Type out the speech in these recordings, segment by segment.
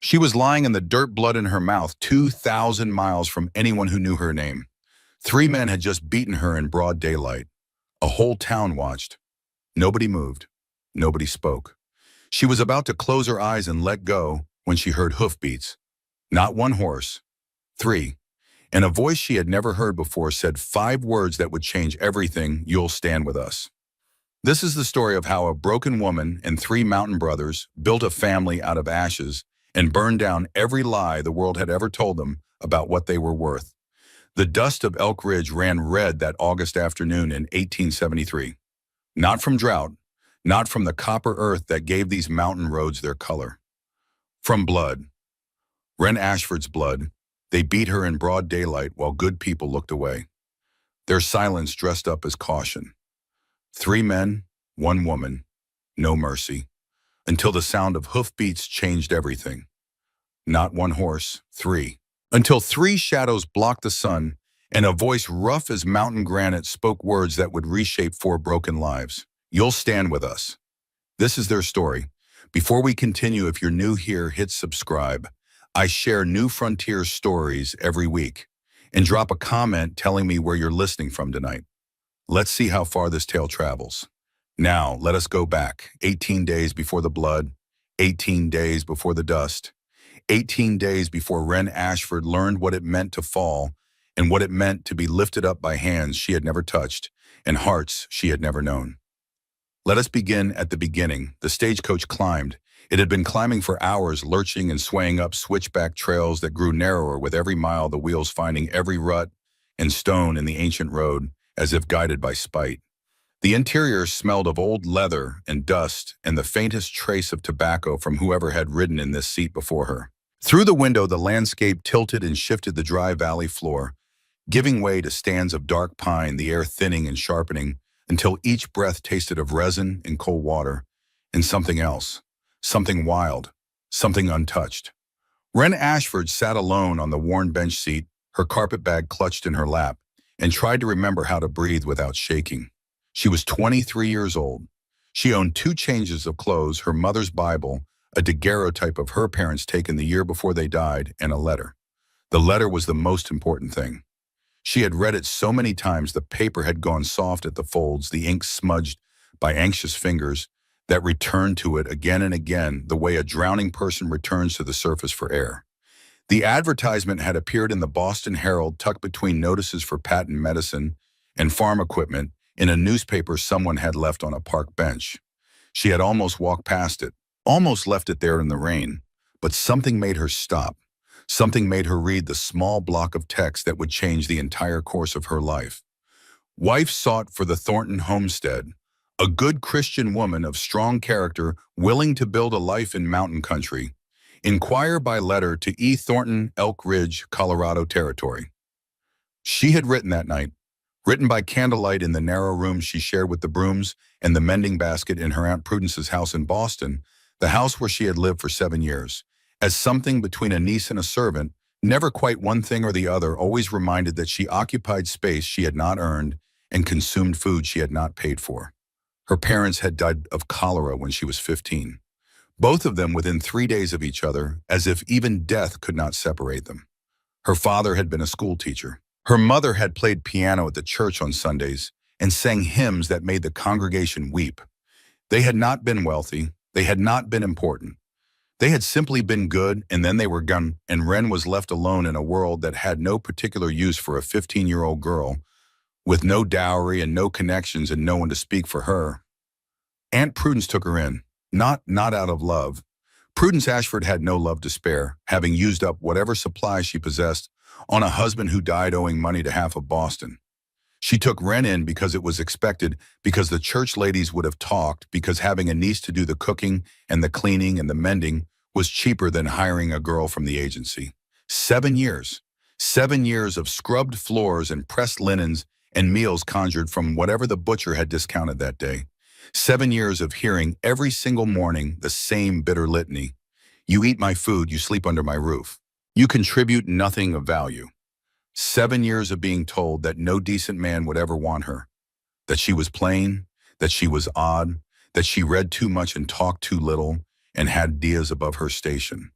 She was lying in the dirt, blood in her mouth, 2,000 miles from anyone who knew her name. Three men had just beaten her in broad daylight. A whole town watched. Nobody moved. Nobody spoke. She was about to close her eyes and let go when she heard hoofbeats. Not one horse. Three. And a voice she had never heard before said 5 words that would change everything. You'll stand with us. This is the story of how a broken woman and 3 mountain brothers built a family out of ashes and burned down every lie the world had ever told them about what they were worth. The dust of Elk Ridge ran red that August afternoon in 1873. Not from drought, not from the copper earth that gave these mountain roads their color. From blood. Wren Ashford's blood. They beat her in broad daylight while good people looked away. Their silence dressed up as caution. 3 men, 1 woman, no mercy, until the sound of hoofbeats changed everything. Not 1 horse, 3. Until 3 shadows blocked the sun, and a voice rough as mountain granite spoke words that would reshape 4 broken lives. You'll stand with us. This is their story. Before we continue, if you're new here, hit subscribe. I share New Frontier stories every week. And drop a comment telling me where you're listening from tonight. Let's see how far this tale travels. Now, let us go back. 18 days before the blood, 18 days before the dust, 18 days before Wren Ashford learned what it meant to fall and what it meant to be lifted up by hands she had never touched and hearts she had never known. Let us begin at the beginning. The stagecoach climbed. It had been climbing for hours, lurching and swaying up switchback trails that grew narrower with every mile, the wheels finding every rut and stone in the ancient road, as if guided by spite. The interior smelled of old leather and dust and the faintest trace of tobacco from whoever had ridden in this seat before her. Through the window, the landscape tilted and shifted the dry valley floor, giving way to stands of dark pine, the air thinning and sharpening until each breath tasted of resin and cold water and something else, something wild, something untouched. Wren Ashford sat alone on the worn bench seat, her carpet bag clutched in her lap, and tried to remember how to breathe without shaking. She was 23 years old. She owned 2 changes of clothes, her mother's Bible, a daguerreotype of her parents taken the year before they died, and a letter. The letter was the most important thing. She had read it so many times the paper had gone soft at the folds, the ink smudged by anxious fingers that returned to it again and again the way a drowning person returns to the surface for air. The advertisement had appeared in the Boston Herald tucked between notices for patent medicine and farm equipment in a newspaper someone had left on a park bench. She had almost walked past it, almost left it there in the rain, but something made her stop. Something made her read the small block of text that would change the entire course of her life. Wife sought for the Thornton homestead, a good Christian woman of strong character willing to build a life in mountain country. Inquire by letter to E. Thornton, Elk Ridge, Colorado Territory. She had written that night, written by candlelight in the narrow room she shared with the brooms and the mending basket in her Aunt Prudence's house in Boston, the house where she had lived for 7 years. As something between a niece and a servant, never quite one thing or the other, always reminded that she occupied space she had not earned and consumed food she had not paid for. Her parents had died of cholera when she was 15. Both of them within 3 days of each other, as if even death could not separate them. Her father had been a school teacher. Her mother had played piano at the church on Sundays and sang hymns that made the congregation weep. They had not been wealthy. They had not been important. They had simply been good, and then they were gone, and Wren was left alone in a world that had no particular use for a 15-year-old girl, with no dowry and no connections and no one to speak for her. Aunt Prudence took her in, not out of love. Prudence Ashford had no love to spare, having used up whatever supplies she possessed on a husband who died owing money to half of Boston. She took Wren in because it was expected, because the church ladies would have talked, because having a niece to do the cooking and the cleaning and the mending was cheaper than hiring a girl from the agency. 7 years. 7 years of scrubbed floors and pressed linens and meals conjured from whatever the butcher had discounted that day. 7 years of hearing every single morning the same bitter litany. You eat my food, you sleep under my roof. You contribute nothing of value. 7 years of being told that no decent man would ever want her, that she was plain, that she was odd, that she read too much and talked too little, and had ideas above her station.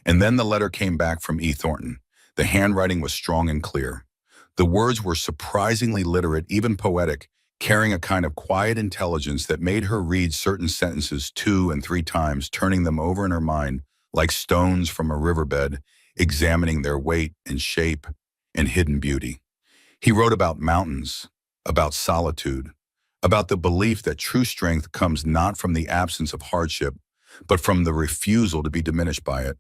And then the letter came back from E. Thornton. The handwriting was strong and clear. The words were surprisingly literate, even poetic, carrying a kind of quiet intelligence that made her read certain sentences 2 and 3 times, turning them over in her mind like stones from a riverbed, examining their weight and shape and hidden beauty. He wrote about mountains, about solitude, about the belief that true strength comes not from the absence of hardship, but from the refusal to be diminished by it.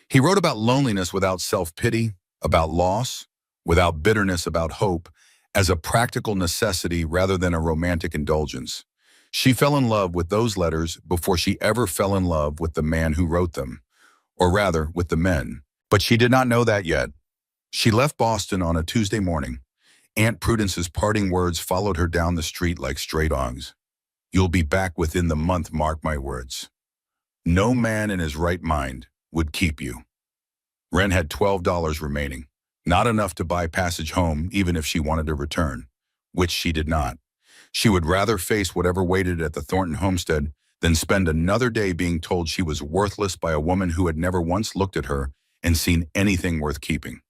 He wrote about loneliness without self-pity, about loss, without bitterness, about hope, as a practical necessity rather than a romantic indulgence. She fell in love with those letters before she ever fell in love with the man who wrote them, or rather, with the men. But she did not know that yet. She left Boston on a Tuesday morning. Aunt Prudence's parting words followed her down the street like stray dogs. "You'll be back within the month, mark my words. No man in his right mind would keep you." Wren had $12 remaining, not enough to buy passage home even if she wanted to return, which she did not. She would rather face whatever waited at the Thornton homestead than spend another day being told she was worthless by a woman who had never once looked at her and seen anything worth keeping.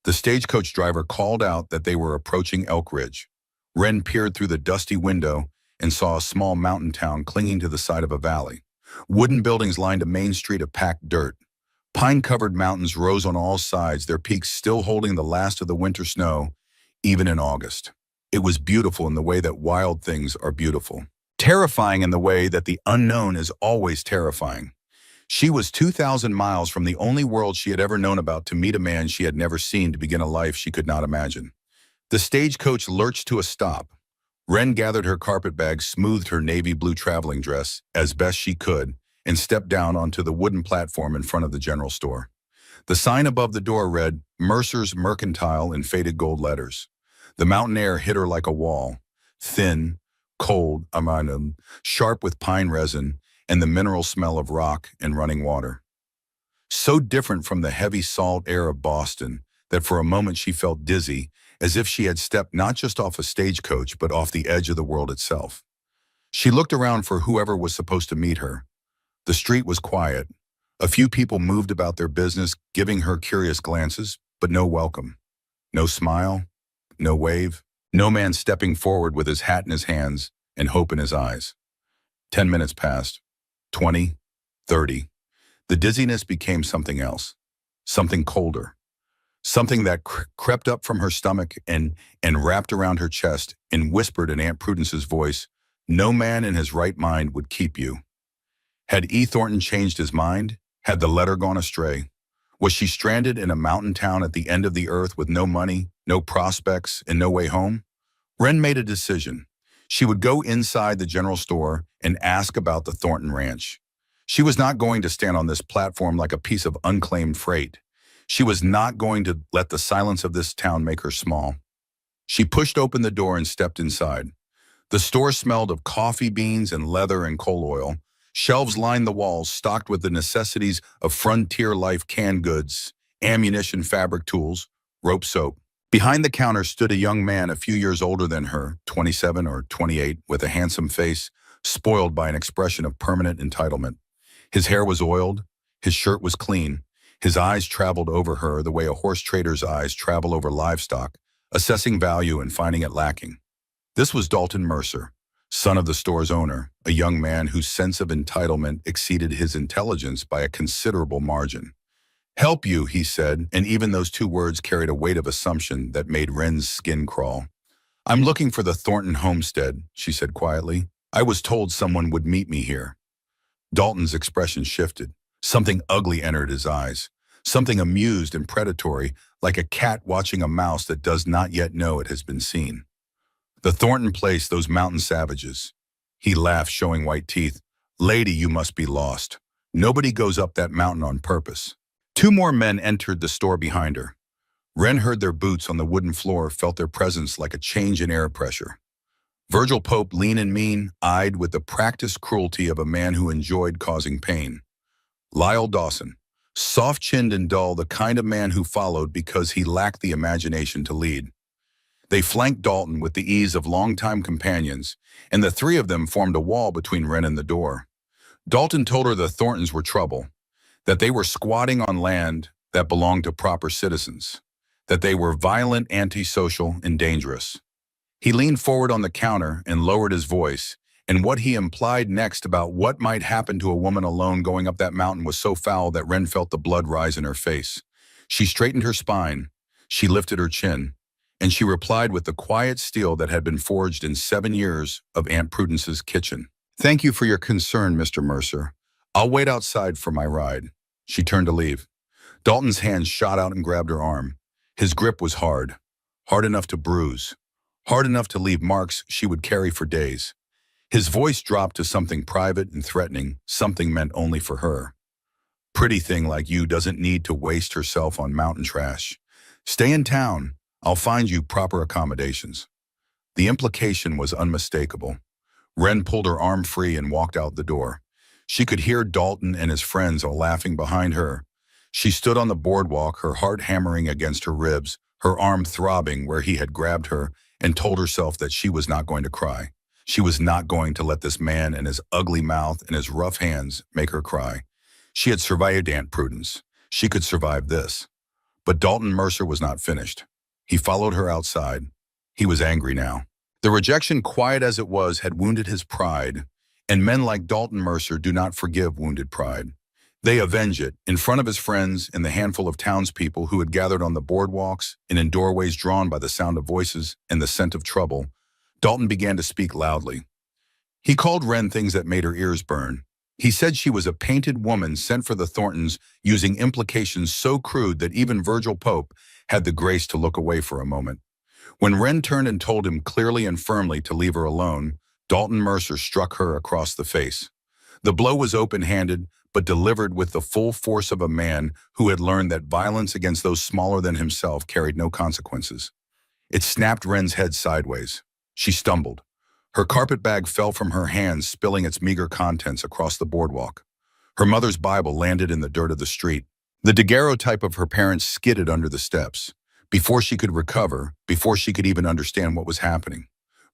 The stagecoach driver called out that they were approaching Elk Ridge. Wren peered through the dusty window and saw a small mountain town clinging to the side of a valley. Wooden buildings lined a main street of packed dirt. Pine-covered mountains rose on all sides, their peaks still holding the last of the winter snow, even in August. It was beautiful in the way that wild things are beautiful. Terrifying in the way that the unknown is always terrifying. She was 2,000 miles from the only world she had ever known about to meet a man she had never seen, to begin a life she could not imagine. The stagecoach lurched to a stop. Wren gathered her carpetbag, smoothed her navy blue traveling dress as best she could, and stepped down onto the wooden platform in front of the general store. The sign above the door read, "Mercer's Mercantile," in faded gold letters. The mountain air hit her like a wall, thin, cold, sharp with pine resin, and the mineral smell of rock and running water. So different from the heavy salt air of Boston that for a moment she felt dizzy, as if she had stepped not just off a stagecoach but off the edge of the world itself. She looked around for whoever was supposed to meet her. The street was quiet. A few people moved about their business, giving her curious glances, but no welcome. No smile, no wave, no man stepping forward with his hat in his hands and hope in his eyes. 10 minutes passed. 20, 30. The dizziness became something else, something colder, something that crept up from her stomach and wrapped around her chest and whispered in Aunt Prudence's voice, "No man in his right mind would keep you." Had E. Thornton changed his mind? Had the letter gone astray? Was she stranded in a mountain town at the end of the earth with no money, no prospects, and no way home? Wren made a decision. She would go inside the general store and ask about the Thornton Ranch. She was not going to stand on this platform like a piece of unclaimed freight. She was not going to let the silence of this town make her small. She pushed open the door and stepped inside. The store smelled of coffee beans and leather and coal oil. Shelves lined the walls, stocked with the necessities of frontier life: canned goods, ammunition, fabric tools, rope soap. Behind the counter stood a young man a few years older than her, 27 or 28, with a handsome face, spoiled by an expression of permanent entitlement. His hair was oiled, his shirt was clean, his eyes traveled over her the way a horse trader's eyes travel over livestock, assessing value and finding it lacking. This was Dalton Mercer, son of the store's owner, a young man whose sense of entitlement exceeded his intelligence by a considerable margin. "Help you," he said, and even those two words carried a weight of assumption that made Wren's skin crawl. "I'm looking for the Thornton homestead," she said quietly. "I was told someone would meet me here." Dalton's expression shifted. Something ugly entered his eyes, something amused and predatory, like a cat watching a mouse that does not yet know it has been seen. "The Thornton place, those mountain savages." He laughed, showing white teeth. "Lady, you must be lost. Nobody goes up that mountain on purpose." Two more men entered the store behind her. Wren heard their boots on the wooden floor, felt their presence like a change in air pressure. Virgil Pope, lean and mean, eyed with the practiced cruelty of a man who enjoyed causing pain. Lyle Dawson, soft-chinned and dull, the kind of man who followed because he lacked the imagination to lead. They flanked Dalton with the ease of longtime companions, and the three of them formed a wall between Wren and the door. Dalton told her the Thorntons were trouble. that they were squatting on land that belonged to proper citizens, that they were violent, antisocial, and dangerous. He leaned forward on the counter and lowered his voice, and what he implied next about what might happen to a woman alone going up that mountain was so foul that Wren felt the blood rise in her face. She straightened her spine, she lifted her chin, and she replied with the quiet steel that had been forged in 7 years of Aunt Prudence's kitchen. "Thank you for your concern, Mr. Mercer. I'll wait outside for my ride." She turned to leave. Dalton's hand shot out and grabbed her arm. His grip was hard, hard enough to bruise, hard enough to leave marks she would carry for days. His voice dropped to something private and threatening, something meant only for her. "Pretty thing like you doesn't need to waste herself on mountain trash. Stay in town. I'll find you proper accommodations." The implication was unmistakable. Wren pulled her arm free and walked out the door. She could hear Dalton and his friends all laughing behind her. She stood on the boardwalk, her heart hammering against her ribs, her arm throbbing where he had grabbed her, and told herself that she was not going to cry. She was not going to let this man and his ugly mouth and his rough hands make her cry. She had survived Aunt Prudence. She could survive this. But Dalton Mercer was not finished. He followed her outside. He was angry now. The rejection, quiet as it was, had wounded his pride, and men like Dalton Mercer do not forgive wounded pride. They avenge it in front of his friends and the handful of townspeople who had gathered on the boardwalks and in doorways drawn by the sound of voices and the scent of trouble. Dalton began to speak loudly. He called Wren things that made her ears burn. He said she was a painted woman sent for the Thorntons, using implications so crude that even Virgil Pope had the grace to look away for a moment. When Wren turned and told him clearly and firmly to leave her alone, Dalton Mercer struck her across the face. The blow was open-handed, but delivered with the full force of a man who had learned that violence against those smaller than himself carried no consequences. It snapped Wren's head sideways. She stumbled. Her carpet bag fell from her hands, spilling its meager contents across the boardwalk. Her mother's Bible landed in the dirt of the street. The daguerreotype of her parents skidded under the steps. Before she could recover, before she could even understand what was happening,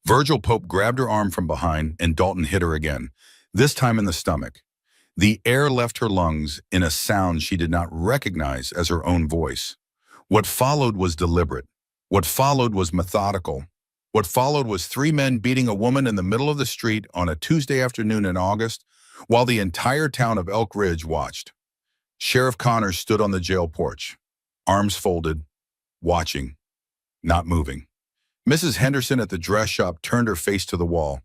Virgil Pope grabbed her arm from behind and Dalton hit her again, this time in the stomach. The air left her lungs in a sound she did not recognize as her own voice. What followed was deliberate. What followed was methodical. What followed was 3 men beating a woman in the middle of the street on a Tuesday afternoon in August, while the entire town of Elk Ridge watched. Sheriff Connors stood on the jail porch, arms folded, watching, not moving. Mrs. Henderson at the dress shop turned her face to the wall.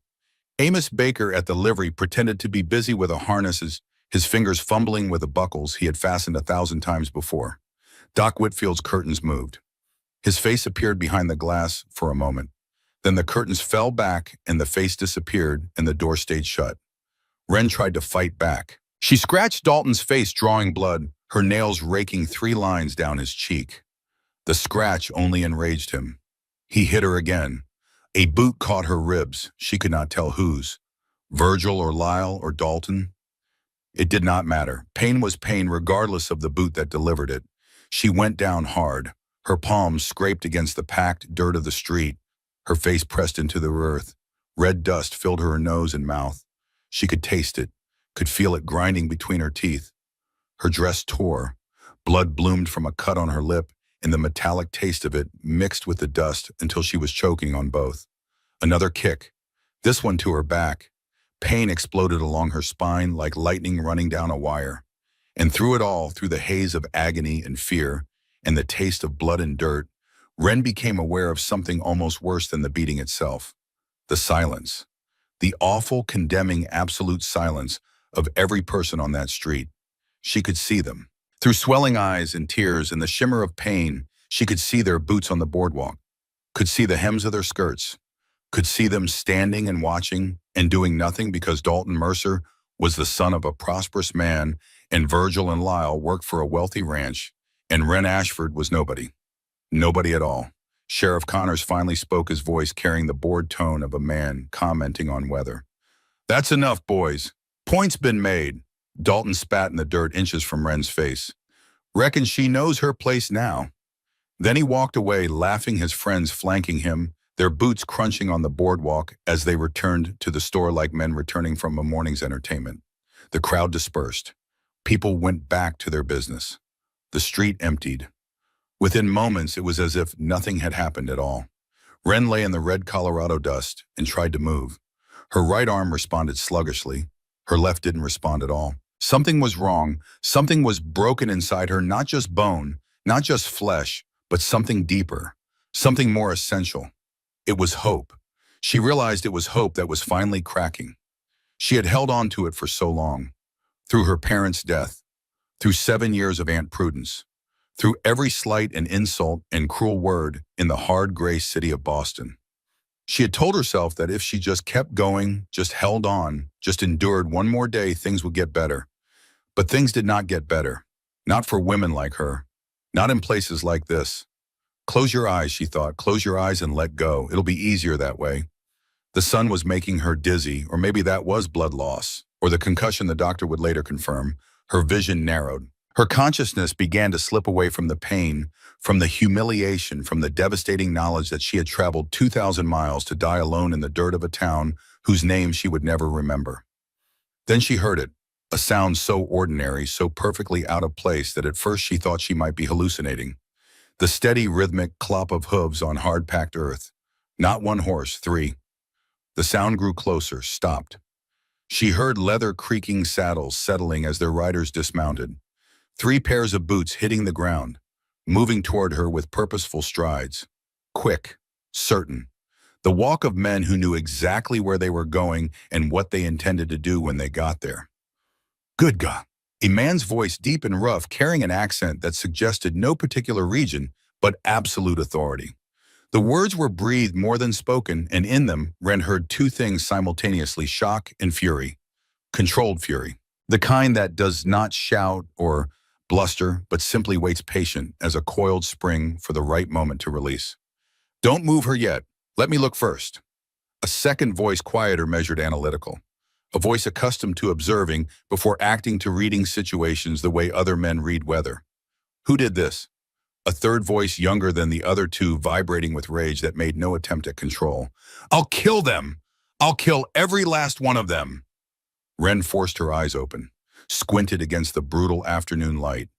Amos Baker at the livery pretended to be busy with the harnesses, his fingers fumbling with the buckles he had fastened 1,000 times before. Doc Whitfield's curtains moved. His face appeared behind the glass for a moment. Then the curtains fell back and the face disappeared and the door stayed shut. Wren tried to fight back. She scratched Dalton's face, drawing blood, her nails raking 3 lines down his cheek. The scratch only enraged him. He hit her again. A boot caught her ribs. She could not tell whose. Virgil or Lyle or Dalton. It did not matter. Pain was pain regardless of the boot that delivered it. She went down hard. Her palms scraped against the packed dirt of the street. Her face pressed into the earth. Red dust filled her nose and mouth. She could taste it, could feel it grinding between her teeth. Her dress tore. Blood bloomed from a cut on her lip, and the metallic taste of it mixed with the dust until she was choking on both. Another kick, this one to her back. Pain exploded along her spine like lightning running down a wire. And through it all, through the haze of agony and fear, and the taste of blood and dirt, Wren became aware of something almost worse than the beating itself. The silence. The awful, condemning, absolute silence of every person on that street. She could see them. Through swelling eyes and tears and the shimmer of pain, she could see their boots on the boardwalk, could see the hems of their skirts, could see them standing and watching and doing nothing because Dalton Mercer was the son of a prosperous man and Virgil and Lyle worked for a wealthy ranch, and Wren Ashford was nobody. Nobody at all. Sheriff Connors finally spoke, his voice carrying the bored tone of a man commenting on weather. "That's enough, boys. Point's been made." Dalton spat in the dirt inches from Wren's face. "Reckon she knows her place now." Then he walked away, laughing, his friends flanking him, their boots crunching on the boardwalk as they returned to the store like men returning from a morning's entertainment. The crowd dispersed. People went back to their business. The street emptied. Within moments, it was as if nothing had happened at all. Wren lay in the red Colorado dust and tried to move. Her right arm responded sluggishly. Her left didn't respond at all. Something was wrong. Something was broken inside her, not just bone, not just flesh, but something deeper, something more essential. It was hope. She realized it was hope that was finally cracking. She had held on to it for so long, through her parents' death, through 7 years of Aunt Prudence, through every slight and insult and cruel word in the hard gray city of Boston. She had told herself that if she just kept going, just held on, just endured one more day, things would get better. But things did not get better. Not for women like her. Not in places like this. Close your eyes, she thought. Close your eyes and let go. It'll be easier that way. The sun was making her dizzy, or maybe that was blood loss, or the concussion the doctor would later confirm. Her vision narrowed. Her consciousness began to slip away from the pain, from the humiliation, from the devastating knowledge that she had traveled 2,000 miles to die alone in the dirt of a town whose name she would never remember. Then she heard it, a sound so ordinary, so perfectly out of place that at first she thought she might be hallucinating. The steady, rhythmic clop of hooves on hard-packed earth. Not one horse, 3. The sound grew closer, stopped. She heard leather creaking saddles settling as their riders dismounted. 3 pairs of boots hitting the ground, moving toward her with purposeful strides. Quick, certain. The walk of men who knew exactly where they were going and what they intended to do when they got there. Good God. A man's voice, deep and rough, carrying an accent that suggested no particular region, but absolute authority. The words were breathed more than spoken, and in them, Wren heard 2 things simultaneously: shock and fury. Controlled fury. The kind that does not shout or bluster, but simply waits patient as a coiled spring for the right moment to release. Don't move her yet. Let me look first. A second voice, quieter, measured, analytical. A voice accustomed to observing before acting, to reading situations the way other men read weather. Who did this? A third voice, younger than the other 2, vibrating with rage that made no attempt at control. I'll kill them! I'll kill every last one of them! Wren forced her eyes open, squinted against the brutal afternoon light.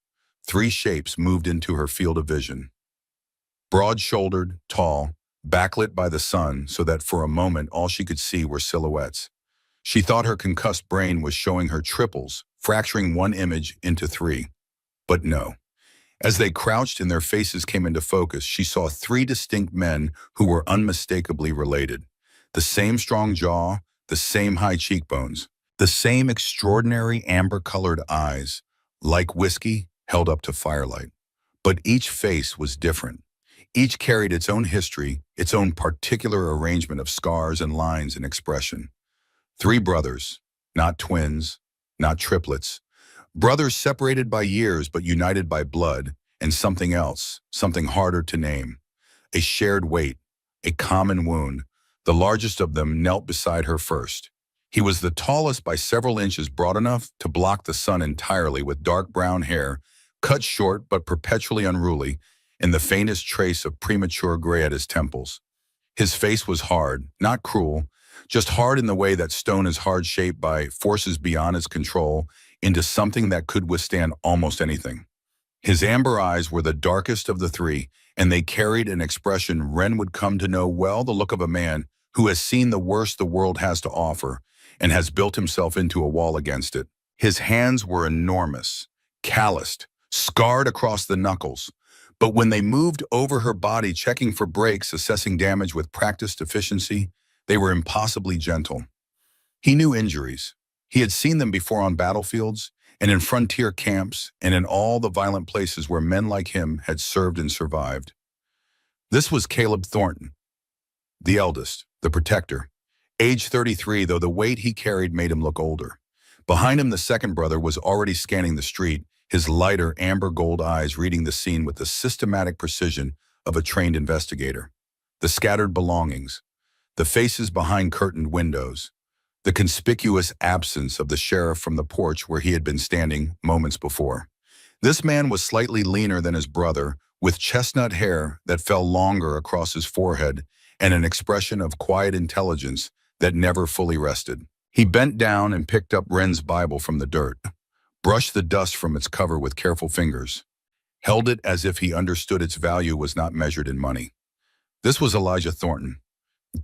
3 shapes moved into her field of vision. Broad-shouldered, tall, backlit by the sun so that for a moment all she could see were silhouettes. She thought her concussed brain was showing her triples, fracturing one image into 3. But no. As they crouched and their faces came into focus, she saw 3 distinct men who were unmistakably related. The same strong jaw, the same high cheekbones, the same extraordinary amber-colored eyes, like whiskey held up to firelight. But each face was different. Each carried its own history, its own particular arrangement of scars and lines and expression. 3 brothers, not twins, not triplets. Brothers separated by years but united by blood, and something else, something harder to name. A shared weight, a common wound. The largest of them knelt beside her first. He was the tallest by several inches, broad enough to block the sun entirely, with dark brown hair, cut short but perpetually unruly, and the faintest trace of premature gray at his temples. His face was hard, not cruel, just hard in the way that stone is hard, shaped by forces beyond its control into something that could withstand almost anything. His amber eyes were the darkest of the 3, and they carried an expression Wren would come to know well, the look of a man who has seen the worst the world has to offer and has built himself into a wall against it. His hands were enormous, calloused, scarred across the knuckles, but when they moved over her body, checking for breaks, assessing damage with practiced efficiency, they were impossibly gentle. He knew injuries. He had seen them before on battlefields and in frontier camps and in all the violent places where men like him had served and survived. This was Caleb Thornton, the eldest, the protector. Age 33, though the weight he carried made him look older. Behind him, the second brother was already scanning the street, his lighter amber gold eyes reading the scene with the systematic precision of a trained investigator. The scattered belongings, the faces behind curtained windows, the conspicuous absence of the sheriff from the porch where he had been standing moments before. This man was slightly leaner than his brother, with chestnut hair that fell longer across his forehead and an expression of quiet intelligence that never fully rested. He bent down and picked up Wren's Bible from the dirt. brushed the dust from its cover with careful fingers, held it as if he understood its value was not measured in money. This was Elijah Thornton,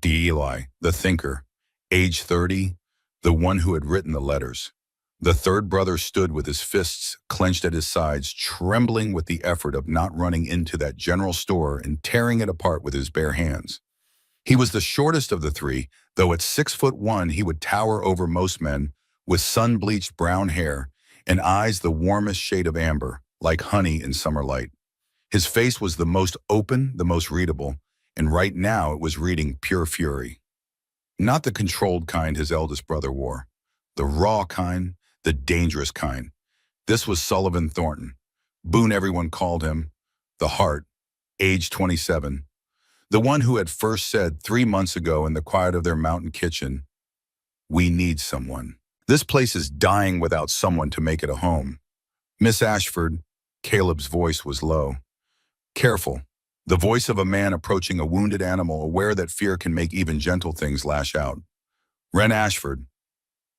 the Eli, the thinker, age 30, the one who had written the letters. The third brother stood with his fists clenched at his sides, trembling with the effort of not running into that general store and tearing it apart with his bare hands. He was the shortest of the three, though at 6'1" he would tower over most men, with sun-bleached brown hair and eyes the warmest shade of amber, like honey in summer light. His face was the most open, the most readable, and right now it was reading pure fury. Not the controlled kind his eldest brother wore, the raw kind, the dangerous kind. This was Sullivan Thornton. Boone everyone called him, the Heart, age 27. The one who had first said 3 months ago in the quiet of their mountain kitchen, "We need someone. This place is dying without someone to make it a home." "Miss Ashford," Caleb's voice was low. Careful, the voice of a man approaching a wounded animal, aware that fear can make even gentle things lash out. "Wren Ashford,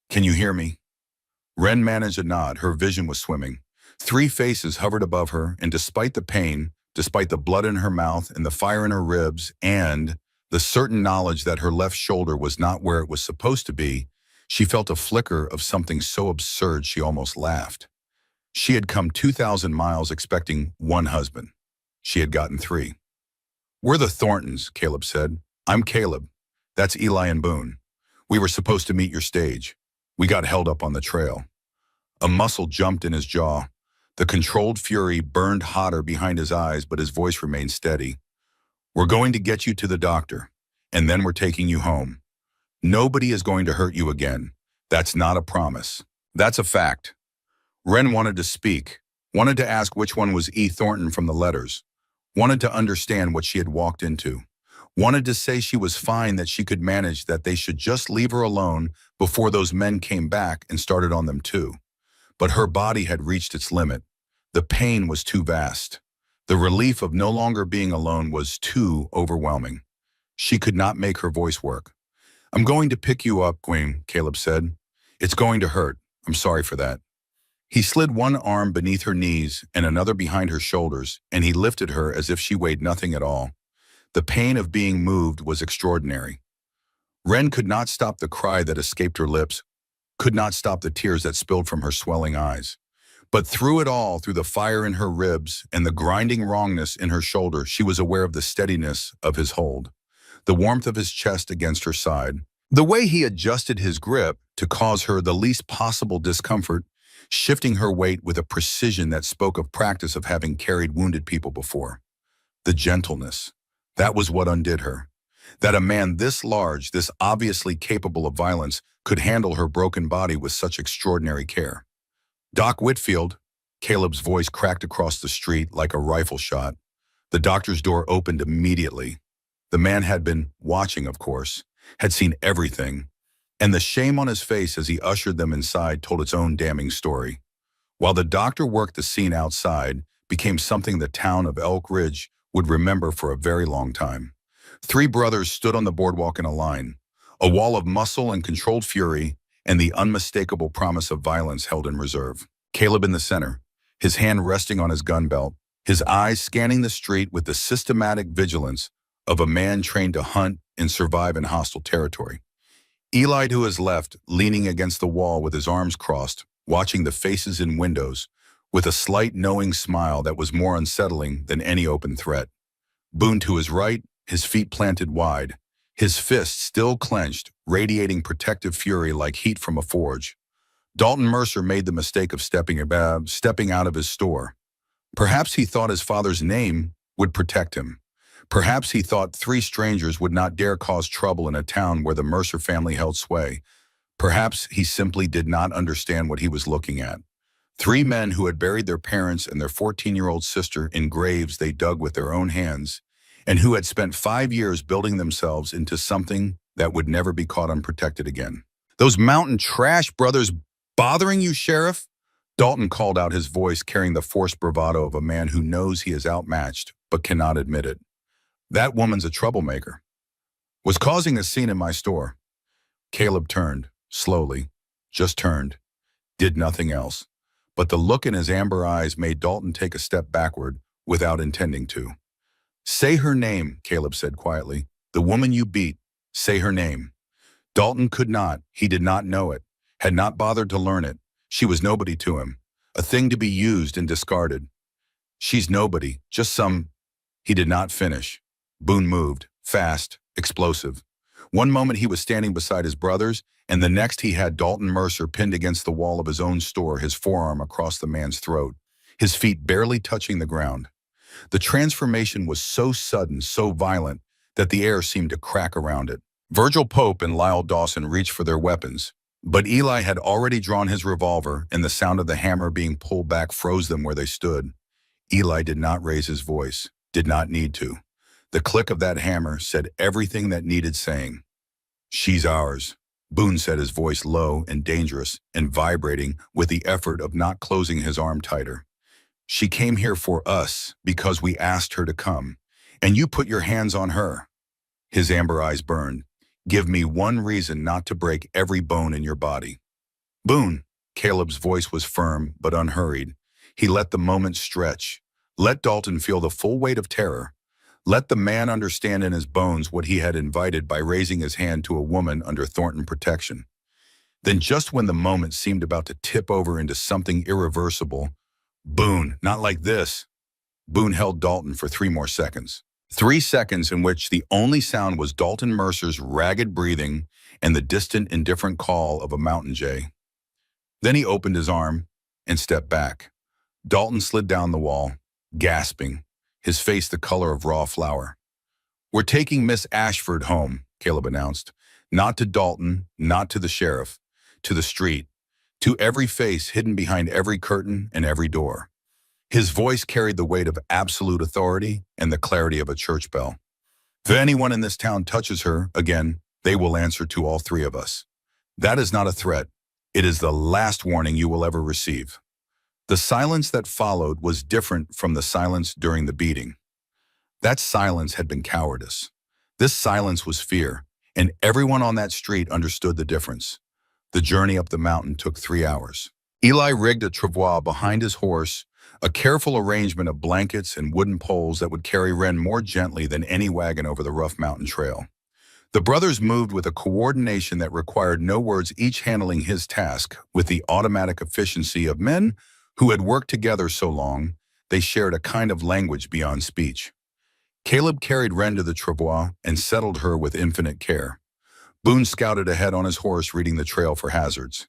can you hear me?" Wren managed a nod. Her vision was swimming. 3 faces hovered above her, and despite the pain, despite the blood in her mouth and the fire in her ribs, and the certain knowledge that her left shoulder was not where it was supposed to be, she felt a flicker of something so absurd she almost laughed. She had come 2,000 miles expecting one husband. She had gotten 3. "We're the Thorntons," Caleb said. "I'm Caleb. That's Eli and Boone. We were supposed to meet your stage. We got held up on the trail." A muscle jumped in his jaw. The controlled fury burned hotter behind his eyes, but his voice remained steady. "We're going to get you to the doctor, and then we're taking you home. Nobody is going to hurt you again. That's not a promise. That's a fact." Wren wanted to speak, wanted to ask which one was E. Thornton from the letters, wanted to understand what she had walked into, wanted to say she was fine, that she could manage, that they should just leave her alone before those men came back and started on them too. But her body had reached its limit. The pain was too vast. The relief of no longer being alone was too overwhelming. She could not make her voice work. "I'm going to pick you up, Queen," Caleb said. "It's going to hurt. I'm sorry for that." He slid one arm beneath her knees and another behind her shoulders, and he lifted her as if she weighed nothing at all. The pain of being moved was extraordinary. Wren could not stop the cry that escaped her lips, could not stop the tears that spilled from her swelling eyes. But through it all, through the fire in her ribs and the grinding wrongness in her shoulder, she was aware of the steadiness of his hold, the warmth of his chest against her side, the way he adjusted his grip to cause her the least possible discomfort, shifting her weight with a precision that spoke of practice of having carried wounded people before. The gentleness, that was what undid her. That a man this large, this obviously capable of violence, could handle her broken body with such extraordinary care. "Doc Whitfield," Caleb's voice cracked across the street like a rifle shot. The doctor's door opened immediately. The man had been watching, of course, had seen everything, and the shame on his face as he ushered them inside told its own damning story. While the doctor worked the scene outside, became something the town of Elk Ridge would remember for a very long time. 3 brothers stood on the boardwalk in a line, a wall of muscle and controlled fury, and the unmistakable promise of violence held in reserve. Caleb in the center, his hand resting on his gun belt, his eyes scanning the street with the systematic vigilance of a man trained to hunt and survive in hostile territory. Eli to his left, leaning against the wall with his arms crossed, watching the faces in windows, with a slight knowing smile that was more unsettling than any open threat. Boone to his right, his feet planted wide, his fists still clenched, radiating protective fury like heat from a forge. Dalton Mercer made the mistake of stepping out of his store. Perhaps he thought his father's name would protect him. Perhaps he thought 3 strangers would not dare cause trouble in a town where the Mercer family held sway. Perhaps he simply did not understand what he was looking at. 3 men who had buried their parents and their 14-year-old sister in graves they dug with their own hands, and who had spent 5 years building themselves into something that would never be caught unprotected again. "Those mountain trash brothers bothering you, Sheriff?" Dalton called out, his voice carrying the forced bravado of a man who knows he is outmatched but cannot admit it. "That woman's a troublemaker. Was causing a scene in my store." Caleb turned, slowly, just turned, did nothing else. but the look in his amber eyes made Dalton take a step backward without intending to. "Say her name," Caleb said quietly. "The woman you beat. Say her name." Dalton could not. He did not know it, had not bothered to learn it. She was nobody to him, a thing to be used and discarded. "She's nobody, just some—" He did not finish. Boone moved, fast, explosive. One moment he was standing beside his brothers, and the next he had Dalton Mercer pinned against the wall of his own store, his forearm across the man's throat, his feet barely touching the ground. The transformation was so sudden, so violent, that the air seemed to crack around it. Virgil Pope and Lyle Dawson reached for their weapons, but Eli had already drawn his revolver, and the sound of the hammer being pulled back froze them where they stood. Eli did not raise his voice, did not need to. The click of that hammer said everything that needed saying. "She's ours," Boone said, his voice low and dangerous and vibrating with the effort of not closing his arm tighter. "She came here for us because we asked her to come, and you put your hands on her." His amber eyes burned. "Give me one reason not to break every bone in your body." "Boone," Caleb's voice was firm but unhurried. He let the moment stretch. Let Dalton feel the full weight of terror. Let the man understand in his bones what he had invited by raising his hand to a woman under Thornton protection. Then just when the moment seemed about to tip over into something irreversible, "Boone, not like this." Boone held Dalton for 3 more seconds. 3 seconds in which the only sound was Dalton Mercer's ragged breathing and the distant, indifferent call of a mountain jay. Then he opened his arm and stepped back. Dalton slid down the wall, gasping, his face the color of raw flour. "We're taking Miss Ashford home," Caleb announced. Not to Dalton, not to the sheriff, to the street, to every face hidden behind every curtain and every door. His voice carried the weight of absolute authority and the clarity of a church bell. "If anyone in this town touches her again, they will answer to all 3 of us. That is not a threat. It is the last warning you will ever receive." The silence that followed was different from the silence during the beating. That silence had been cowardice. This silence was fear, and everyone on that street understood the difference. The journey up the mountain took 3 hours. Eli rigged a travois behind his horse, a careful arrangement of blankets and wooden poles that would carry Wren more gently than any wagon over the rough mountain trail. The brothers moved with a coordination that required no words, each handling his task with the automatic efficiency of men who had worked together so long. They shared a kind of language beyond speech. Caleb carried Wren to the travois and settled her with infinite care. Boone scouted ahead on his horse, reading the trail for hazards.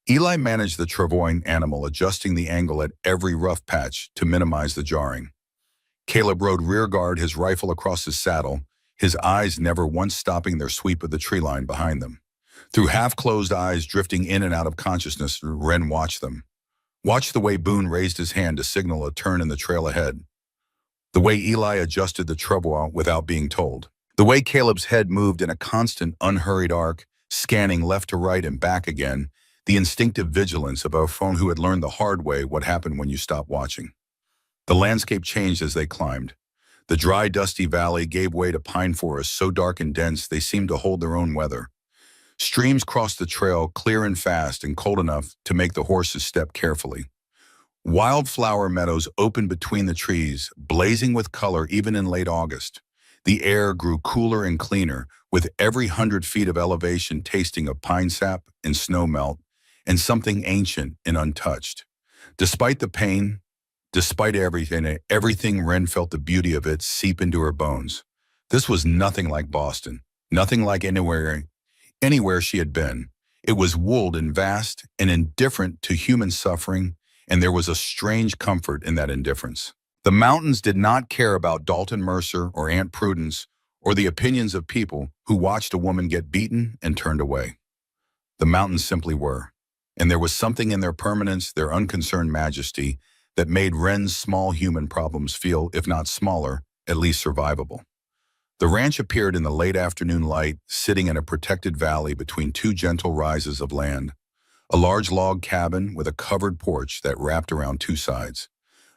Eli managed the travoising animal, adjusting the angle at every rough patch to minimize the jarring. Caleb rode rear guard, his rifle across his saddle, his eyes never once stopping their sweep of the tree line behind them. Through half-closed eyes drifting in and out of consciousness, Wren watched them. Watched the way Boone raised his hand to signal a turn in the trail ahead. The way Eli adjusted the travois without being told. The way Caleb's head moved in a constant, unhurried arc, scanning left to right and back again, the instinctive vigilance of a phone who had learned the hard way what happened when you stop watching. The landscape changed as they climbed. The dry, dusty valley gave way to pine forests so dark and dense they seemed to hold their own weather. Streams crossed the trail, clear and fast and cold enough to make the horses step carefully. Wildflower meadows opened between the trees, blazing with color even in late August. The air grew cooler and cleaner, with every 100 feet of elevation tasting of pine sap and snow melt, and something ancient and untouched. Despite the pain, despite everything, Wren felt the beauty of it seep into her bones. This was nothing like Boston, nothing like anywhere she had been. It was wooled and vast and indifferent to human suffering, and there was a strange comfort in that indifference. The mountains did not care about Dalton Mercer or Aunt Prudence or the opinions of people who watched a woman get beaten and turned away. The mountains simply were, and there was something in their permanence, their unconcerned majesty, that made Wren's small human problems feel, if not smaller, at least survivable. The ranch appeared in the late afternoon light, sitting in a protected valley between two gentle rises of land. A large log cabin with a covered porch that wrapped around two sides.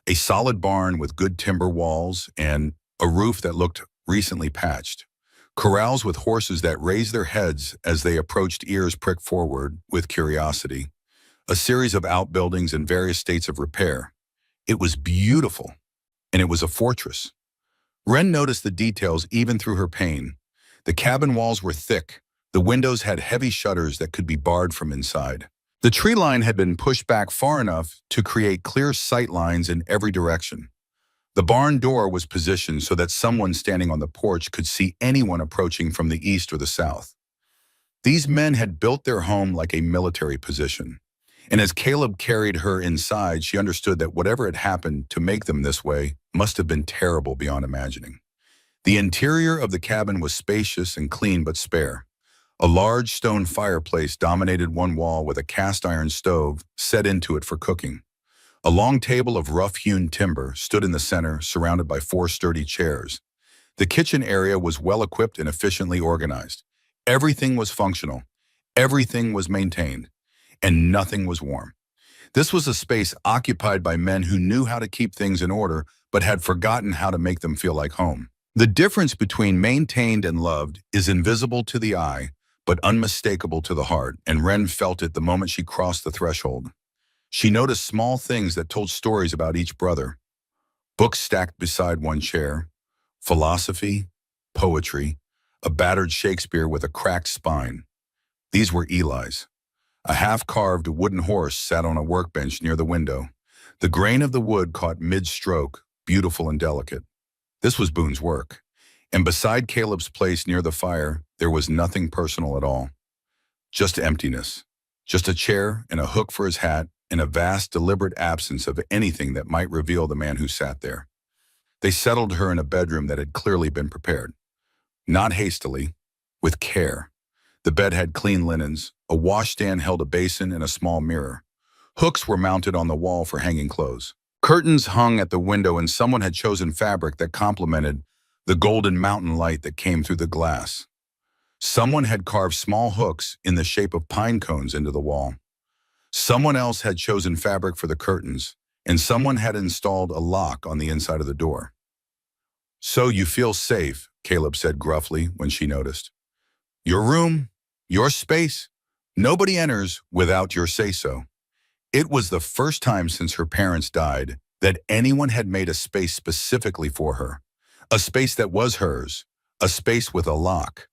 A solid barn with good timber walls and a roof that looked recently patched. Corrals with horses that raised their heads as they approached, ears pricked forward with curiosity. a series of outbuildings in various states of repair. It was beautiful, and it was a fortress. Wren noticed the details even through her pain. The cabin walls were thick. The windows had heavy shutters that could be barred from inside. The tree line had been pushed back far enough to create clear sight lines in every direction. The barn door was positioned so that someone standing on the porch could see anyone approaching from the east or the south. These men had built their home like a military position. And as Caleb carried her inside, she understood that whatever had happened to make them this way must have been terrible beyond imagining. The interior of the cabin was spacious and clean but spare. A large stone fireplace dominated one wall with a cast iron stove set into it for cooking. A long table of rough-hewn timber stood in the center, surrounded by 4 sturdy chairs. The kitchen area was well-equipped and efficiently organized. Everything was functional. Everything was maintained. And nothing was warm. This was a space occupied by men who knew how to keep things in order, but had forgotten how to make them feel like home. The difference between maintained and loved is invisible to the eye, but unmistakable to the heart, and Wren felt it the moment she crossed the threshold. She noticed small things that told stories about each brother. Books stacked beside one chair, philosophy, poetry, a battered Shakespeare with a cracked spine. These were Eli's. A half-carved wooden horse sat on a workbench near the window. The grain of the wood caught mid-stroke, beautiful and delicate. This was Boone's work. And beside Caleb's place near the fire, there was nothing personal at all. Just emptiness. Just a chair and a hook for his hat and a vast, deliberate absence of anything that might reveal the man who sat there. They settled her in a bedroom that had clearly been prepared. Not hastily, with care. The bed had clean linens. A washstand held a basin and a small mirror. Hooks were mounted on the wall for hanging clothes. Curtains hung at the window, and someone had chosen fabric that complemented the golden mountain light that came through the glass. Someone had carved small hooks in the shape of pine cones into the wall. Someone else had chosen fabric for the curtains, and someone had installed a lock on the inside of the door. "So you feel safe," Caleb said gruffly when she noticed. "Your room, your space. Nobody enters without your say-so." It was the first time since her parents died that anyone had made a space specifically for her. A space that was hers. A space with a lock.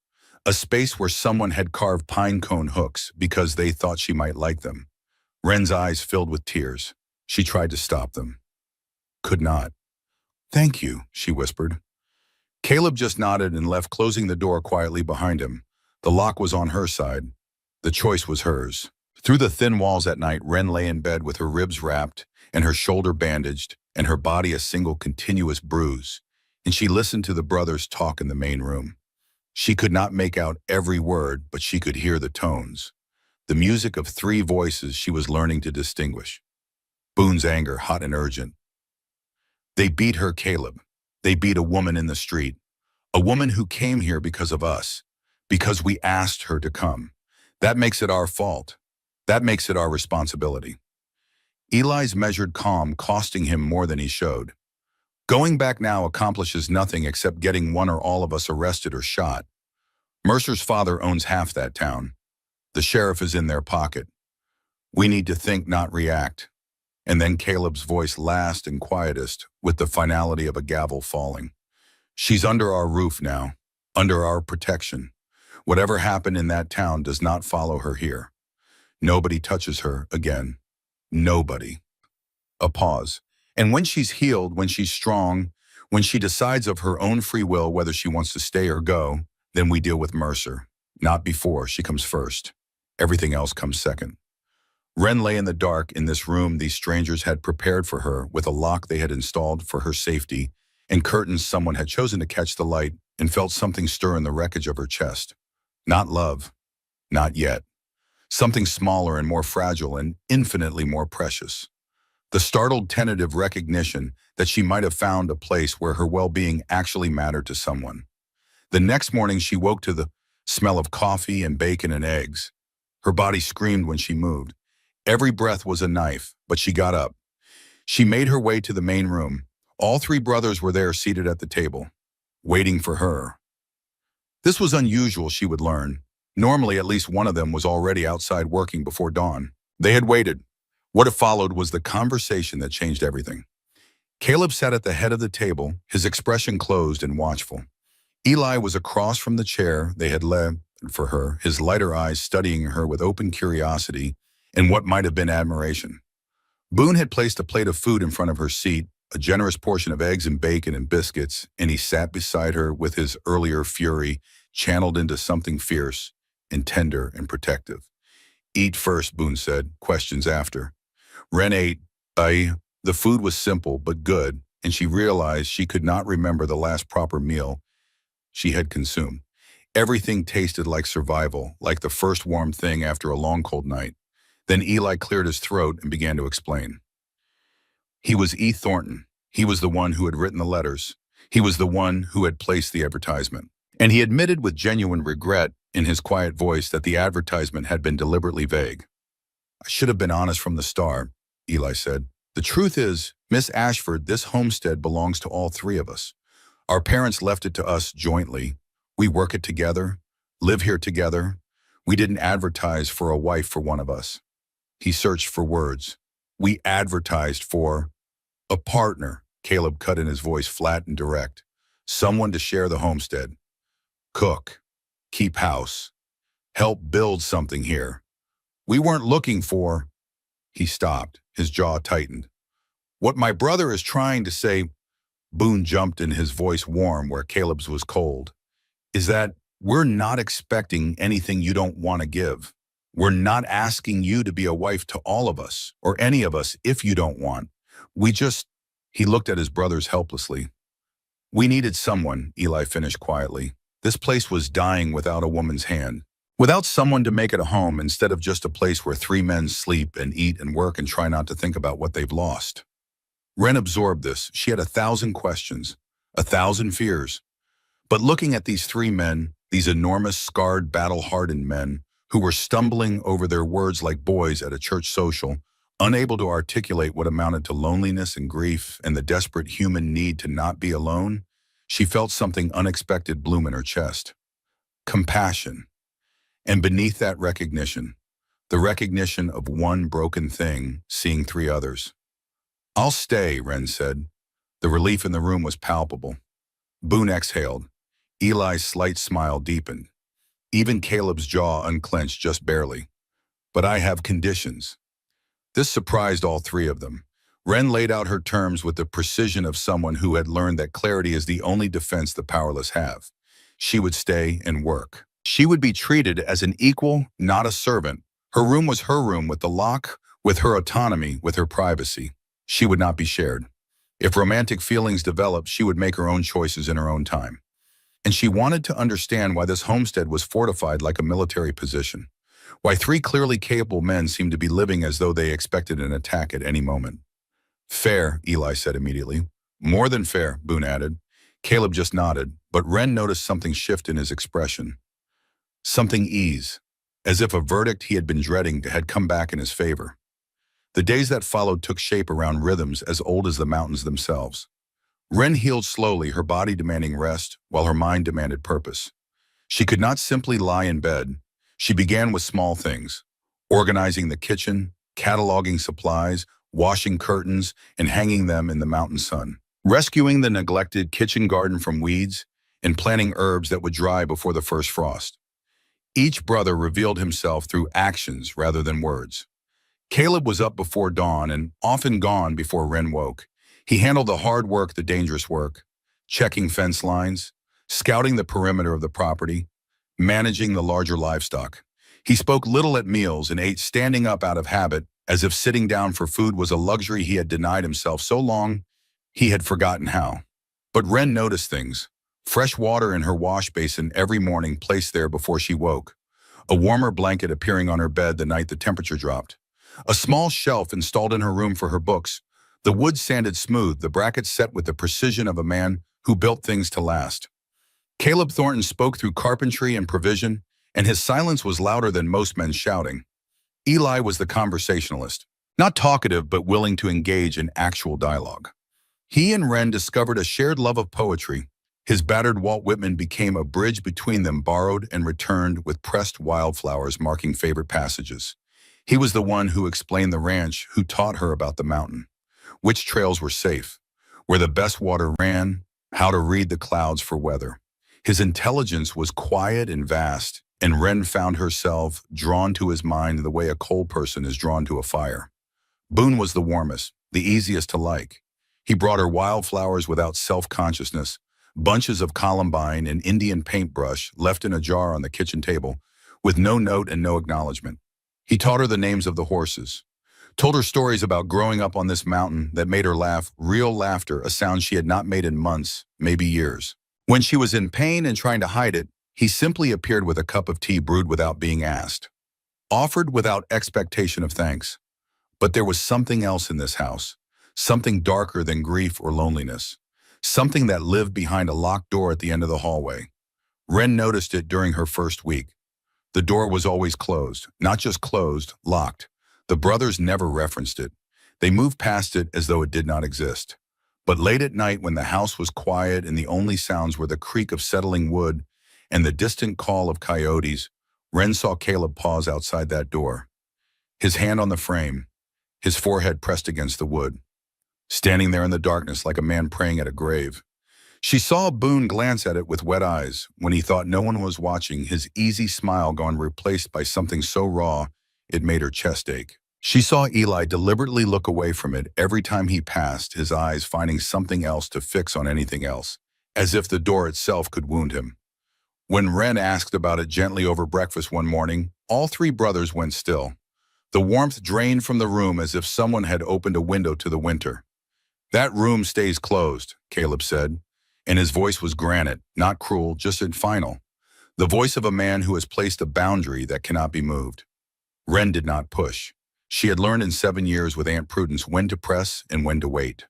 A space where someone had carved pine cone hooks because they thought she might like them. Wren's eyes filled with tears. She tried to stop them. Could not. "Thank you," she whispered. Caleb just nodded and left, closing the door quietly behind him. The lock was on her side. The choice was hers. Through the thin walls at night, Wren lay in bed with her ribs wrapped and her shoulder bandaged and her body a single continuous bruise, and she listened to the brothers talk in the main room. She could not make out every word, but she could hear the tones. The music of 3 voices she was learning to distinguish. Boone's anger, hot and urgent. "They beat her, Caleb. They beat a woman in the street. A woman who came here because of us. Because we asked her to come. That makes it our fault. That makes it our responsibility." Eli's measured calm costing him more than he showed. "Going back now accomplishes nothing except getting one or all of us arrested or shot. Mercer's father owns half that town. The sheriff is in their pocket. We need to think, not react." And then Caleb's voice last and quietest, with the finality of a gavel falling. "She's under our roof now, under our protection. Whatever happened in that town does not follow her here. Nobody touches her again. Nobody." A pause. "And when she's healed, when she's strong, when she decides of her own free will whether she wants to stay or go, then we deal with Mercer. Not before. She comes first. Everything else comes second." Wren lay in the dark in this room these strangers had prepared for her, with a lock they had installed for her safety and curtains someone had chosen to catch the light, and felt something stir in the wreckage of her chest. Not love. Not yet. Something smaller and more fragile and infinitely more precious. The startled, tentative recognition that she might have found a place where her well-being actually mattered to someone. The next morning she woke to the smell of coffee and bacon and eggs. Her body screamed when she moved. Every breath was a knife, but she got up. She made her way to the main room. All 3 brothers were there, seated at the table, waiting for her. This was unusual, she would learn. Normally, at least one of them was already outside working before dawn. They had waited. What followed was the conversation that changed everything. Caleb sat at the head of the table, his expression closed and watchful. Eli was across from the chair they had left for her, his lighter eyes studying her with open curiosity and what might have been admiration. Boone had placed a plate of food in front of her seat, a generous portion of eggs and bacon and biscuits, and he sat beside her with his earlier fury channeled into something fierce and tender and protective. Eat first, Boone said, questions after. Wren ate. The food was simple but good, and she realized she could not remember the last proper meal she had consumed. Everything tasted like survival, like the first warm thing after a long cold night. Then Eli cleared his throat and began to explain. He was E. Thornton. He was the one who had written the letters. He was the one who had placed the advertisement. And he admitted with genuine regret in his quiet voice that the advertisement had been deliberately vague. I should have been honest from the start, Eli said. The truth is, Miss Ashford, this homestead belongs to all three of us. Our parents left it to us jointly. We work it together, live here together. We didn't advertise for a wife for one of us. He searched for words. We advertised for a partner, Caleb cut in his voice flat and direct. Someone to share the homestead. Cook. Keep house. Help build something here. We weren't looking for... He stopped, his jaw tightened. What my brother is trying to say, Boone jumped in, his voice warm where Caleb's was cold, is that we're not expecting anything you don't want to give. We're not asking you to be a wife to all of us, or any of us if you don't want. We just... He looked at his brothers helplessly. We needed someone, Eli finished quietly. This place was dying without a woman's hand. Without someone to make it a home instead of just a place where three men sleep and eat and work and try not to think about what they've lost. Wren absorbed this. She had 1,000 questions, 1,000 fears. But looking at these three men, these enormous, scarred, battle-hardened men, who were stumbling over their words like boys at a church social, unable to articulate what amounted to loneliness and grief and the desperate human need to not be alone, she felt something unexpected bloom in her chest. Compassion. And beneath that recognition, the recognition of one broken thing seeing three others. I'll stay, Wren said. The relief in the room was palpable. Boone exhaled. Eli's slight smile deepened. Even Caleb's jaw unclenched just barely. But I have conditions. This surprised all three of them. Wren laid out her terms with the precision of someone who had learned that clarity is the only defense the powerless have. She would stay and work. She would be treated as an equal, not a servant. Her room was her room with the lock, with her autonomy, with her privacy. She would not be shared. If romantic feelings developed, she would make her own choices in her own time. And she wanted to understand why this homestead was fortified like a military position. Why three clearly capable men seemed to be living as though they expected an attack at any moment. Fair, Eli said immediately. More than fair, Boone added. Caleb just nodded, but Wren noticed something shift in his expression. Something ease, as if a verdict he had been dreading had come back in his favor. The days that followed took shape around rhythms as old as the mountains themselves. Wren healed slowly, her body demanding rest, while her mind demanded purpose. She could not simply lie in bed. She began with small things, organizing the kitchen, cataloging supplies, washing curtains, and hanging them in the mountain sun, rescuing the neglected kitchen garden from weeds, and planting herbs that would dry before the first frost. Each brother revealed himself through actions rather than words. Caleb was up before dawn and often gone before Wren woke. He handled the hard work, the dangerous work, checking fence lines, scouting the perimeter of the property, managing the larger livestock. He spoke little at meals and ate standing up out of habit, as if sitting down for food was a luxury he had denied himself so long he had forgotten how. But Wren noticed things. Fresh water in her wash basin every morning placed there before she woke. A warmer blanket appearing on her bed the night the temperature dropped. A small shelf installed in her room for her books. The wood sanded smooth, the brackets set with the precision of a man who built things to last. Caleb Thornton spoke through carpentry and provision, and his silence was louder than most men's shouting. Eli was the conversationalist, not talkative but willing to engage in actual dialogue. He and Wren discovered a shared love of poetry. His battered Walt Whitman became a bridge between them, borrowed and returned with pressed wildflowers marking favorite passages. He was the one who explained the ranch, who taught her about the mountain, which trails were safe, where the best water ran, how to read the clouds for weather. His intelligence was quiet and vast, and Wren found herself drawn to his mind the way a cold person is drawn to a fire. Boone was the warmest, the easiest to like. He brought her wildflowers without self-consciousness, bunches of columbine and Indian paintbrush left in a jar on the kitchen table, with no note and no acknowledgement. He taught her the names of the horses, told her stories about growing up on this mountain that made her laugh, real laughter, a sound she had not made in months, maybe years. When she was in pain and trying to hide it, he simply appeared with a cup of tea brewed without being asked, offered without expectation of thanks. But there was something else in this house, something darker than grief or loneliness, something that lived behind a locked door at the end of the hallway. Wren noticed it during her first week. The door was always closed, not just closed, locked. The brothers never referenced it. They moved past it as though it did not exist. But late at night, when the house was quiet and the only sounds were the creak of settling wood and the distant call of coyotes, Wren saw Caleb pause outside that door, his hand on the frame, his forehead pressed against the wood, standing there in the darkness like a man praying at a grave. She saw Boone glance at it with wet eyes. When he thought no one was watching, his easy smile gone replaced by something so raw it made her chest ache. She saw Eli deliberately look away from it every time he passed, his eyes finding something else to fix on anything else, as if the door itself could wound him. When Wren asked about it gently over breakfast one morning, all three brothers went still. The warmth drained from the room as if someone had opened a window to the winter. "That room stays closed," Caleb said, and his voice was granite, not cruel, just final. The voice of a man who has placed a boundary that cannot be moved. Wren did not push. She had learned in 7 years with Aunt Prudence when to press and when to wait.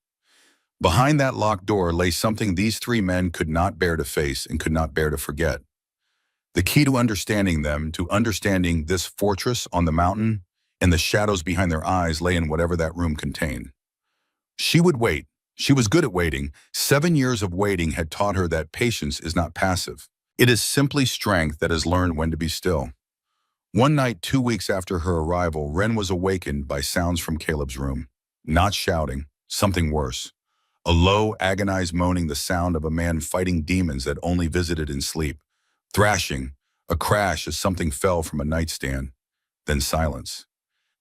Behind that locked door lay something these three men could not bear to face and could not bear to forget. The key to understanding them, to understanding this fortress on the mountain, and the shadows behind their eyes lay in whatever that room contained. She would wait. She was good at waiting. 7 years of waiting had taught her that patience is not passive. It is simply strength that has learned when to be still. One night, 2 weeks after her arrival, Wren was awakened by sounds from Caleb's room. Not shouting, something worse. A low, agonized moaning, the sound of a man fighting demons that only visited in sleep. Thrashing, a crash as something fell from a nightstand. Then silence.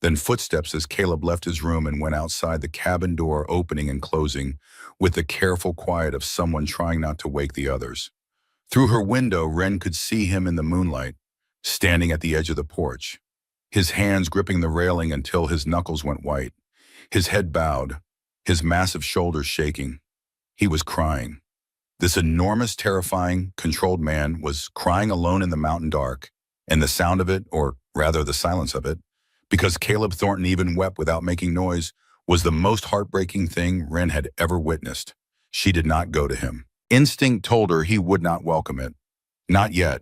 Then footsteps as Caleb left his room and went outside, the cabin door opening and closing with the careful quiet of someone trying not to wake the others. Through her window, Wren could see him in the moonlight, standing at the edge of the porch, his hands gripping the railing until his knuckles went white, his head bowed, his massive shoulders shaking. He was crying. This enormous, terrifying, controlled man was crying alone in the mountain dark, and the sound of it, or rather the silence of it, because Caleb Thornton even wept without making noise, was the most heartbreaking thing Wren had ever witnessed. She did not go to him. Instinct told her he would not welcome it. Not yet.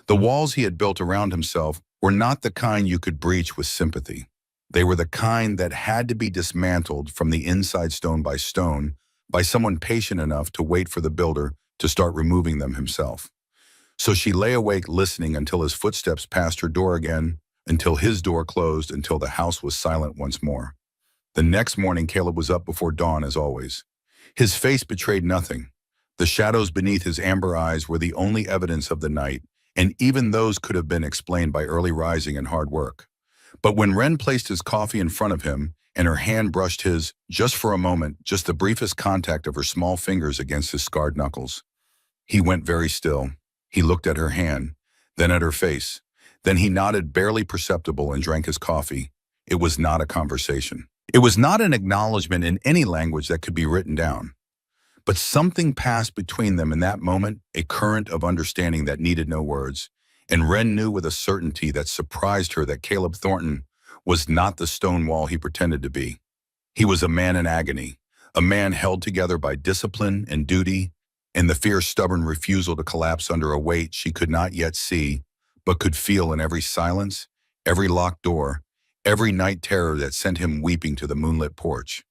The walls he had built around himself were not the kind you could breach with sympathy. They were the kind that had to be dismantled from the inside, stone by someone patient enough to wait for the builder to start removing them himself. So she lay awake listening until his footsteps passed her door again, until his door closed, until the house was silent once more. The next morning, Caleb was up before dawn as always. His face betrayed nothing. The shadows beneath his amber eyes were the only evidence of the night, and even those could have been explained by early rising and hard work. But when Wren placed his coffee in front of him and her hand brushed his, just for a moment, just the briefest contact of her small fingers against his scarred knuckles, he went very still. He looked at her hand, then at her face. Then he nodded, barely perceptible, and drank his coffee. It was not a conversation. It was not an acknowledgement in any language that could be written down. But something passed between them in that moment, a current of understanding that needed no words. And Wren knew with a certainty that surprised her that Caleb Thornton was not the stone wall he pretended to be. He was a man in agony, a man held together by discipline and duty, and the fierce, stubborn refusal to collapse under a weight she could not yet see, but could feel in every silence, every locked door, every night terror that sent him weeping to the moonlit porch.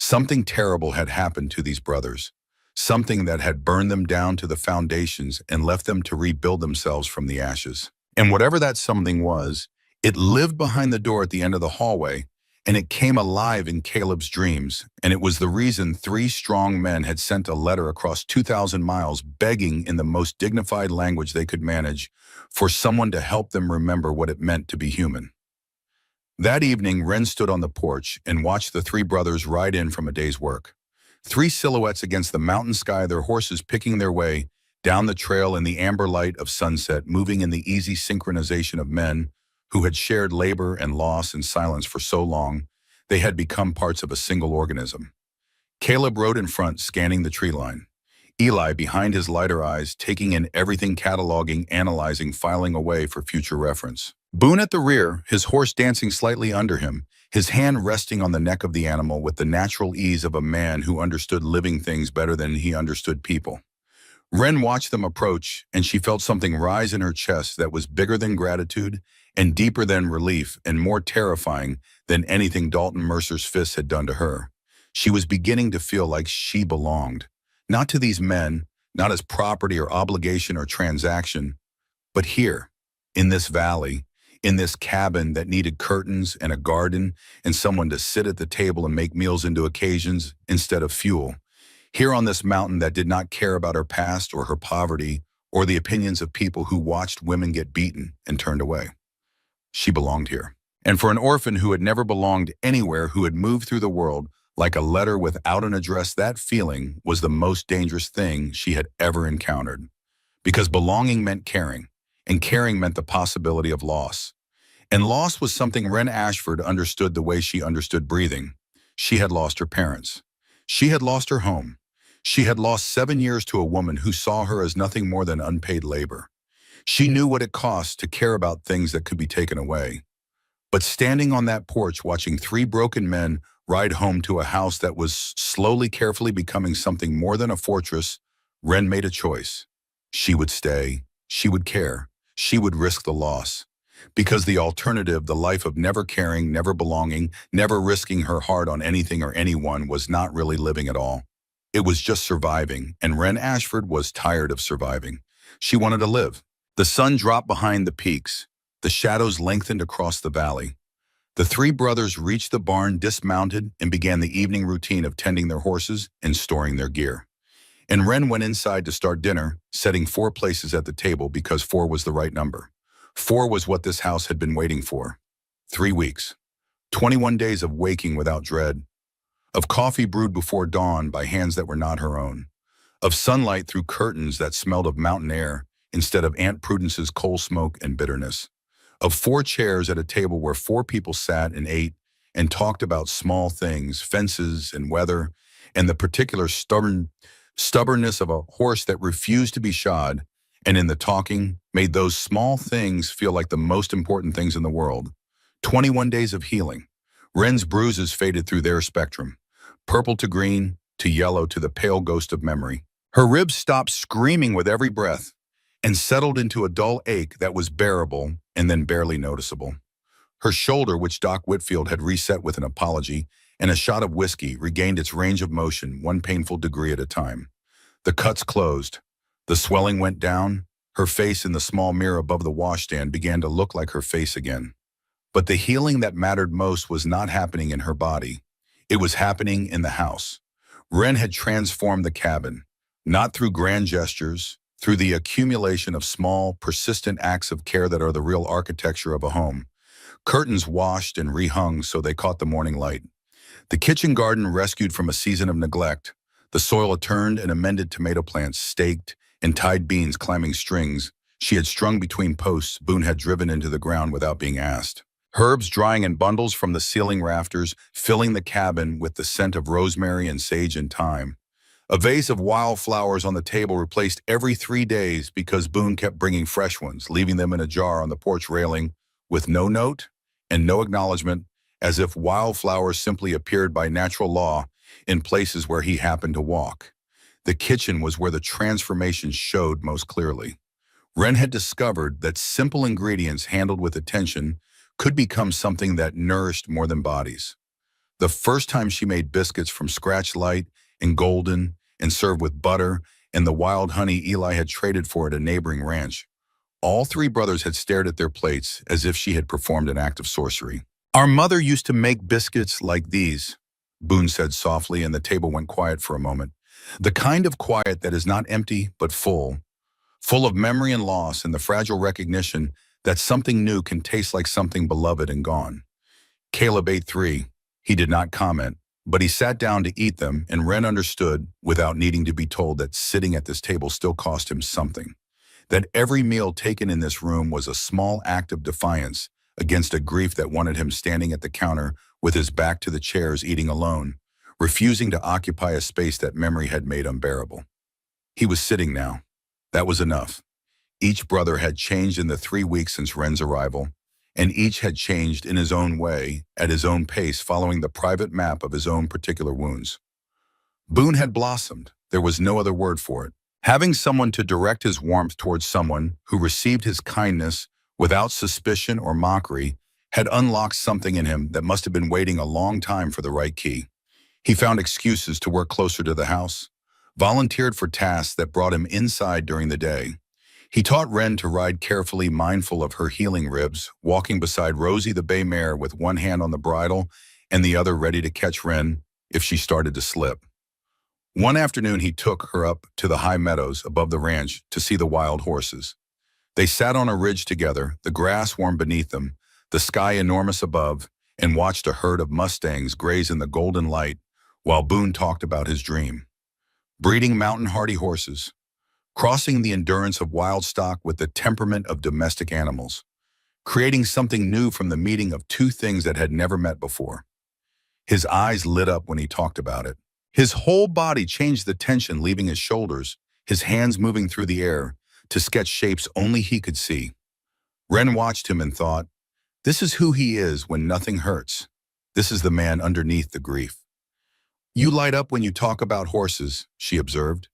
Something terrible had happened to these brothers, something that had burned them down to the foundations and left them to rebuild themselves from the ashes. And whatever that something was, It lived behind the door at the end of the hallway, and it came alive in Caleb's dreams, and it was the reason three strong men had sent a letter across 2,000 miles begging in the most dignified language they could manage for someone to help them remember what it meant to be human. That evening, Wren stood on the porch and watched the three brothers ride in from a day's work. Three silhouettes against the mountain sky, their horses picking their way down the trail in the amber light of sunset, moving in the easy synchronization of men who had shared labor and loss and silence for so long they had become parts of a single organism. Caleb rode in front, scanning the tree line. Eli behind his lighter eyes, taking in everything, cataloging, analyzing, filing away for future reference. Boone at the rear, his horse dancing slightly under him, his hand resting on the neck of the animal with the natural ease of a man who understood living things better than he understood people. Wren watched them approach, and she felt something rise in her chest that was bigger than gratitude and deeper than relief and more terrifying than anything Dalton Mercer's fists had done to her. She was beginning to feel like she belonged, not to these men, not as property or obligation or transaction, but here, in this valley, in this cabin that needed curtains and a garden and someone to sit at the table and make meals into occasions instead of fuel. Here on this mountain that did not care about her past or her poverty or the opinions of people who watched women get beaten and turned away. She belonged here. And for an orphan who had never belonged anywhere, who had moved through the world like a letter without an address, that feeling was the most dangerous thing she had ever encountered. Because belonging meant caring, and caring meant the possibility of loss. And loss was something Wren Ashford understood the way she understood breathing. She had lost her parents. She had lost her home. She had lost 7 years to a woman who saw her as nothing more than unpaid labor. She knew what it cost to care about things that could be taken away. But standing on that porch watching three broken men ride home to a house that was slowly, carefully becoming something more than a fortress, Wren made a choice. She would stay. She would care. She would risk the loss. Because the alternative, the life of never caring, never belonging, never risking her heart on anything or anyone, was not really living at all. It was just surviving, and Wren Ashford was tired of surviving. She wanted to live. The sun dropped behind the peaks. The shadows lengthened across the valley. The three brothers reached the barn, dismounted, and began the evening routine of tending their horses and storing their gear. And Wren went inside to start dinner, setting 4 places at the table because 4 was the right number. 4 was what this house had been waiting for. 3 weeks. 21 days of waking without dread. Of coffee brewed before dawn by hands that were not her own. Of sunlight through curtains that smelled of mountain air instead of Aunt Prudence's coal smoke and bitterness. Of 4 chairs at a table where 4 people sat and ate and talked about small things, fences and weather, and the particular stubbornness of a horse that refused to be shod, and in the talking, made those small things feel like the most important things in the world. 21 days of healing. Wren's bruises faded through their spectrum, purple to green, to yellow, to the pale ghost of memory. Her ribs stopped screaming with every breath and settled into a dull ache that was bearable and then barely noticeable. Her shoulder, which Doc Whitfield had reset with an apology and a shot of whiskey, regained its range of motion, one painful degree at a time. The cuts closed. The swelling went down. Her face in the small mirror above the washstand began to look like her face again. But the healing that mattered most was not happening in her body. It was happening in the house. Wren had transformed the cabin, not through grand gestures, through the accumulation of small, persistent acts of care that are the real architecture of a home. Curtains washed and rehung so they caught the morning light. The kitchen garden rescued from a season of neglect. The soil turned and amended tomato plants staked and tied beans climbing strings she had strung between posts Boone had driven into the ground without being asked. Herbs drying in bundles from the ceiling rafters, filling the cabin with the scent of rosemary and sage and thyme. A vase of wildflowers on the table replaced every 3 days because Boone kept bringing fresh ones, leaving them in a jar on the porch railing with no note and no acknowledgement, as if wildflowers simply appeared by natural law in places where he happened to walk. The kitchen was where the transformation showed most clearly. Wren had discovered that simple ingredients handled with attention could become something that nourished more than bodies. The first time she made biscuits from scratch, light and golden, and served with butter and the wild honey Eli had traded for at a neighboring ranch, All three brothers had stared at their plates as if she had performed an act of sorcery. Our mother used to make biscuits like these, Boone said softly, and the table went quiet for a moment. The kind of quiet that is not empty but full of memory and loss and the fragile recognition that something new can taste like something beloved and gone. Caleb ate three. He did not comment, but he sat down to eat them, and Wren understood, without needing to be told, that sitting at this table still cost him something. That every meal taken in this room was a small act of defiance against a grief that wanted him standing at the counter with his back to the chairs eating alone, refusing to occupy a space that memory had made unbearable. He was sitting now. That was enough. Each brother had changed in the 3 weeks since Wren's arrival, and each had changed in his own way, at his own pace, following the private map of his own particular wounds. Boone had blossomed. There was no other word for it. Having someone to direct his warmth towards someone who received his kindness without suspicion or mockery had unlocked something in him that must have been waiting a long time for the right key. He found excuses to work closer to the house, volunteered for tasks that brought him inside during the day. He taught Wren to ride carefully, mindful of her healing ribs, walking beside Rosie the bay mare with one hand on the bridle and the other ready to catch Wren if she started to slip. One afternoon he took her up to the high meadows above the ranch to see the wild horses. They sat on a ridge together, the grass warm beneath them, the sky enormous above, and watched a herd of mustangs graze in the golden light while Boone talked about his dream. Breeding mountain-hardy horses, crossing the endurance of wild stock with the temperament of domestic animals, creating something new from the meeting of two things that had never met before. His eyes lit up when he talked about it. His whole body changed, the tension leaving his shoulders, his hands moving through the air to sketch shapes only he could see. Wren watched him and thought, this is who he is when nothing hurts. This is the man underneath the grief. You light up when you talk about horses, she observed.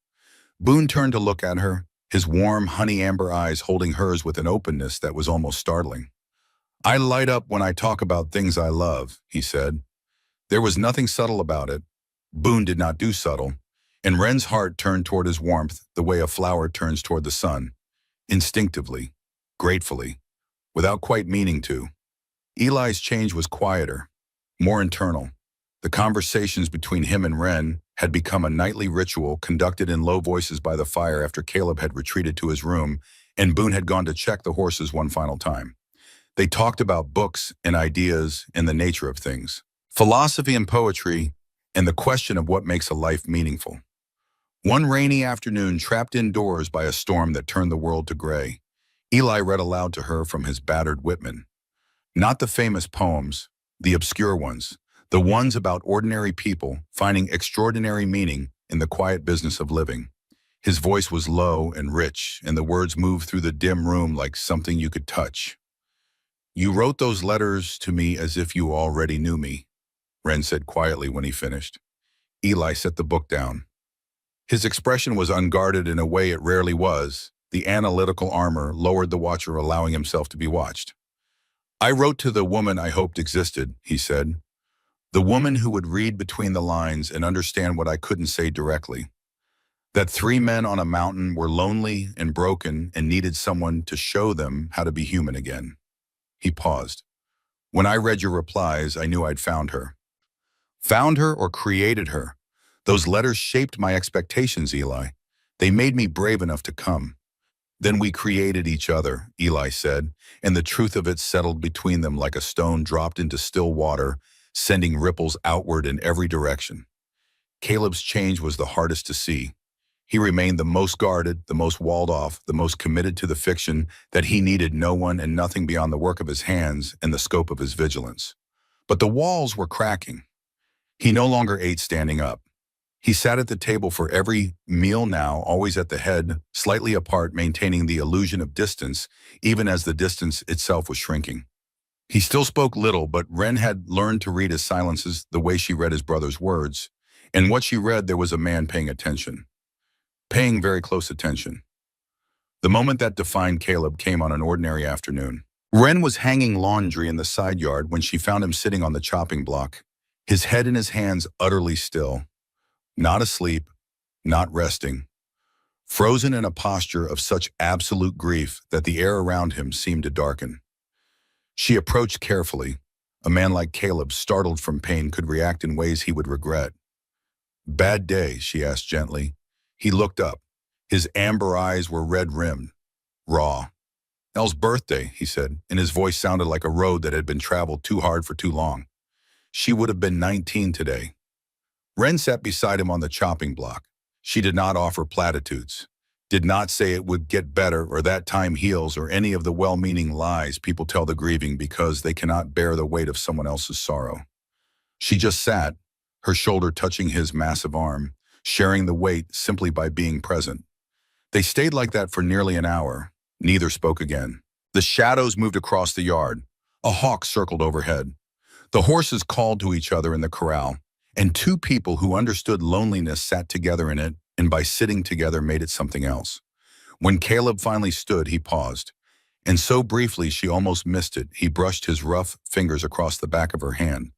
Boone turned to look at her, his warm, honey-amber eyes holding hers with an openness that was almost startling. I light up when I talk about things I love, he said. There was nothing subtle about it. Boone did not do subtle, and Wren's heart turned toward his warmth the way a flower turns toward the sun, instinctively, gratefully, without quite meaning to. Eli's change was quieter, more internal. The conversations between him and Wren had become a nightly ritual conducted in low voices by the fire after Caleb had retreated to his room and Boone had gone to check the horses one final time. They talked about books and ideas and the nature of things, philosophy and poetry, and the question of what makes a life meaningful. One rainy afternoon, trapped indoors by a storm that turned the world to gray, Eli read aloud to her from his battered Whitman. Not the famous poems, the obscure ones, the ones about ordinary people finding extraordinary meaning in the quiet business of living. His voice was low and rich, and the words moved through the dim room like something you could touch. You wrote those letters to me as if you already knew me, Wren said quietly when he finished. Eli set the book down. His expression was unguarded in a way it rarely was. The analytical armor lowered the watcher, allowing himself to be watched. I wrote to the woman I hoped existed, he said. The woman who would read between the lines and understand what I couldn't say directly. That 3 men on a mountain were lonely and broken and needed someone to show them how to be human again. He paused. When I read your replies, I knew I'd found her. Found her or created her. Those letters shaped my expectations, Eli. They made me brave enough to come. Then we created each other, Eli said, and the truth of it settled between them like a stone dropped into still water, sending ripples outward in every direction. Caleb's change was the hardest to see. He remained the most guarded, the most walled off, the most committed to the fiction that he needed no one and nothing beyond the work of his hands and the scope of his vigilance. But the walls were cracking. He no longer ate standing up. He sat at the table for every meal now, always at the head, slightly apart, maintaining the illusion of distance, even as the distance itself was shrinking. He still spoke little, but Wren had learned to read his silences the way she read his brother's words. And what she read, there was a man paying attention. Paying very close attention. The moment that defined Caleb came on an ordinary afternoon. Wren was hanging laundry in the side yard when she found him sitting on the chopping block, his head in his hands, utterly still. Not asleep, not resting. frozen in a posture of such absolute grief that the air around him seemed to darken. She approached carefully. A man like Caleb, startled from pain, could react in ways he would regret. "Bad day?" she asked gently. He looked up. His amber eyes were red-rimmed, raw. "Elle's birthday," he said, and his voice sounded like a road that had been traveled too hard for too long. "She would have been 19 today." Wren sat beside him on the chopping block. She did not offer platitudes, did not say it would get better or that time heals or any of the well-meaning lies people tell the grieving because they cannot bear the weight of someone else's sorrow. She just sat, her shoulder touching his massive arm, sharing the weight simply by being present. They stayed like that for nearly an hour. Neither spoke again. The shadows moved across the yard. A hawk circled overhead. The horses called to each other in the corral, and two people who understood loneliness sat together in it, and by sitting together made it something else. When Caleb finally stood, he paused, and so briefly she almost missed it. He brushed his rough fingers across the back of her hand.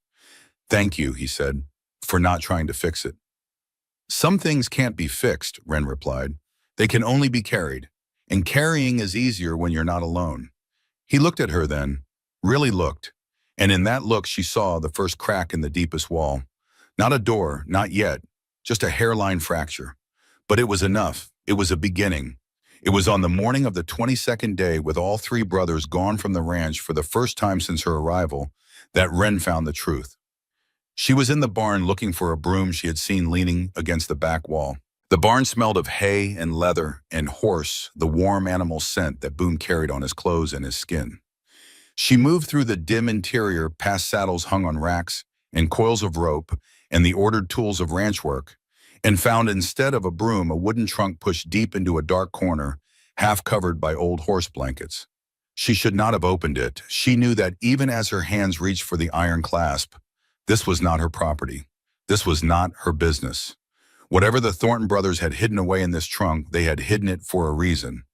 "Thank you," he said, "for not trying to fix it." "Some things can't be fixed," Wren replied. "They can only be carried, and carrying is easier when you're not alone." He looked at her then, really looked, and in that look she saw the first crack in the deepest wall. Not a door, not yet, just a hairline fracture. But it was enough. It was a beginning. It was on the morning of the 22nd day, with all three brothers gone from the ranch for the first time since her arrival, that Wren found the truth. She was in the barn looking for a broom she had seen leaning against the back wall. The barn smelled of hay and leather and horse, the warm animal scent that Boone carried on his clothes and his skin. She moved through the dim interior, past saddles hung on racks and coils of rope and the ordered tools of ranch work, and found instead of a broom a wooden trunk pushed deep into a dark corner, half covered by old horse blankets. She should not have opened it. She knew that even as her hands reached for the iron clasp, this was not her property. This was not her business. Whatever the Thornton brothers had hidden away in this trunk, they had hidden it for a reason.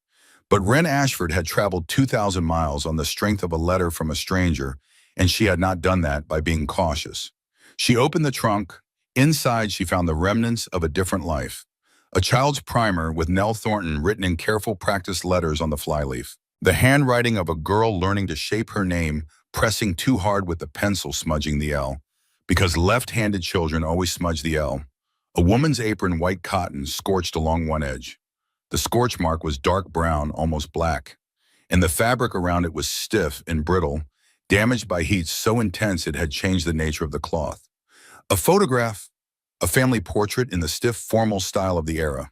But Wren Ashford had traveled 2,000 miles on the strength of a letter from a stranger, and she had not done that by being cautious. She opened the trunk. Inside, she found the remnants of a different life. A child's primer with Nell Thornton written in careful practiced letters on the flyleaf. The handwriting of a girl learning to shape her name, pressing too hard with the pencil, smudging the L, because left-handed children always smudge the L. A woman's apron, white cotton, scorched along one edge. The scorch mark was dark brown, almost black, and the fabric around it was stiff and brittle, damaged by heat so intense it had changed the nature of the cloth. A photograph, a family portrait in the stiff, formal style of the era.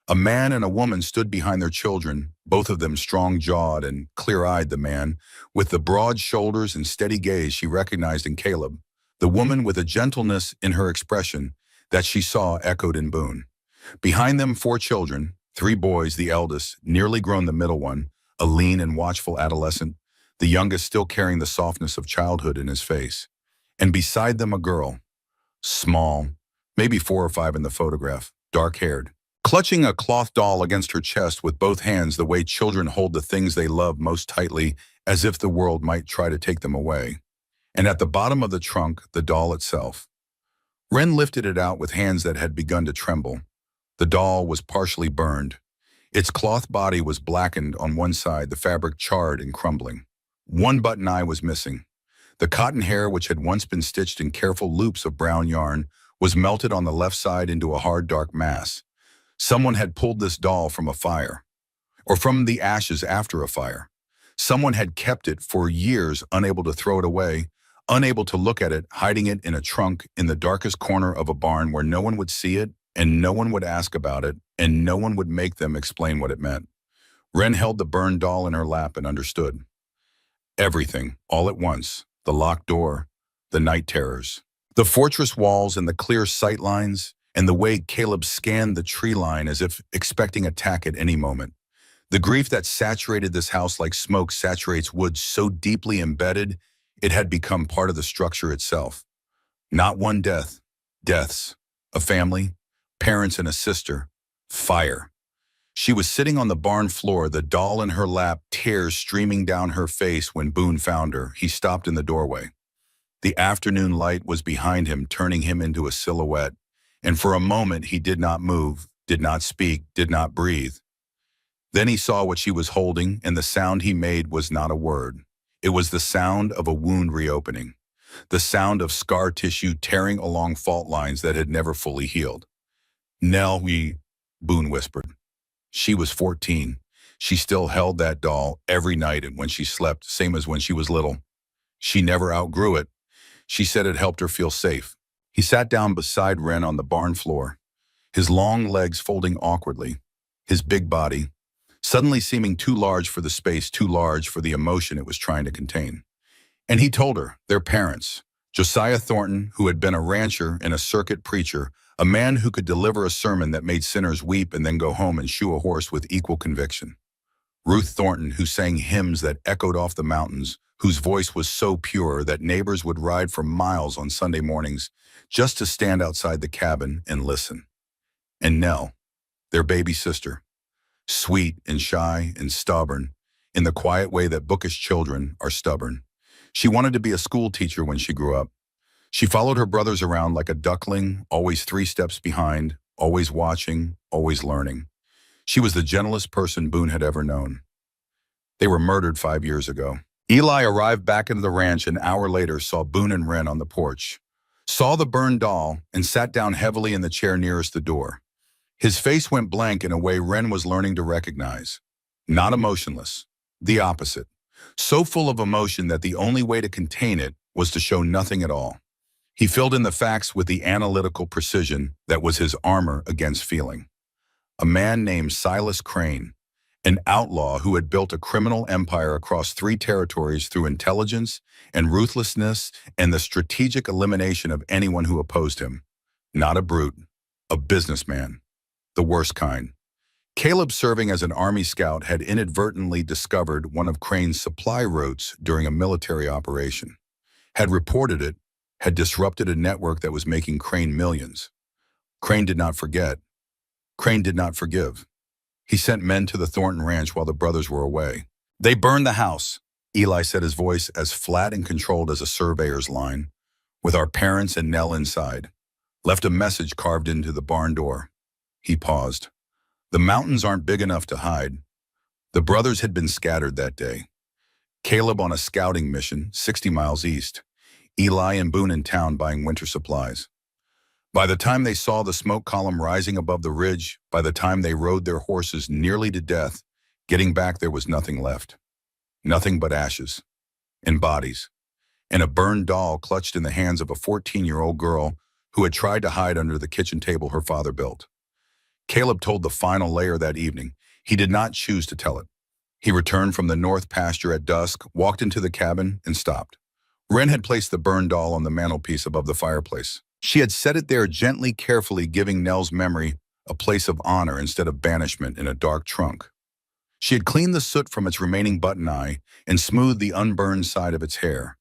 A man and a woman stood behind their children, both of them strong-jawed and clear-eyed. The man, with the broad shoulders and steady gaze she recognized in Caleb. The woman with a gentleness in her expression that she saw echoed in Boone. Behind them, four children, three boys, the eldest, nearly grown, the middle one, a lean and watchful adolescent, the youngest still carrying the softness of childhood in his face. And beside them a girl, small, maybe 4 or 5 in the photograph, dark-haired, clutching a cloth doll against her chest with both hands, the way children hold the things they love most tightly, as if the world might try to take them away. And at the bottom of the trunk, the doll itself. Wren lifted it out with hands that had begun to tremble. The doll was partially burned. Its cloth body was blackened on one side, the fabric charred and crumbling. One button eye was missing. The cotton hair, which had once been stitched in careful loops of brown yarn, was melted on the left side into a hard, dark mass. Someone had pulled this doll from a fire, or from the ashes after a fire. Someone had kept it for years, unable to throw it away, unable to look at it, hiding it in a trunk in the darkest corner of a barn where no one would see it, and no one would ask about it, and no one would make them explain what it meant. Wren held the burned doll in her lap and understood. Everything, all at once, the locked door, the night terrors, the fortress walls and the clear sight lines, and the way Caleb scanned the tree line as if expecting attack at any moment. The grief that saturated this house like smoke saturates wood, so deeply embedded, it had become part of the structure itself. Not one death, deaths, a family, parents and a sister, fire. She was sitting on the barn floor, the doll in her lap, tears streaming down her face when Boone found her. He stopped in the doorway. The afternoon light was behind him, turning him into a silhouette, and for a moment he did not move, did not speak, did not breathe. Then he saw what she was holding, and the sound he made was not a word. It was the sound of a wound reopening, the sound of scar tissue tearing along fault lines that had never fully healed. Nell, Boone whispered. She was 14. She still held that doll every night and when she slept, same as when she was little. She never outgrew it. She said it helped her feel safe. He sat down beside Wren on the barn floor, his long legs folding awkwardly, his big body suddenly seeming too large for the space, too large for the emotion it was trying to contain. And he told her, their parents, Josiah Thornton, who had been a rancher and a circuit preacher, a man who could deliver a sermon that made sinners weep and then go home and shoe a horse with equal conviction. Ruth Thornton, who sang hymns that echoed off the mountains, whose voice was so pure that neighbors would ride for miles on Sunday mornings just to stand outside the cabin and listen. And Nell, their baby sister, sweet and shy and stubborn, in the quiet way that bookish children are stubborn. She wanted to be a school teacher when she grew up. She followed her brothers around like a duckling, always 3 steps behind, always watching, always learning. She was the gentlest person Boone had ever known. They were murdered 5 years ago. Eli arrived back into the ranch an hour later, saw Boone and Wren on the porch, saw the burned doll, and sat down heavily in the chair nearest the door. His face went blank in a way Wren was learning to recognize. Not emotionless, the opposite. So full of emotion that the only way to contain it was to show nothing at all. He filled in the facts with the analytical precision that was his armor against feeling. A man named Silas Crane, an outlaw who had built a criminal empire across 3 territories through intelligence and ruthlessness and the strategic elimination of anyone who opposed him. Not a brute, a businessman. The worst kind. Caleb, serving as an Army scout, had inadvertently discovered one of Crane's supply routes during a military operation, had reported it, had disrupted a network that was making Crane millions. Crane did not forget. Crane did not forgive. He sent men to the Thornton Ranch while the brothers were away. They burned the house, Eli said, his voice as flat and controlled as a surveyor's line, with our parents and Nell inside. Left a message carved into the barn door. He paused. The mountains aren't big enough to hide. The brothers had been scattered that day. Caleb on a scouting mission 60 miles east. Eli and Boone in town buying winter supplies. By the time they saw the smoke column rising above the ridge, by the time they rode their horses nearly to death, getting back there was nothing left. Nothing but ashes. And bodies. And a burned doll clutched in the hands of a 14-year-old girl who had tried to hide under the kitchen table her father built. Caleb told the final layer that evening. He did not choose to tell it. He returned from the north pasture at dusk, walked into the cabin, and stopped. Wren had placed the burned doll on the mantelpiece above the fireplace. She had set it there gently, carefully, giving Nell's memory a place of honor instead of banishment in a dark trunk. She had cleaned the soot from its remaining button eye and smoothed the unburned side of its hair.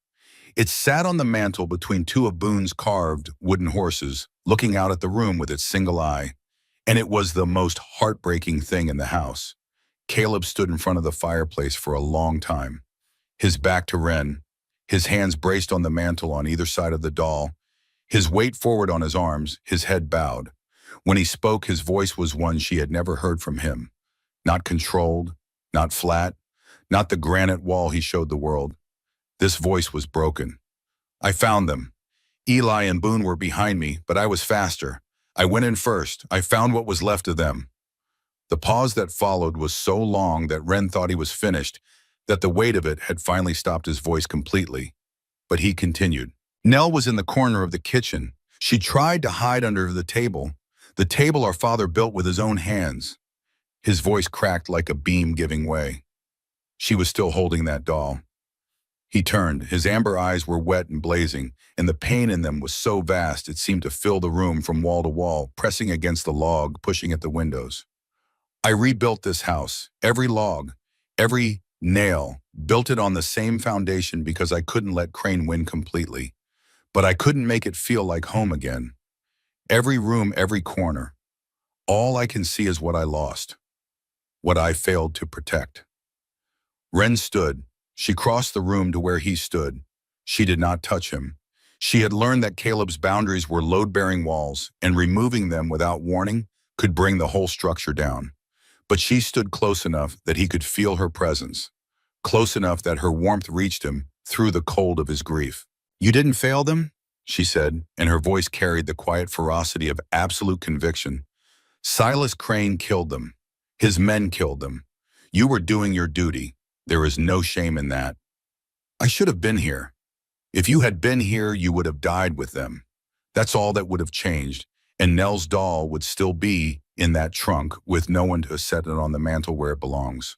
It sat on the mantel between 2 of Boone's carved wooden horses, looking out at the room with its single eye. And it was the most heartbreaking thing in the house. Caleb stood in front of the fireplace for a long time, his back to Wren, his hands braced on the mantel on either side of the doll, his weight forward on his arms, his head bowed. When he spoke, his voice was one she had never heard from him. Not controlled, not flat, not the granite wall he showed the world. This voice was broken. I found them. Eli and Boone were behind me, but I was faster. I went in first. I found what was left of them. The pause that followed was so long that Wren thought he was finished, that the weight of it had finally stopped his voice completely. But he continued. Nell was in the corner of the kitchen. She tried to hide under the table our father built with his own hands. His voice cracked like a beam giving way. She was still holding that doll. He turned. His amber eyes were wet and blazing, and the pain in them was so vast it seemed to fill the room from wall to wall, pressing against the log, pushing at the windows. I rebuilt this house, every log, every nail, built it on the same foundation because I couldn't let Crane win completely. But I couldn't make it feel like home again. Every room, every corner. All I can see is what I lost, what I failed to protect. Wren stood. She crossed the room to where he stood. She did not touch him. She had learned that Caleb's boundaries were load-bearing walls, and removing them without warning could bring the whole structure down. But she stood close enough that he could feel her presence, close enough that her warmth reached him through the cold of his grief. "You didn't fail them?" she said, and her voice carried the quiet ferocity of absolute conviction. "Silas Crane killed them. His men killed them. You were doing your duty. There is no shame in that. I should have been here. If you had been here, you would have died with them. That's all that would have changed, and Nell's doll would still be in that trunk with no one to set it on the mantel where it belongs."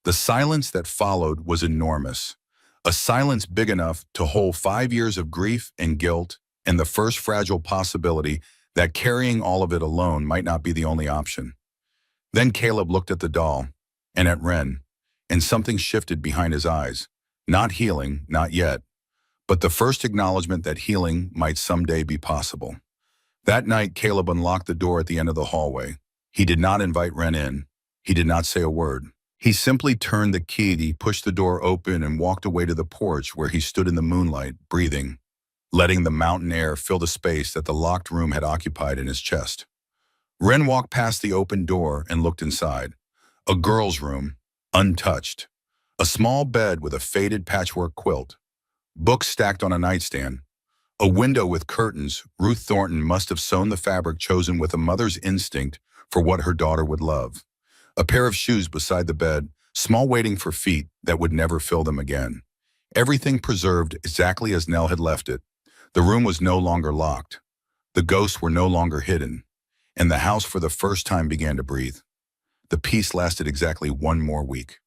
The silence that followed was enormous, a silence big enough to hold 5 years of grief and guilt and the first fragile possibility that carrying all of it alone might not be the only option. Then Caleb looked at the doll and at Wren, and something shifted behind his eyes. Not healing, not yet, but the first acknowledgement that healing might someday be possible. That night, Caleb unlocked the door at the end of the hallway. He did not invite Wren in. He did not say a word. He simply turned the key, he pushed the door open and walked away to the porch where he stood in the moonlight, breathing, letting the mountain air fill the space that the locked room had occupied in his chest. Wren walked past the open door and looked inside. A girl's room, untouched. A small bed with a faded patchwork quilt. Books stacked on a nightstand. A window with curtains. Ruth Thornton must have sewn the fabric chosen with a mother's instinct for what her daughter would love. A pair of shoes beside the bed, small waiting for feet that would never fill them again. Everything preserved exactly as Nell had left it. The room was no longer locked. The ghosts were no longer hidden. And the house for the first time began to breathe. The peace lasted exactly 1 more week.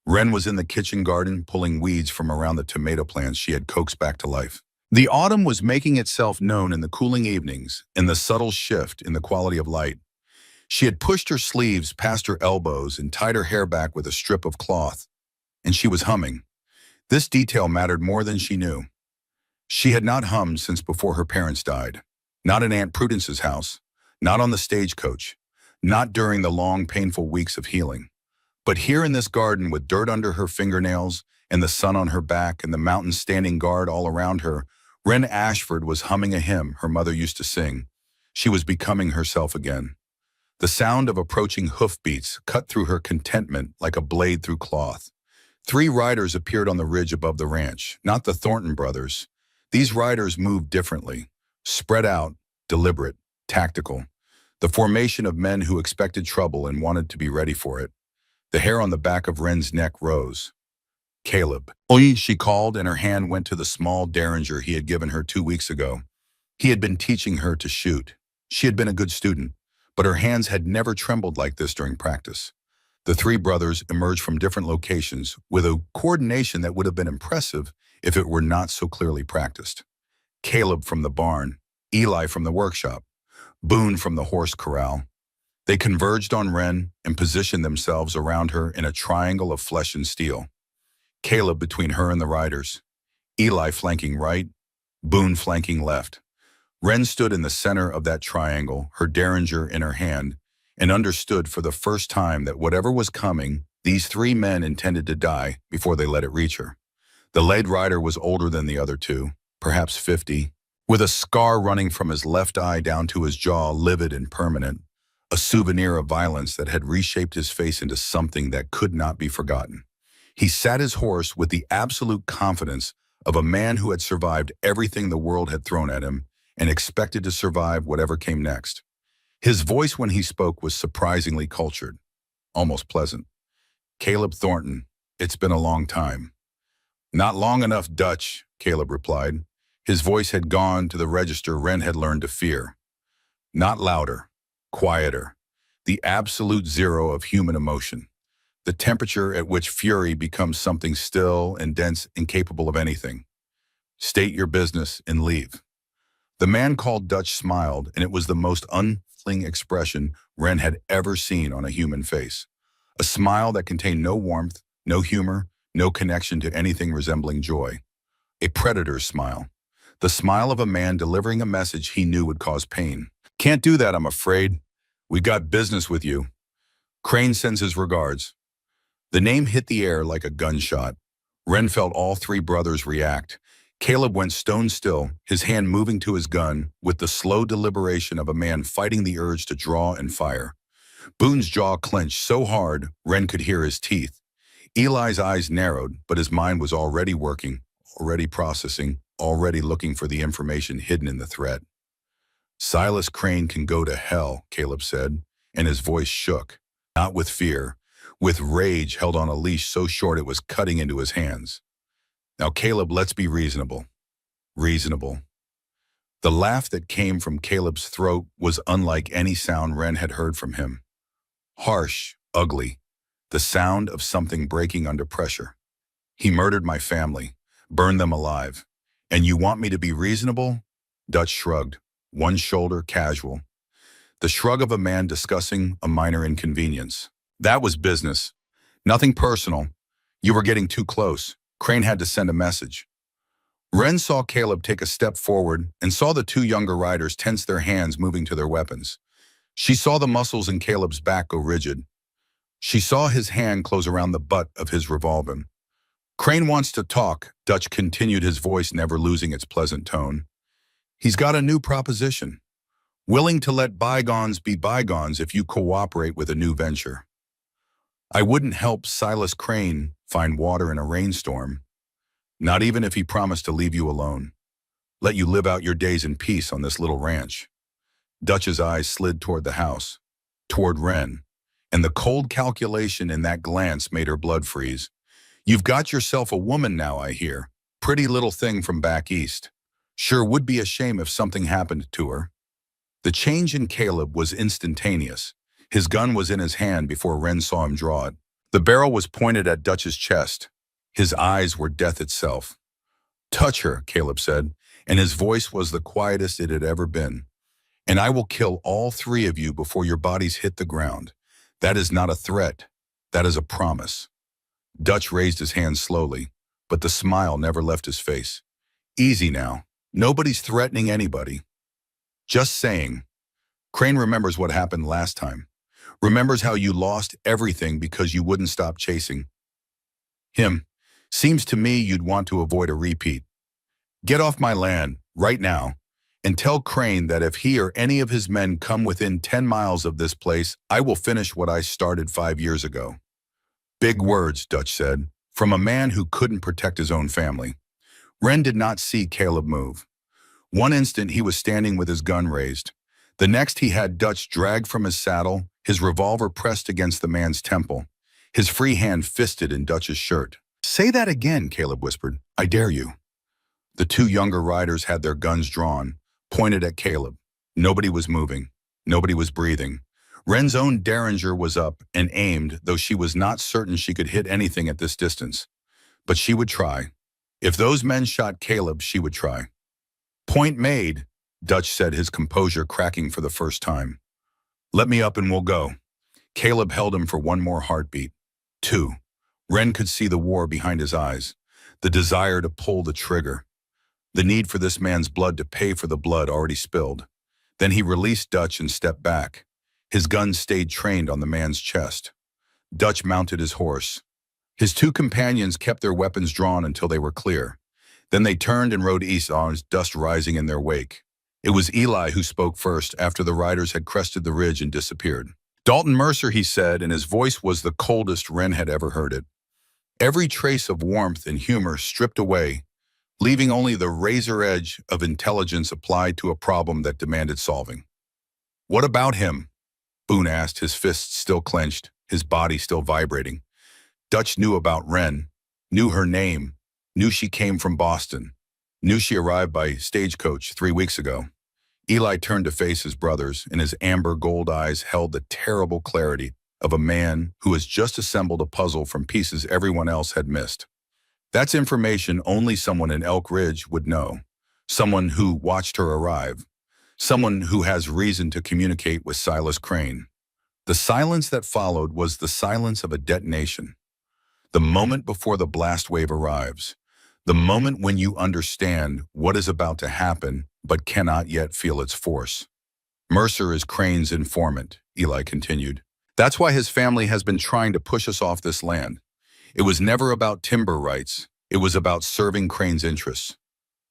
Wren was in the kitchen garden pulling weeds from around the tomato plants she had coaxed back to life. The autumn was making itself known in the cooling evenings, in the subtle shift in the quality of light. She had pushed her sleeves past her elbows and tied her hair back with a strip of cloth, and she was humming. This detail mattered more than she knew. She had not hummed since before her parents died. Not in Aunt Prudence's house, not on the stagecoach, not during the long, painful weeks of healing. But here in this garden with dirt under her fingernails and the sun on her back and the mountains standing guard all around her, Wren Ashford was humming a hymn her mother used to sing. She was becoming herself again. The sound of approaching hoofbeats cut through her contentment like a blade through cloth. 3 riders appeared on the ridge above the ranch, not the Thornton brothers. These riders moved differently, spread out, deliberate, tactical. The formation of men who expected trouble and wanted to be ready for it. The hair on the back of Wren's neck rose. "Caleb." "Oi," she called, and her hand went to the small derringer he had given her 2 weeks ago. He had been teaching her to shoot. She had been a good student, but her hands had never trembled like this during practice. The 3 brothers emerged from different locations with a coordination that would have been impressive if it were not so clearly practiced. Caleb from the barn, Eli from the workshop, Boone from the horse corral. They converged on Wren and positioned themselves around her in a triangle of flesh and steel. Caleb between her and the riders, Eli flanking right, Boone flanking left. Wren stood in the center of that triangle, her derringer in her hand, and understood for the first time that whatever was coming, these 3 men intended to die before they let it reach her. The lead rider was older than the other 2, perhaps 50, with a scar running from his left eye down to his jaw, livid and permanent, a souvenir of violence that had reshaped his face into something that could not be forgotten. He sat his horse with the absolute confidence of a man who had survived everything the world had thrown at him and expected to survive whatever came next. His voice when he spoke was surprisingly cultured, almost pleasant. "Caleb Thornton, it's been a long time." "Not long enough, Dutch," Caleb replied. His voice had gone to the register Wren had learned to fear. Not louder, quieter, the absolute zero of human emotion, the temperature at which fury becomes something still and dense, incapable of anything. "State your business and leave." The man called Dutch smiled, and it was the most unflinching expression Wren had ever seen on a human face. A smile that contained no warmth, no humor, no connection to anything resembling joy. A predator's smile. The smile of a man delivering a message he knew would cause pain. "Can't do that, I'm afraid. We got business with you. Crane sends his regards." The name hit the air like a gunshot. Wren felt all 3 brothers react. Caleb went stone still, his hand moving to his gun with the slow deliberation of a man fighting the urge to draw and fire. Boone's jaw clenched so hard, Wren could hear his teeth. Eli's eyes narrowed, but his mind was already working, already processing, already looking for the information hidden in the threat. Silas Crane can go to hell, Caleb said, and his voice shook, not with fear, with rage held on a leash so short it was cutting into his hands. Now, Caleb, let's be reasonable. Reasonable. The laugh that came from Caleb's throat was unlike any sound Wren had heard from him. Harsh, ugly, the sound of something breaking under pressure. He murdered my family, burned them alive. And you want me to be reasonable? Dutch shrugged, one shoulder casual. The shrug of a man discussing a minor inconvenience. That was business. Nothing personal. You were getting too close. Crane had to send a message. Wren saw Caleb take a step forward and saw the two younger riders tense their hands, moving to their weapons. She saw the muscles in Caleb's back go rigid. She saw his hand close around the butt of his revolver. Crane wants to talk, Dutch continued, his voice never losing its pleasant tone. He's got a new proposition. Willing to let bygones be bygones if you cooperate with a new venture. I wouldn't help Silas Crane find water in a rainstorm. Not even if he promised to leave you alone. Let you live out your days in peace on this little ranch. Dutch's eyes slid toward the house, toward Wren, and the cold calculation in that glance made her blood freeze. You've got yourself a woman now, I hear. Pretty little thing from back east. Sure would be a shame if something happened to her. The change in Caleb was instantaneous. His gun was in his hand before Wren saw him draw it. The barrel was pointed at Dutch's chest. His eyes were death itself. Touch her, Caleb said, and his voice was the quietest it had ever been. And I will kill all three of you before your bodies hit the ground. That is not a threat. That is a promise. Dutch raised his hand slowly, but the smile never left his face. Easy now. Nobody's threatening anybody. Just saying. Crane remembers what happened last time. Remembers how you lost everything because you wouldn't stop chasing him. Seems to me you'd want to avoid a repeat. Get off my land, right now, and tell Crane that if he or any of his men come within 10 miles of this place, I will finish what I started 5 years ago. Big words, Dutch said, from a man who couldn't protect his own family. Wren did not see Caleb move. One instant he was standing with his gun raised. The next he had Dutch dragged from his saddle, his revolver pressed against the man's temple, his free hand fisted in Dutch's shirt. Say that again, Caleb whispered. I dare you. The two younger riders had their guns drawn, pointed at Caleb. Nobody was moving. Nobody was breathing. Wren's own derringer was up and aimed, though she was not certain she could hit anything at this distance. But she would try. If those men shot Caleb, she would try. Point made, Dutch said, his composure cracking for the first time. Let me up and we'll go. Caleb held him for one more heartbeat. 2. Wren could see the war behind his eyes, the desire to pull the trigger, the need for this man's blood to pay for the blood already spilled. Then he released Dutch and stepped back. His gun stayed trained on the man's chest. Dutch mounted his horse. His two companions kept their weapons drawn until they were clear. Then they turned and rode east, on dust rising in their wake. It was Eli who spoke first after the riders had crested the ridge and disappeared. Dalton Mercer, he said, and his voice was the coldest Wren had ever heard it. Every trace of warmth and humor stripped away, leaving only the razor edge of intelligence applied to a problem that demanded solving. What about him? Boone asked, his fists still clenched, his body still vibrating. Dutch knew about Wren, knew her name, knew she came from Boston, knew she arrived by stagecoach 3 weeks ago. Eli turned to face his brothers, and his amber gold eyes held the terrible clarity of a man who has just assembled a puzzle from pieces everyone else had missed. That's information only someone in Elk Ridge would know, someone who watched her arrive, someone who has reason to communicate with Silas Crane. The silence that followed was the silence of a detonation. The moment before the blast wave arrives, the moment when you understand what is about to happen but cannot yet feel its force. Mercer is Crane's informant, Eli continued. That's why his family has been trying to push us off this land. It was never about timber rights. It was about serving Crane's interests.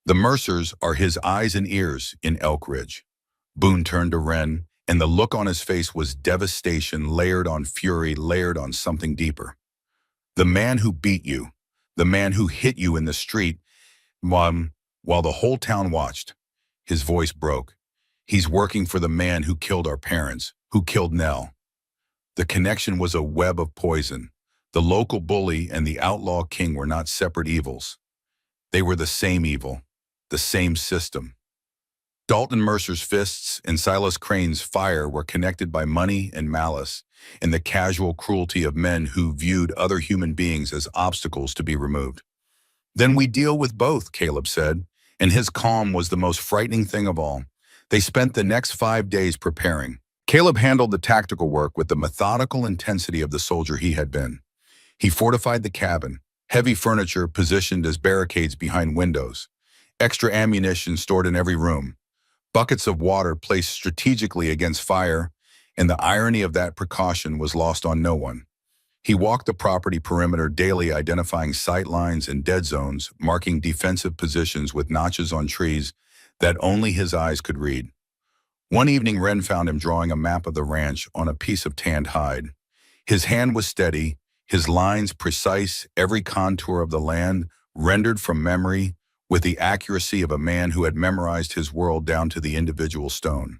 The Mercers are his eyes and ears in Elk Ridge. Boone turned to Wren, and the look on his face was devastation layered on fury, layered on something deeper. The man who beat you, the man who hit you in the street, while, while the whole town watched. His voice broke. He's working for the man who killed our parents, who killed Nell. The connection was a web of poison. The local bully and the outlaw king were not separate evils. They were the same evil, the same system. Dalton Mercer's fists and Silas Crane's fire were connected by money and malice, and the casual cruelty of men who viewed other human beings as obstacles to be removed. Then we deal with both, Caleb said, and his calm was the most frightening thing of all. They spent the next 5 days preparing. Caleb handled the tactical work with the methodical intensity of the soldier he had been. He fortified the cabin, heavy furniture positioned as barricades behind windows, extra ammunition stored in every room, buckets of water placed strategically against fire, and the irony of that precaution was lost on no one. He walked the property perimeter daily, identifying sight lines and dead zones, marking defensive positions with notches on trees that only his eyes could read. One evening, Wren found him drawing a map of the ranch on a piece of tanned hide. His hand was steady, his lines precise, every contour of the land rendered from memory with the accuracy of a man who had memorized his world down to the individual stone.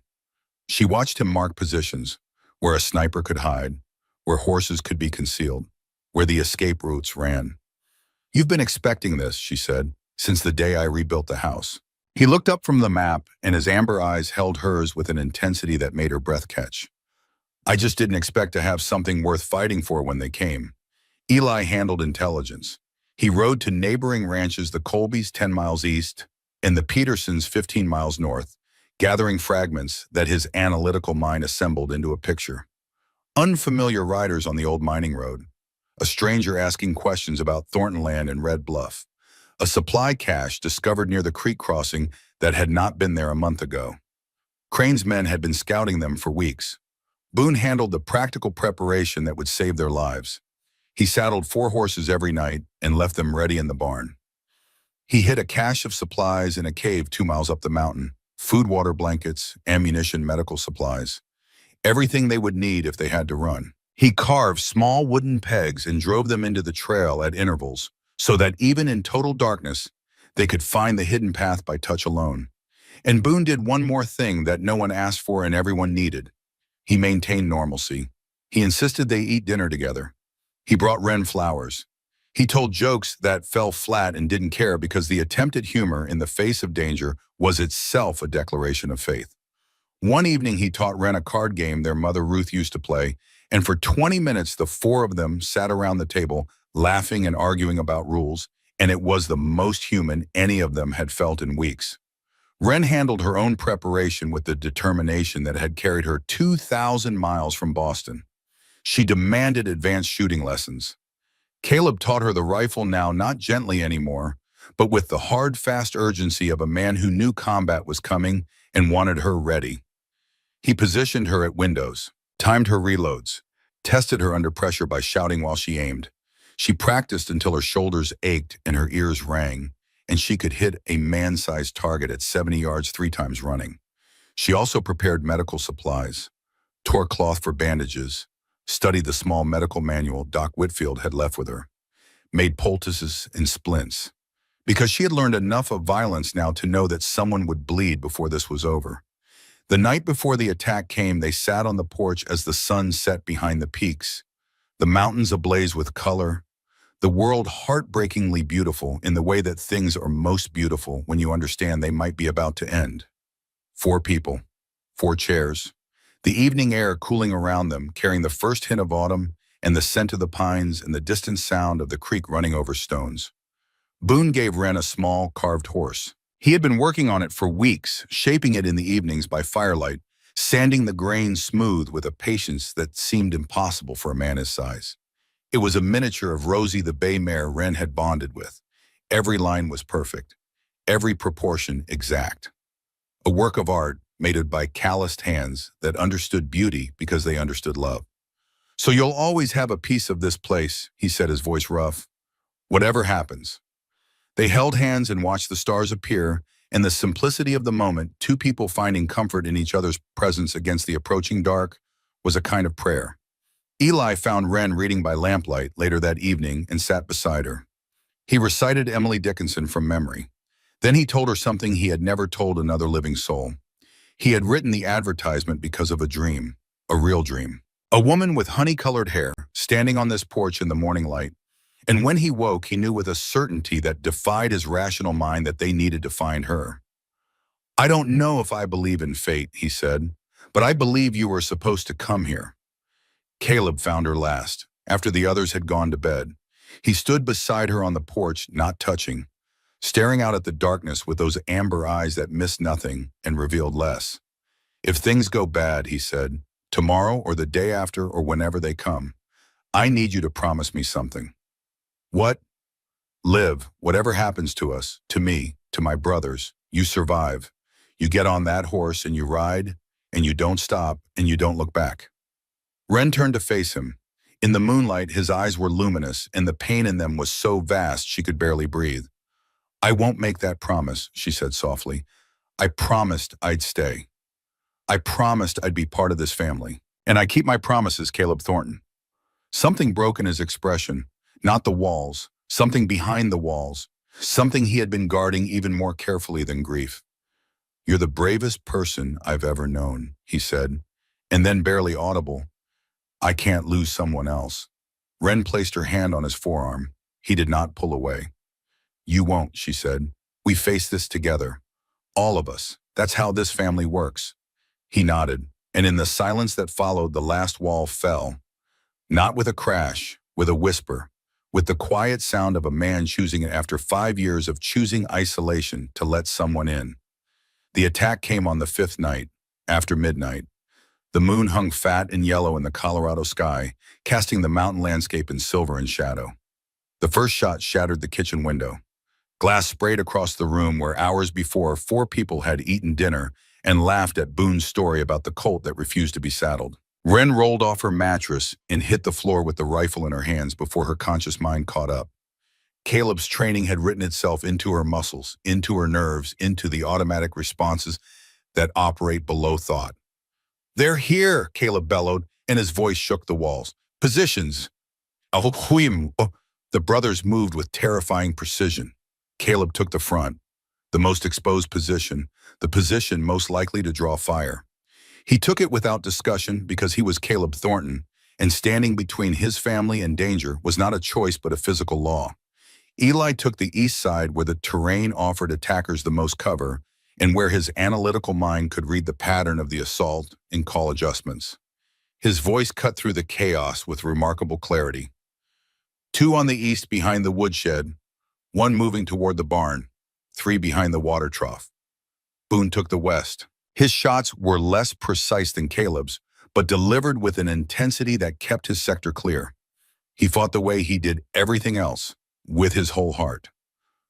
She watched him mark positions, where a sniper could hide, where horses could be concealed, where the escape routes ran. "You've been expecting this," she said, "since the day I rebuilt the house." He looked up from the map, and his amber eyes held hers with an intensity that made her breath catch. "I just didn't expect to have something worth fighting for when they came." Eli handled intelligence. He rode to neighboring ranches, the Colbys 10 miles east and the Petersons 15 miles north, gathering fragments that his analytical mind assembled into a picture. Unfamiliar riders on the old mining road, a stranger asking questions about Thornton Land and Red Bluff, a supply cache discovered near the creek crossing that had not been there a month ago. Crane's men had been scouting them for weeks. Boone handled the practical preparation that would save their lives. He saddled 4 horses every night and left them ready in the barn. He hid a cache of supplies in a cave 2 miles up the mountain: food, water, blankets, ammunition, medical supplies. Everything they would need if they had to run. He carved small wooden pegs and drove them into the trail at intervals so that even in total darkness, they could find the hidden path by touch alone. And Boone did one more thing that no one asked for and everyone needed. He maintained normalcy. He insisted they eat dinner together. He brought Wren flowers. He told jokes that fell flat and didn't care because the attempt at humor in the face of danger was itself a declaration of faith. One evening, he taught Wren a card game their mother Ruth used to play, and for 20 minutes, the 4 of them sat around the table, laughing and arguing about rules, and it was the most human any of them had felt in weeks. Wren handled her own preparation with the determination that had carried her 2,000 miles from Boston. She demanded advanced shooting lessons. Caleb taught her the rifle, now not gently anymore, but with the hard, fast urgency of a man who knew combat was coming and wanted her ready. He positioned her at windows, timed her reloads, tested her under pressure by shouting while she aimed. She practiced until her shoulders ached and her ears rang, and she could hit a man-sized target at 70 yards 3 times running. She also prepared medical supplies, tore cloth for bandages, studied the small medical manual Doc Whitfield had left with her, made poultices and splints, because she had learned enough of violence now to know that someone would bleed before this was over. The night before the attack came, they sat on the porch as the sun set behind the peaks, the mountains ablaze with color, the world heartbreakingly beautiful in the way that things are most beautiful when you understand they might be about to end. 4 people, 4 chairs, the evening air cooling around them, carrying the first hint of autumn and the scent of the pines and the distant sound of the creek running over stones. Boone gave Wren a small, carved horse. He had been working on it for weeks, shaping it in the evenings by firelight, sanding the grain smooth with a patience that seemed impossible for a man his size. It was a miniature of Rosie, the bay mare Wren had bonded with. Every line was perfect, every proportion exact. A work of art made by calloused hands that understood beauty because they understood love. "So you'll always have a piece of this place," he said, his voice rough. "Whatever happens." They held hands and watched the stars appear, and the simplicity of the moment, two people finding comfort in each other's presence against the approaching dark, was a kind of prayer. Eli found Wren reading by lamplight later that evening and sat beside her. He recited Emily Dickinson from memory. Then he told her something he had never told another living soul. He had written the advertisement because of a dream, a real dream. A woman with honey-colored hair, standing on this porch in the morning light. And when he woke, he knew with a certainty that defied his rational mind that they needed to find her. "I don't know if I believe in fate," he said, "but I believe you were supposed to come here." Caleb found her last, after the others had gone to bed. He stood beside her on the porch, not touching, staring out at the darkness with those amber eyes that missed nothing and revealed less. "If things go bad," he said, "tomorrow or the day after or whenever they come, I need you to promise me something." "What?" "Live, whatever happens to us, to me, to my brothers, you survive. You get on that horse and you ride, and you don't stop, and you don't look back." Wren turned to face him. In the moonlight, his eyes were luminous, and the pain in them was so vast she could barely breathe. "I won't make that promise," she said softly. "I promised I'd stay. I promised I'd be part of this family. And I keep my promises, Caleb Thornton." Something broke in his expression, not the walls, something behind the walls, something he had been guarding even more carefully than grief. "You're the bravest person I've ever known," he said, and then barely audible, "I can't lose someone else." Wren placed her hand on his forearm. He did not pull away. "You won't," she said. "We face this together. All of us. That's how this family works." He nodded, and in the silence that followed, the last wall fell. Not with a crash, with a whisper, with the quiet sound of a man choosing it after 5 years of choosing isolation to let someone in. The attack came on the fifth night, after midnight. The moon hung fat and yellow in the Colorado sky, casting the mountain landscape in silver and shadow. The first shot shattered the kitchen window. Glass sprayed across the room where hours before 4 people had eaten dinner and laughed at Boone's story about the colt that refused to be saddled. Wren rolled off her mattress and hit the floor with the rifle in her hands before her conscious mind caught up. Caleb's training had written itself into her muscles, into her nerves, into the automatic responses that operate below thought. "They're here," Caleb bellowed, and his voice shook the walls. "Positions." "Ahoim." The brothers moved with terrifying precision. Caleb took the front, the most exposed position, the position most likely to draw fire. He took it without discussion because he was Caleb Thornton, and standing between his family and danger was not a choice but a physical law. Eli took the east side where the terrain offered attackers the most cover and where his analytical mind could read the pattern of the assault and call adjustments. His voice cut through the chaos with remarkable clarity. 2 on the east behind the woodshed, 1 moving toward the barn, 3 behind the water trough. Boone took the west. His shots were less precise than Caleb's, but delivered with an intensity that kept his sector clear. He fought the way he did everything else, with his whole heart.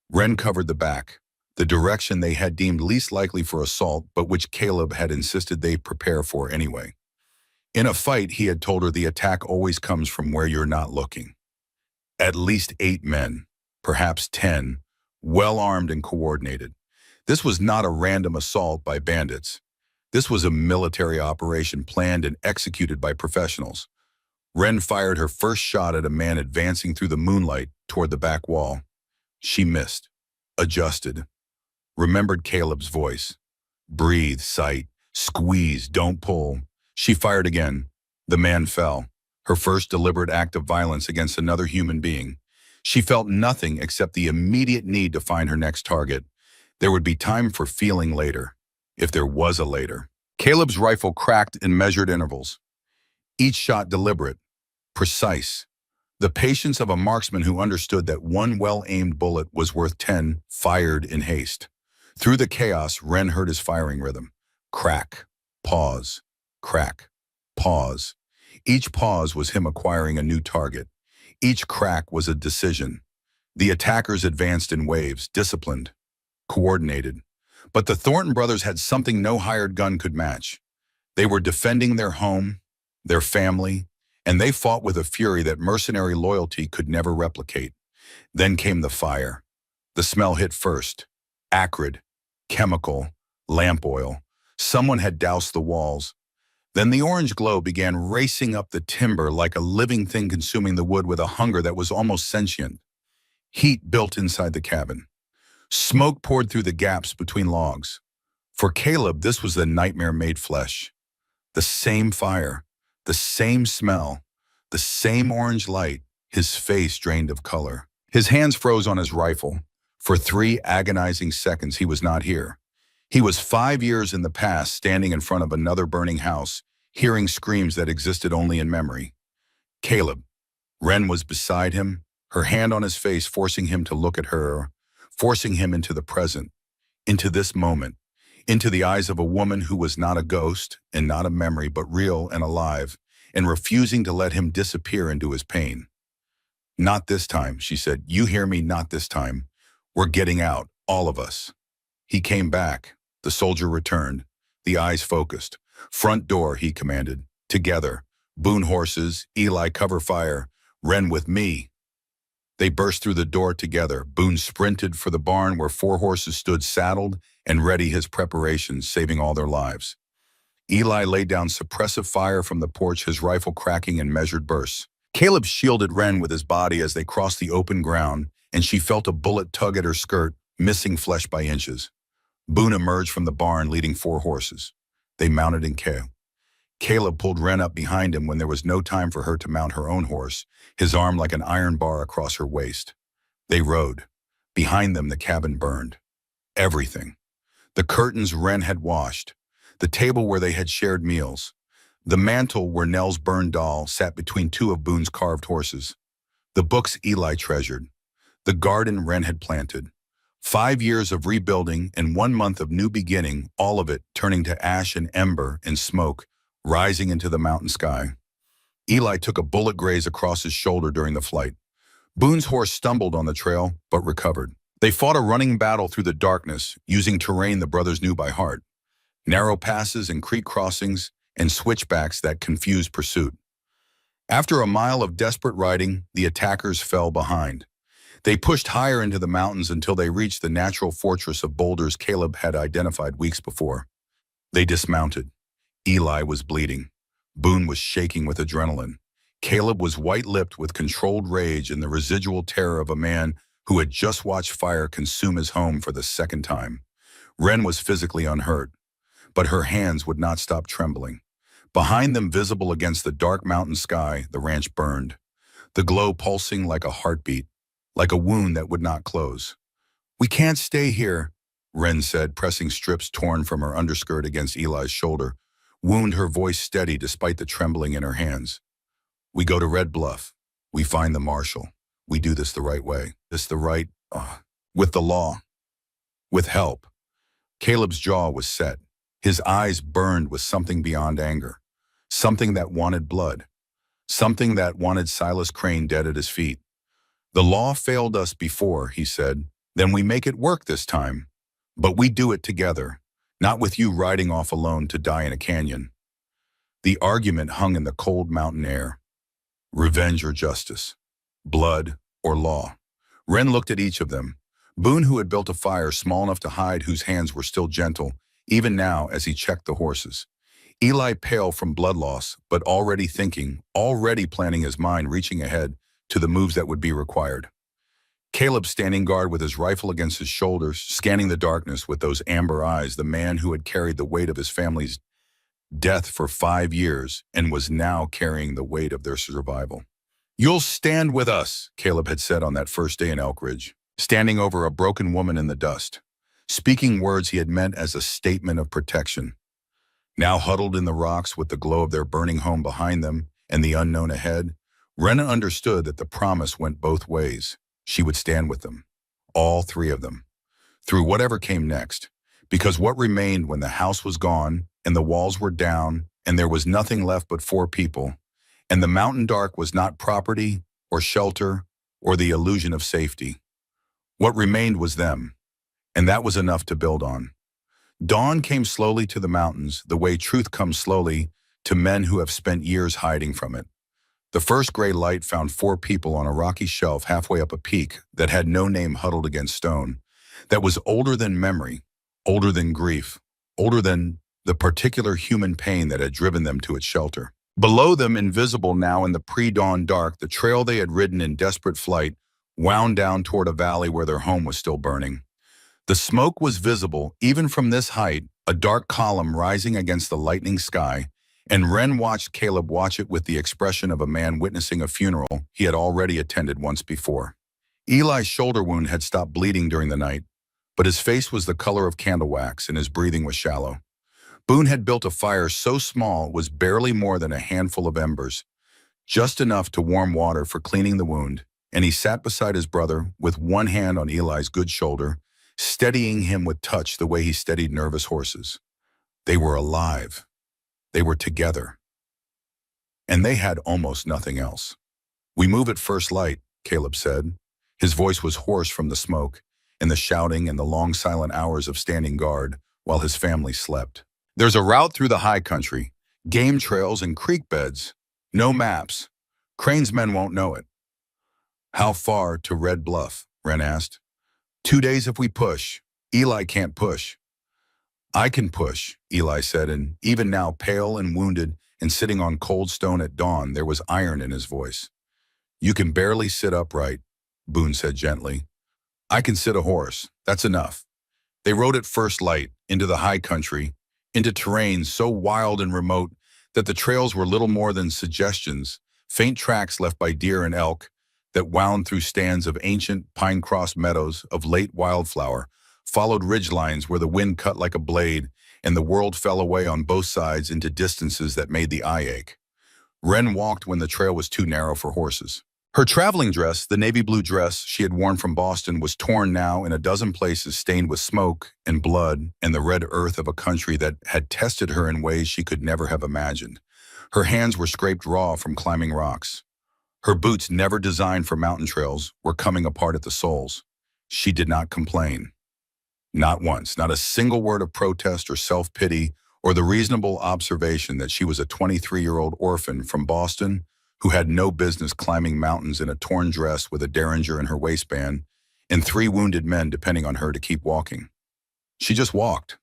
Wren covered the back, the direction they had deemed least likely for assault, but which Caleb had insisted they prepare for anyway. In a fight, he had told her, the attack always comes from where you're not looking. At least 8 men, perhaps 10, well-armed and coordinated. This was not a random assault by bandits. This was a military operation planned and executed by professionals. Wren fired her first shot at a man advancing through the moonlight toward the back wall. She missed, adjusted, remembered Caleb's voice. Breathe, sight, squeeze, don't pull. She fired again. The man fell, her first deliberate act of violence against another human being. She felt nothing except the immediate need to find her next target. There would be time for feeling later, if there was a later. Caleb's rifle cracked in measured intervals. Each shot deliberate, precise. The patience of a marksman who understood that 1 well-aimed bullet was worth 10 fired in haste. Through the chaos, Wren heard his firing rhythm. Crack, pause, crack, pause. Each pause was him acquiring a new target. Each crack was a decision. The attackers advanced in waves, disciplined, coordinated. But the Thornton brothers had something no hired gun could match. They were defending their home, their family, and they fought with a fury that mercenary loyalty could never replicate. Then came the fire. The smell hit first. Acrid, chemical, lamp oil. Someone had doused the walls. Then the orange glow began racing up the timber like a living thing consuming the wood with a hunger that was almost sentient. Heat built inside the cabin. Smoke poured through the gaps between logs. For Caleb, this was the nightmare made flesh. The same fire, the same smell, the same orange light, his face drained of color. His hands froze on his rifle. For 3 agonizing seconds, he was not here. He was 5 years in the past, standing in front of another burning house, hearing screams that existed only in memory. Caleb. Wren was beside him, her hand on his face, forcing him to look at her, forcing him into the present, into this moment, into the eyes of a woman who was not a ghost and not a memory, but real and alive, and refusing to let him disappear into his pain. "Not this time," she said. "You hear me? Not this time. We're getting out, all of us." He came back. The soldier returned, the eyes focused. "Front door," he commanded. "Together. Boone horses, Eli cover fire. Wren with me." They burst through the door together. Boone sprinted for the barn where 4 horses stood saddled and ready, his preparations, saving all their lives. Eli laid down suppressive fire from the porch, his rifle cracking in measured bursts. Caleb shielded Wren with his body as they crossed the open ground, and she felt a bullet tug at her skirt, missing flesh by inches. Boone emerged from the barn leading 4 horses. They mounted in queue. Caleb pulled Wren up behind him when there was no time for her to mount her own horse, his arm like an iron bar across her waist. They rode. Behind them, the cabin burned. Everything. The curtains Wren had washed. The table where they had shared meals. The mantel where Nell's burned doll sat between 2 of Boone's carved horses. The books Eli treasured. The garden Wren had planted. 5 years of rebuilding and 1 month of new beginning, all of it turning to ash and ember and smoke, rising into the mountain sky. Eli took a bullet graze across his shoulder during the flight. Boone's horse stumbled on the trail, but recovered. They fought a running battle through the darkness, using terrain the brothers knew by heart. Narrow passes and creek crossings and switchbacks that confused pursuit. After a mile of desperate riding, the attackers fell behind. They pushed higher into the mountains until they reached the natural fortress of boulders Caleb had identified weeks before. They dismounted. Eli was bleeding. Boone was shaking with adrenaline. Caleb was white-lipped with controlled rage and the residual terror of a man who had just watched fire consume his home for the second time. Wren was physically unhurt, but her hands would not stop trembling. Behind them, visible against the dark mountain sky, the ranch burned, the glow pulsing like a heartbeat, like a wound that would not close. "We can't stay here," Wren said, pressing strips torn from her underskirt against Eli's shoulder, wound her voice steady despite the trembling in her hands. "We go to Red Bluff. We find the marshal. We do this the right way. With the law. With help." Caleb's jaw was set. His eyes burned with something beyond anger. Something that wanted blood. Something that wanted Silas Crane dead at his feet. "The law failed us before," he said. "Then we make it work this time. But we do it together, not with you riding off alone to die in a canyon." The argument hung in the cold mountain air. Revenge or justice? Blood or law? Wren looked at each of them. Boone, who had built a fire small enough to hide, whose hands were still gentle, even now as he checked the horses. Eli, pale from blood loss, but already thinking, already planning his mind, reaching ahead to the moves that would be required. Caleb standing guard with his rifle against his shoulders, scanning the darkness with those amber eyes, the man who had carried the weight of his family's death for 5 years and was now carrying the weight of their survival. "You'll stand with us," Caleb had said on that first day in Elk Ridge, standing over a broken woman in the dust, speaking words he had meant as a statement of protection. Now huddled in the rocks with the glow of their burning home behind them and the unknown ahead, Wren understood that the promise went both ways. She would stand with them, all 3 of them, through whatever came next, because what remained when the house was gone and the walls were down and there was nothing left but 4 people, and the mountain dark was not property or shelter or the illusion of safety. What remained was them, and that was enough to build on. Dawn came slowly to the mountains, the way truth comes slowly to men who have spent years hiding from it. The first gray light found 4 people on a rocky shelf halfway up a peak that had no name huddled against stone, that was older than memory, older than grief, older than the particular human pain that had driven them to its shelter. Below them, invisible now in the pre-dawn dark, the trail they had ridden in desperate flight wound down toward a valley where their home was still burning. The smoke was visible, even from this height, a dark column rising against the lightning sky, and Wren watched Caleb watch it with the expression of a man witnessing a funeral he had already attended once before. Eli's shoulder wound had stopped bleeding during the night, but his face was the color of candle wax and his breathing was shallow. Boone had built a fire so small it was barely more than a handful of embers, just enough to warm water for cleaning the wound, and he sat beside his brother with one hand on Eli's good shoulder, steadying him with touch the way he steadied nervous horses. They were alive. They were together. And they had almost nothing else. "We move at first light," Caleb said. His voice was hoarse from the smoke and the shouting and the long silent hours of standing guard while his family slept. "There's a route through the high country, game trails and creek beds. No maps. Crane's men won't know it." "How far to Red Bluff?" Wren asked. 2 days if we push. Eli can't push." "I can push," Eli said, and even now, pale and wounded and sitting on cold stone at dawn, there was iron in his voice. "You can barely sit upright," Boone said gently. "I can sit a horse. That's enough." They rode at first light, into the high country, into terrain so wild and remote that the trails were little more than suggestions, faint tracks left by deer and elk that wound through stands of ancient pine-crossed meadows of late wildflower, followed ridgelines where the wind cut like a blade and the world fell away on both sides into distances that made the eye ache. Wren walked when the trail was too narrow for horses. Her traveling dress, the navy blue dress she had worn from Boston, was torn now in a dozen places, stained with smoke and blood and the red earth of a country that had tested her in ways she could never have imagined. Her hands were scraped raw from climbing rocks. Her boots, never designed for mountain trails, were coming apart at the soles. She did not complain. Not once, not a single word of protest or self-pity or the reasonable observation that she was a 23-year-old orphan from Boston who had no business climbing mountains in a torn dress with a derringer in her waistband and 3 wounded men depending on her to keep walking. She just walked.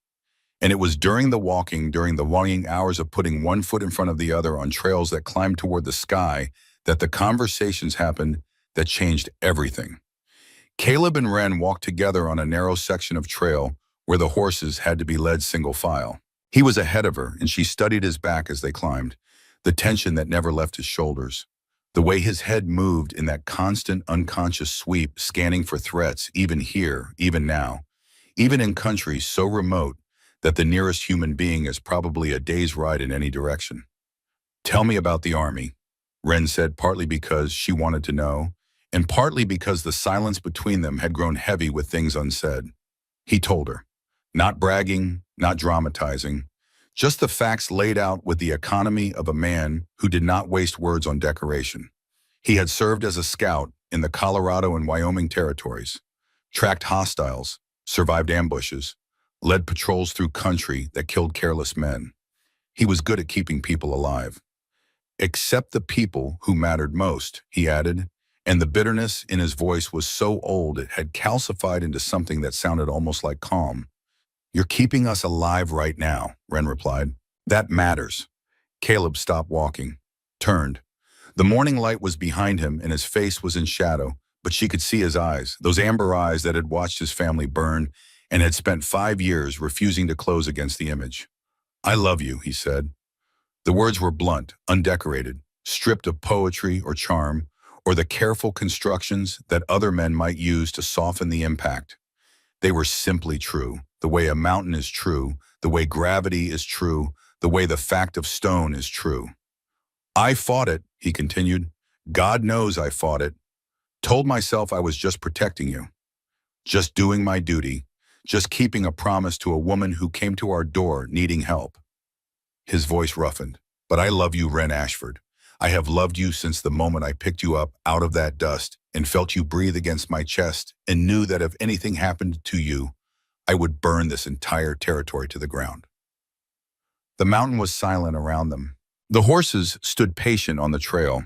And it was during the walking, during the longing hours of putting one foot in front of the other on trails that climbed toward the sky, that the conversations happened that changed everything. Caleb and Wren walked together on a narrow section of trail where the horses had to be led single file. He was ahead of her, and she studied his back as they climbed, the tension that never left his shoulders, the way his head moved in that constant unconscious sweep, scanning for threats, even here, even now, even in countries so remote that the nearest human being is probably a day's ride in any direction. "Tell me about the army," Wren said, partly because she wanted to know, and partly because the silence between them had grown heavy with things unsaid. He told her, not bragging, not dramatizing, just the facts laid out with the economy of a man who did not waste words on decoration. He had served as a scout in the Colorado and Wyoming territories, tracked hostiles, survived ambushes, led patrols through country that killed careless men. He was good at keeping people alive. "Except the people who mattered most," he added, and the bitterness in his voice was so old it had calcified into something that sounded almost like calm. "You're keeping us alive right now," Wren replied. "That matters." Caleb stopped walking, turned. The morning light was behind him and his face was in shadow, but she could see his eyes, those amber eyes that had watched his family burn and had spent 5 years refusing to close against the image. "I love you," he said. The words were blunt, undecorated, stripped of poetry or charm, or the careful constructions that other men might use to soften the impact. They were simply true, the way a mountain is true, the way gravity is true, the way the fact of stone is true. "I fought it," he continued. "God knows I fought it. Told myself I was just protecting you, just doing my duty, just keeping a promise to a woman who came to our door needing help." His voice roughened. "But I love you, Wren Ashford. I have loved you since the moment I picked you up out of that dust and felt you breathe against my chest and knew that if anything happened to you, I would burn this entire territory to the ground." The mountain was silent around them. The horses stood patient on the trail,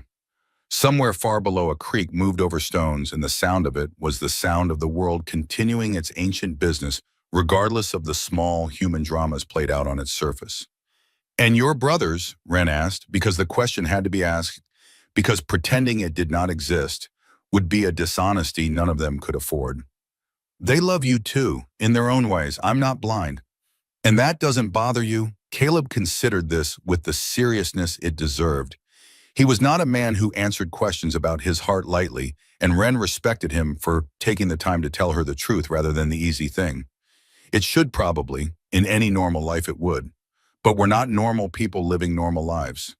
Somewhere far below, a creek moved over stones, and the sound of it was the sound of the world continuing its ancient business, regardless of the small human dramas played out on its surface. "And your brothers?" Wren asked, because the question had to be asked, because pretending it did not exist would be a dishonesty none of them could afford. "They love you too, in their own ways. I'm not blind." "And that doesn't bother you?" Caleb considered this with the seriousness it deserved. He was not a man who answered questions about his heart lightly, and Wren respected him for taking the time to tell her the truth rather than the easy thing. It should probably, in any normal life it would. But we're not normal people living normal lives.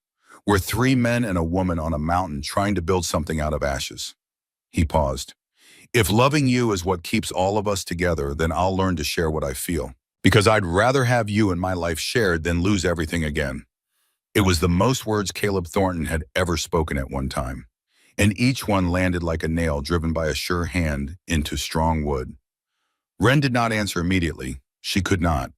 We're three men and a woman on a mountain trying to build something out of ashes. He paused. "If loving you is what keeps all of us together, then I'll learn to share what I feel. Because I'd rather have you and my life shared than lose everything again." It was the most words Caleb Thornton had ever spoken at one time, and each one landed like a nail driven by a sure hand into strong wood. Wren did not answer immediately. She could not.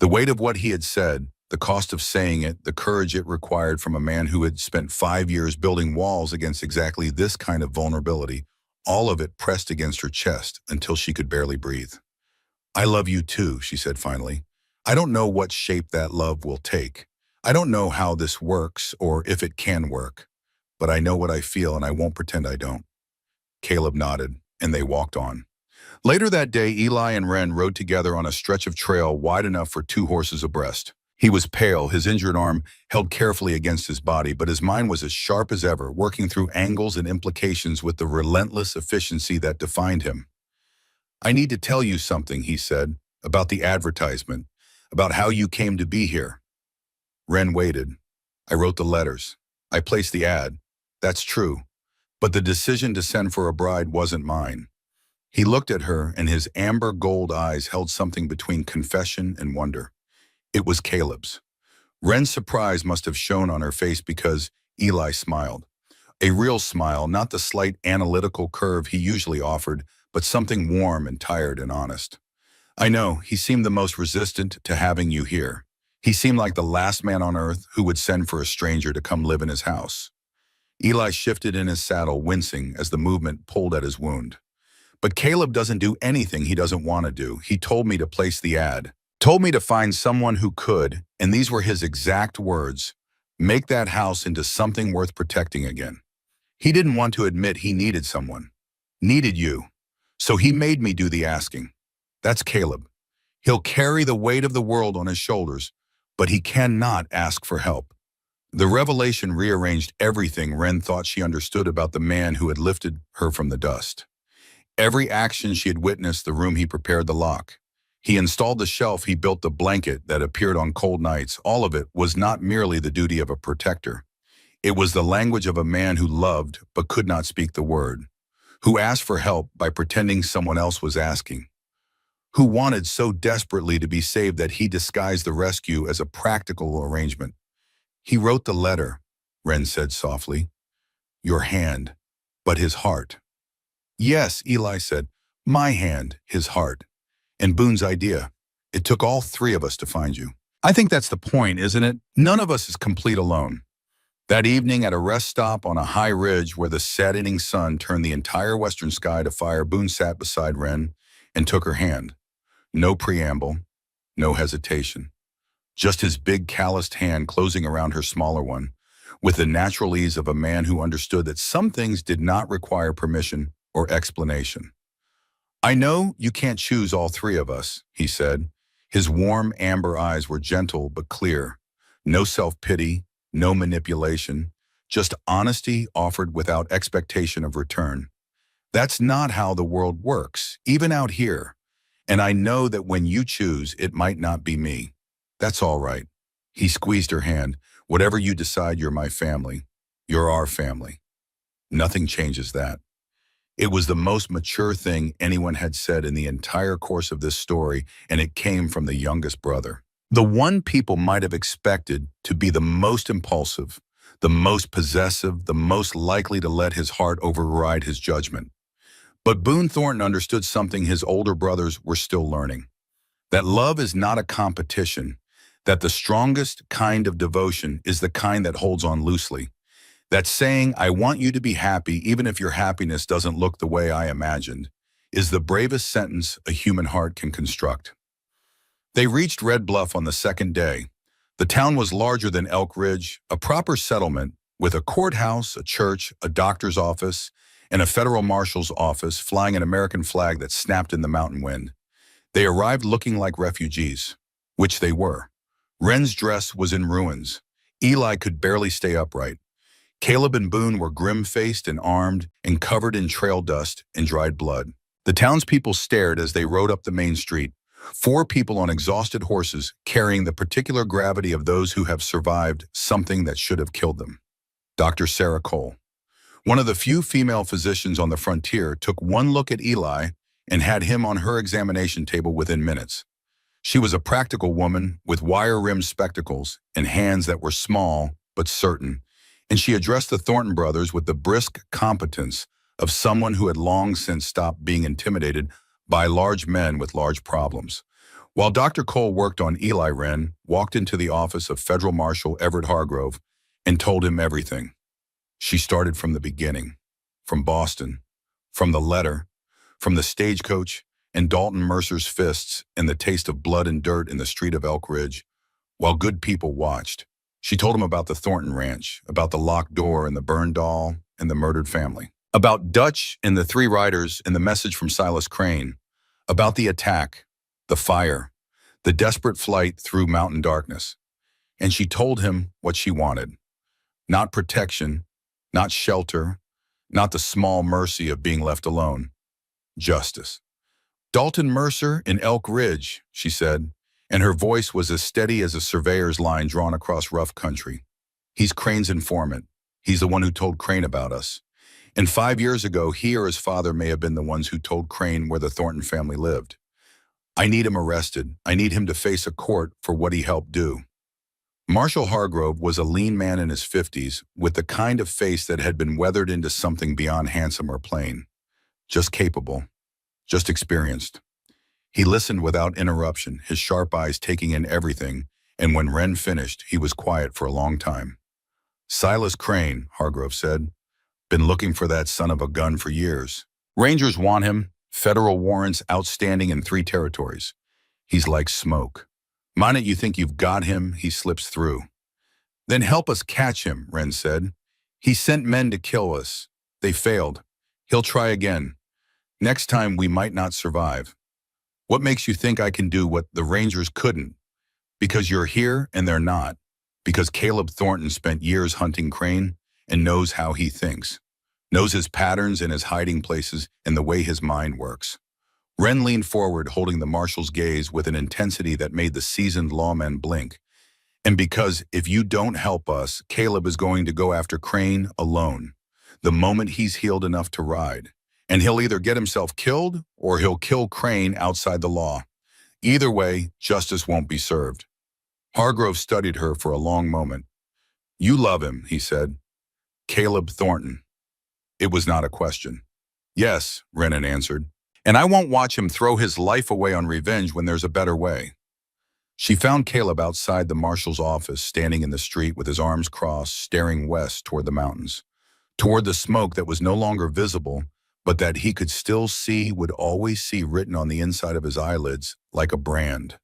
The weight of what he had said, the cost of saying it, the courage it required from a man who had spent 5 years building walls against exactly this kind of vulnerability, all of it pressed against her chest until she could barely breathe. "I love you too," she said finally. "I don't know what shape that love will take. I don't know how this works or if it can work, but I know what I feel and I won't pretend I don't." Caleb nodded, and they walked on. Later that day, Eli and Wren rode together on a stretch of trail wide enough for two horses abreast. He was pale, his injured arm held carefully against his body, but his mind was as sharp as ever, working through angles and implications with the relentless efficiency that defined him. "I need to tell you something," he said, "about the advertisement, about how you came to be here." Wren waited. "I wrote the letters. I placed the ad. That's true. But the decision to send for a bride wasn't mine." He looked at her, and his amber gold eyes held something between confession and wonder. It was Caleb's. Wren's surprise must have shown on her face because Eli smiled. A real smile, not the slight analytical curve he usually offered, but something warm and tired and honest. "I know, he seemed the most resistant to having you here. He seemed like the last man on earth who would send for a stranger to come live in his house." Eli shifted in his saddle, wincing as the movement pulled at his wound. "But Caleb doesn't do anything he doesn't want to do. He told me to place the ad. Told me to find someone who could, and these were his exact words, make that house into something worth protecting again. He didn't want to admit he needed someone. Needed you. So he made me do the asking. That's Caleb. He'll carry the weight of the world on his shoulders, but he cannot ask for help." The revelation rearranged everything Wren thought she understood about the man who had lifted her from the dust. Every action she had witnessed, the room he prepared the lock. He installed the shelf, he built the blanket that appeared on cold nights. All of it was not merely the duty of a protector. It was the language of a man who loved but could not speak the word, who asked for help by pretending someone else was asking, who wanted so desperately to be saved that he disguised the rescue as a practical arrangement. "He wrote the letter," Wren said softly. "Your hand, but his heart." "Yes," Eli said, "my hand, his heart. And Boone's idea. It took all three of us to find you." I think that's the point, isn't it? None of us is complete alone. That evening at a rest stop on a high ridge where the setting sun turned the entire western sky to fire, Boone sat beside Wren and took her hand. No preamble, no hesitation. Just his big calloused hand closing around her smaller one, with the natural ease of a man who understood that some things did not require permission or explanation. "I know you can't choose all three of us," he said. His warm amber eyes were gentle but clear. No self-pity, no manipulation, just honesty offered without expectation of return. "That's not how the world works, even out here. And I know that when you choose, it might not be me. That's all right." He squeezed her hand. "Whatever you decide, you're my family. You're our family. Nothing changes that." It was the most mature thing anyone had said in the entire course of this story, and it came from the youngest brother. The one people might have expected to be the most impulsive, the most possessive, the most likely to let his heart override his judgment. But Boone Thornton understood something his older brothers were still learning. That love is not a competition, that the strongest kind of devotion is the kind that holds on loosely, That saying, I want you to be happy even if your happiness doesn't look the way I imagined, is the bravest sentence a human heart can construct. They reached Red Bluff on the second day. The town was larger than Elk Ridge, a proper settlement with a courthouse, a church, a doctor's office, and a federal marshal's office flying an American flag that snapped in the mountain wind. They arrived looking like refugees, which they were. Wren's dress was in ruins. Eli could barely stay upright. Caleb and Boone were grim-faced and armed and covered in trail dust and dried blood. The townspeople stared as they rode up the main street, four people on exhausted horses carrying the particular gravity of those who have survived something that should have killed them. Dr. Sarah Cole, one of the few female physicians on the frontier, took one look at Eli and had him on her examination table within minutes. She was a practical woman with wire-rimmed spectacles and hands that were small but certain, and she addressed the Thornton brothers with the brisk competence of someone who had long since stopped being intimidated by large men with large problems. While Dr. Cole worked on Eli, Wren walked into the office of Federal Marshal Everett Hargrove and told him everything. She started from the beginning, from Boston, from the letter, from the stagecoach, and Dalton Mercer's fists and the taste of blood and dirt in the street of Elk Ridge, while good people watched. She told him about the Thornton Ranch, about the locked door and the burned doll and the murdered family, about Dutch and the three riders and the message from Silas Crane, about the attack, the fire, the desperate flight through mountain darkness. And she told him what she wanted. Not protection, not shelter, not the small mercy of being left alone. Justice. Dalton Mercer in Elk Ridge, she said, and her voice was as steady as a surveyor's line drawn across rough country. He's Crane's informant. He's the one who told Crane about us. And 5 years ago, he or his father may have been the ones who told Crane where the Thornton family lived. I need him arrested. I need him to face a court for what he helped do. Marshal Hargrove was a lean man in his 50s with the kind of face that had been weathered into something beyond handsome or plain. Just capable. Just experienced. He listened without interruption, his sharp eyes taking in everything, and when Wren finished, he was quiet for a long time. Silas Crane, Hargrove said, been looking for that son of a gun for years. Rangers want him, federal warrants outstanding in 3 territories. He's like smoke. Minute you think you've got him, he slips through. Then help us catch him, Wren said. He sent men to kill us. They failed. He'll try again. Next time we might not survive. What makes you think I can do what the Rangers couldn't? Because you're here and they're not. Because Caleb Thornton spent years hunting Crane and knows how he thinks. Knows his patterns and his hiding places and the way his mind works. Wren leaned forward, holding the marshal's gaze with an intensity that made the seasoned lawmen blink. And because if you don't help us, Caleb is going to go after Crane alone, the moment he's healed enough to ride. And he'll either get himself killed or he'll kill Crane outside the law. Either way, justice won't be served. Hargrove studied her for a long moment. You love him, he said. Caleb Thornton. It was not a question. Yes, Wren answered. And I won't watch him throw his life away on revenge when there's a better way. She found Caleb outside the marshal's office, standing in the street with his arms crossed, staring west toward the mountains, toward the smoke that was no longer visible, but that he could still see, would always see written on the inside of his eyelids like a brand.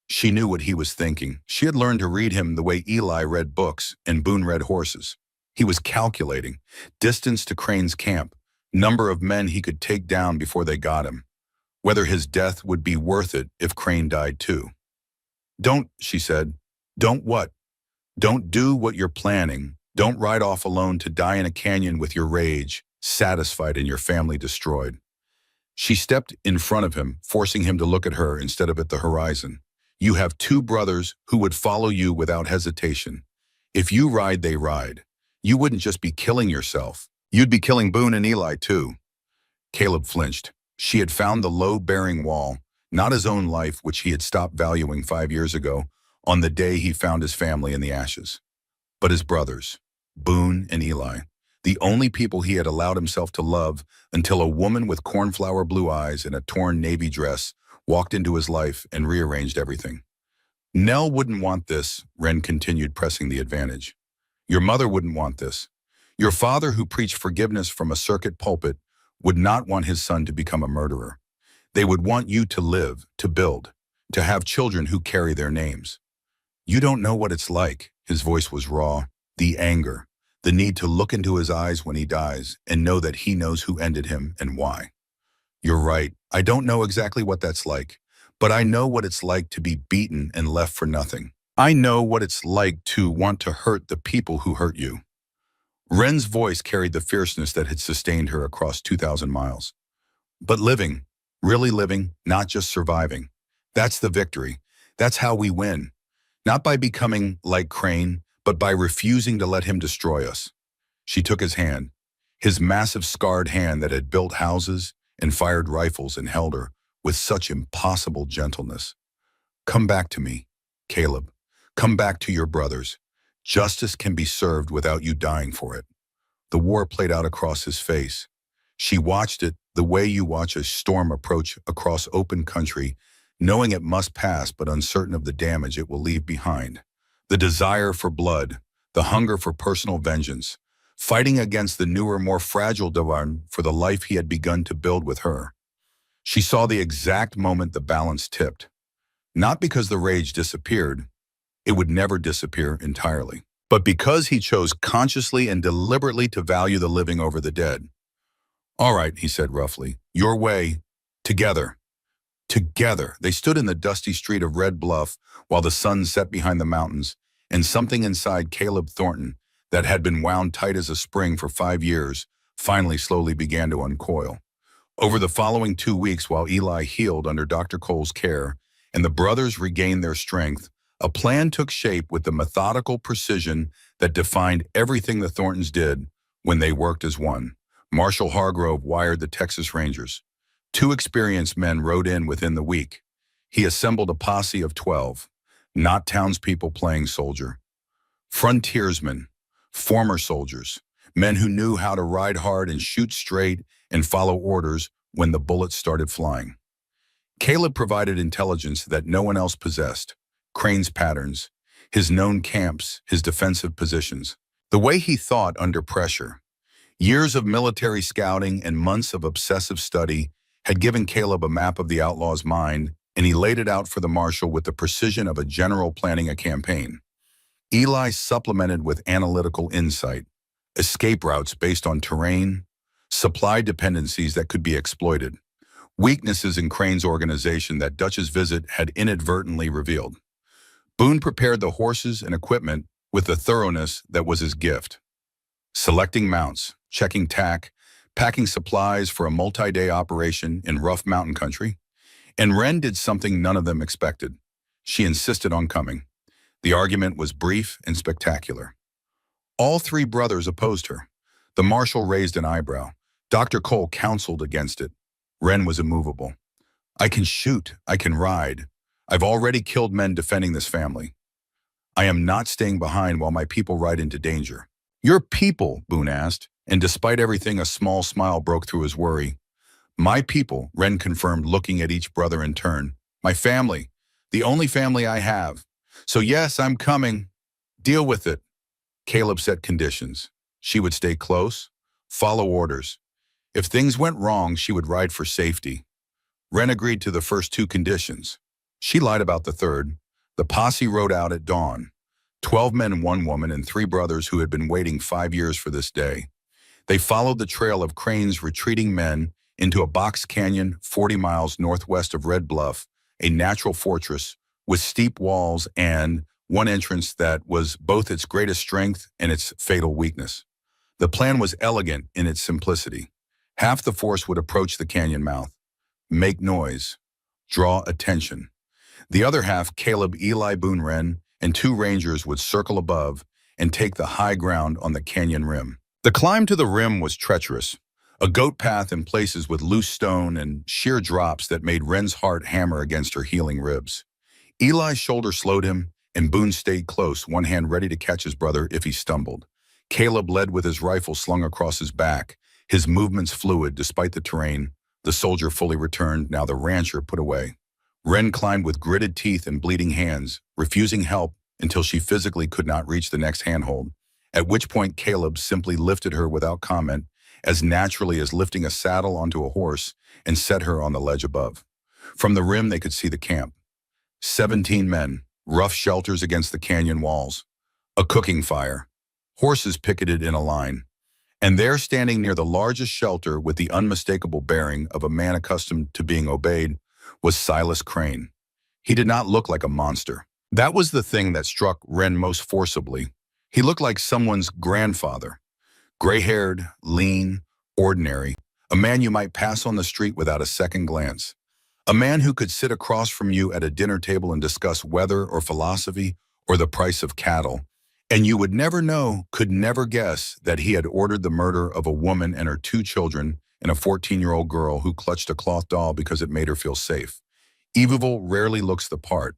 She knew what he was thinking. She had learned to read him the way Eli read books and Boone read horses. He was calculating distance to Crane's camp, number of men he could take down before they got him, whether his death would be worth it if Crane died too. Don't, she said. Don't what? Don't do what you're planning. Don't ride off alone to die in a canyon with your rage satisfied and your family destroyed. She stepped in front of him, forcing him to look at her instead of at the horizon. You have 2 brothers who would follow you without hesitation. If you ride, they ride. You wouldn't just be killing yourself. You'd be killing Boone and Eli too. Caleb flinched. She had found the load-bearing wall, not his own life, which he had stopped valuing 5 years ago, on the day he found his family in the ashes. But his brothers, Boone and Eli, the only people he had allowed himself to love until a woman with cornflower blue eyes and a torn navy dress walked into his life and rearranged everything. Nell wouldn't want this, Wren continued, pressing the advantage. Your mother wouldn't want this. Your father, who preached forgiveness from a circuit pulpit, would not want his son to become a murderer. They would want you to live, to build, to have children who carry their names. You don't know what it's like. His voice was raw. The anger, the need to look into his eyes when he dies and know that he knows who ended him and why. You're right. I don't know exactly what that's like, but I know what it's like to be beaten and left for nothing. I know what it's like to want to hurt the people who hurt you. Wren's voice carried the fierceness that had sustained her across 2,000 miles. But living, really living, not just surviving. That's the victory. That's how we win. Not by becoming like Crane, but by refusing to let him destroy us. She took his hand, his massive scarred hand that had built houses and fired rifles, and held her with such impossible gentleness. Come back to me, Caleb. Come back to your brothers. Justice can be served without you dying for it. The war played out across his face. She watched it the way you watch a storm approach across open country, knowing it must pass but uncertain of the damage it will leave behind. The desire for blood, the hunger for personal vengeance, fighting against the newer, more fragile Devan for the life he had begun to build with her. She saw the exact moment the balance tipped. Not because the rage disappeared, it would never disappear entirely, but because he chose consciously and deliberately to value the living over the dead. All right, he said roughly, your way, together. Together, they stood in the dusty street of Red Bluff while the sun set behind the mountains, and something inside Caleb Thornton that had been wound tight as a spring for 5 years finally slowly began to uncoil. Over the following 2 weeks, while Eli healed under Dr. Cole's care and the brothers regained their strength, a plan took shape with the methodical precision that defined everything the Thorntons did when they worked as one. Marshal Hargrove wired the Texas Rangers. 2 experienced men rode in within the week. He assembled a posse of 12, not townspeople playing soldier. Frontiersmen, former soldiers, men who knew how to ride hard and shoot straight and follow orders when the bullets started flying. Caleb provided intelligence that no one else possessed. Crane's patterns, his known camps, his defensive positions, the way he thought under pressure. Years of military scouting and months of obsessive study had given Caleb a map of the outlaw's mind, and he laid it out for the marshal with the precision of a general planning a campaign. Eli supplemented with analytical insight, escape routes based on terrain, supply dependencies that could be exploited, weaknesses in Crane's organization that Dutch's visit had inadvertently revealed. Boone prepared the horses and equipment with the thoroughness that was his gift. Selecting mounts, checking tack, packing supplies for a multi-day operation in rough mountain country. And Wren did something none of them expected. She insisted on coming. The argument was brief and spectacular. All 3 brothers opposed her. The marshal raised an eyebrow. Dr. Cole counseled against it. Wren was immovable. I can shoot. I can ride. I've already killed men defending this family. I am not staying behind while my people ride into danger. Your people, Boone asked, and despite everything, a small smile broke through his worry. My people, Wren confirmed, looking at each brother in turn. My family, the only family I have. So yes, I'm coming. Deal with it. Caleb set conditions. She would stay close, follow orders. If things went wrong, she would ride for safety. Wren agreed to the first 2 conditions. She lied about the third. The posse rode out at dawn. 12 men and 1 woman and 3 brothers who had been waiting 5 years for this day. They followed the trail of Crane's retreating men into a box canyon 40 miles northwest of Red Bluff, a natural fortress with steep walls and one entrance that was both its greatest strength and its fatal weakness. The plan was elegant in its simplicity. Half the force would approach the canyon mouth, make noise, draw attention. The other half, Caleb, Eli, Boone, Wren, and 2 rangers would circle above and take the high ground on the canyon rim. The climb to the rim was treacherous, a goat path in places with loose stone and sheer drops that made Wren's heart hammer against her healing ribs. Eli's shoulder slowed him, and Boone stayed close, one hand ready to catch his brother if he stumbled. Caleb led with his rifle slung across his back, his movements fluid despite the terrain. The soldier fully returned, now the rancher put away. Wren climbed with gritted teeth and bleeding hands, refusing help until she physically could not reach the next handhold. at which point Caleb simply lifted her without comment, as naturally as lifting a saddle onto a horse, and set her on the ledge above. From the rim they could see the camp. 17 men, rough shelters against the canyon walls, a cooking fire, horses picketed in a line, and there standing near the largest shelter with the unmistakable bearing of a man accustomed to being obeyed was Silas Crane. He did not look like a monster. That was the thing that struck Wren most forcibly. He looked like someone's grandfather, gray-haired, lean, ordinary, a man you might pass on the street without a second glance. A man who could sit across from you at a dinner table and discuss weather or philosophy or the price of cattle, and you would never know, could never guess, that he had ordered the murder of a woman and her 2 children and a 14-year-old girl who clutched a cloth doll because it made her feel safe. Evil rarely looks the part.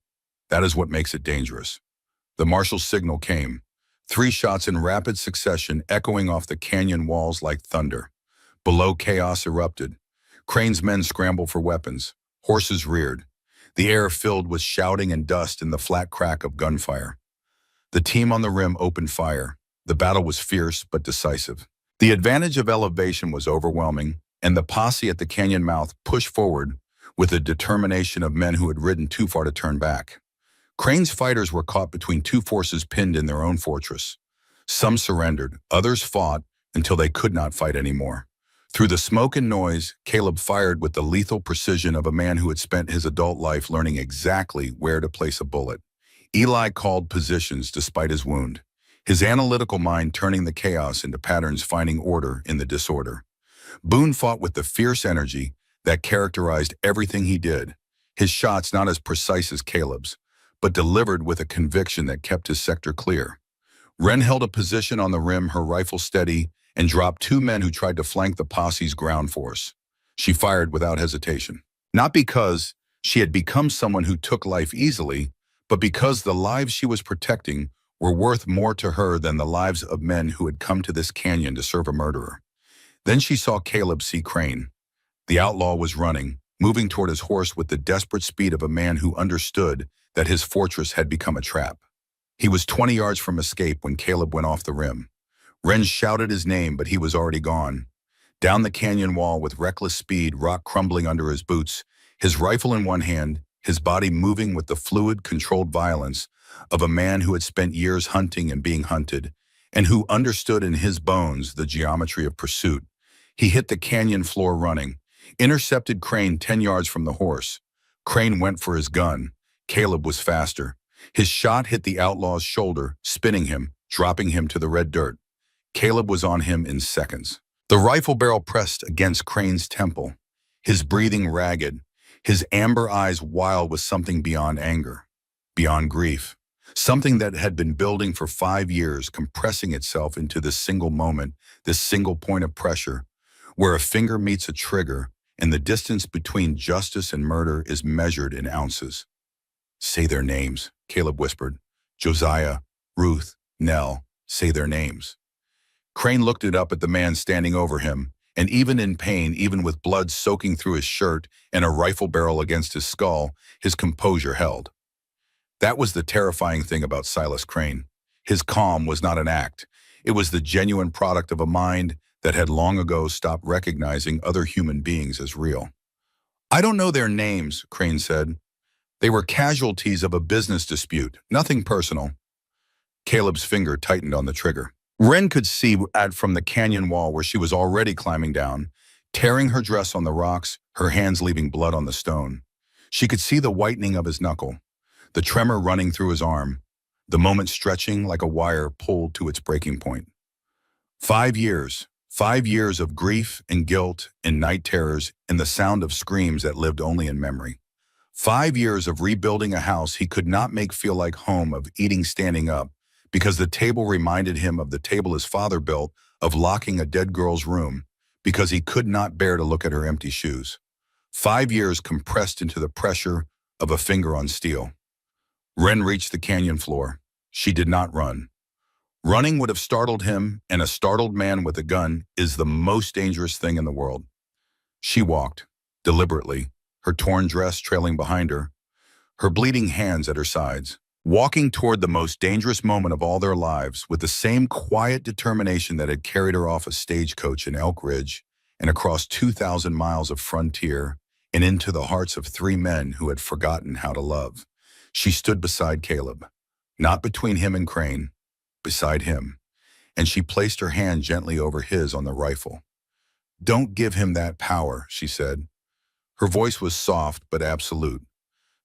That is what makes it dangerous. The marshal's signal came. 3 shots in rapid succession echoing off the canyon walls like thunder. Below, chaos erupted. Crane's men scrambled for weapons. Horses reared. The air filled with shouting and dust and the flat crack of gunfire. The team on the rim opened fire. The battle was fierce but decisive. The advantage of elevation was overwhelming, and the posse at the canyon mouth pushed forward with the determination of men who had ridden too far to turn back. Crane's fighters were caught between 2 forces pinned in their own fortress. Some surrendered, others fought until they could not fight anymore. Through the smoke and noise, Caleb fired with the lethal precision of a man who had spent his adult life learning exactly where to place a bullet. Eli called positions despite his wound, his analytical mind turning the chaos into patterns, finding order in the disorder. Boone fought with the fierce energy that characterized everything he did, his shots not as precise as Caleb's, but delivered with a conviction that kept his sector clear. Wren held a position on the rim, her rifle steady, and dropped 2 men who tried to flank the posse's ground force. She fired without hesitation, not because she had become someone who took life easily, but because the lives she was protecting were worth more to her than the lives of men who had come to this canyon to serve a murderer. Then she saw Caleb see Crane. The outlaw was running, moving toward his horse with the desperate speed of a man who understood that his fortress had become a trap. He was 20 yards from escape when Caleb went off the rim. Wren shouted his name, but he was already gone. Down the canyon wall with reckless speed, rock crumbling under his boots, his rifle in one hand, his body moving with the fluid, controlled violence of a man who had spent years hunting and being hunted, and who understood in his bones the geometry of pursuit. He hit the canyon floor running, intercepted Crane 10 yards from the horse. Crane went for his gun. Caleb was faster. His shot hit the outlaw's shoulder, spinning him, dropping him to the red dirt. Caleb was on him in seconds. The rifle barrel pressed against Crane's temple, his breathing ragged, his amber eyes wild with something beyond anger, beyond grief, something that had been building for 5 years, compressing itself into this single moment, this single point of pressure, where a finger meets a trigger and the distance between justice and murder is measured in ounces. "Say their names," Caleb whispered. "Josiah, Ruth, Nell, say their names." Crane looked it up at the man standing over him, and even in pain, even with blood soaking through his shirt and a rifle barrel against his skull, his composure held. That was the terrifying thing about Silas Crane. His calm was not an act. It was the genuine product of a mind that had long ago stopped recognizing other human beings as real. "I don't know their names," Crane said. "They were casualties of a business dispute, nothing personal." Caleb's finger tightened on the trigger. Wren could see from the canyon wall where she was already climbing down, tearing her dress on the rocks, her hands leaving blood on the stone. She could see the whitening of his knuckle, the tremor running through his arm, the moment stretching like a wire pulled to its breaking point. 5 years, 5 years of grief and guilt and night terrors and the sound of screams that lived only in memory. 5 years of rebuilding a house he could not make feel like home, of eating standing up, because the table reminded him of the table his father built, of locking a dead girl's room, because he could not bear to look at her empty shoes. 5 years compressed into the pressure of a finger on steel. Wren reached the canyon floor. She did not run. Running would have startled him, and a startled man with a gun is the most dangerous thing in the world. She walked, deliberately, her torn dress trailing behind her, her bleeding hands at her sides. walking toward the most dangerous moment of all their lives with the same quiet determination that had carried her off a stagecoach in Elk Ridge and across 2,000 miles of frontier and into the hearts of three men who had forgotten how to love. She stood beside Caleb, not between him and Crane, beside him, and she placed her hand gently over his on the rifle. "Don't give him that power," she said. Her voice was soft but absolute.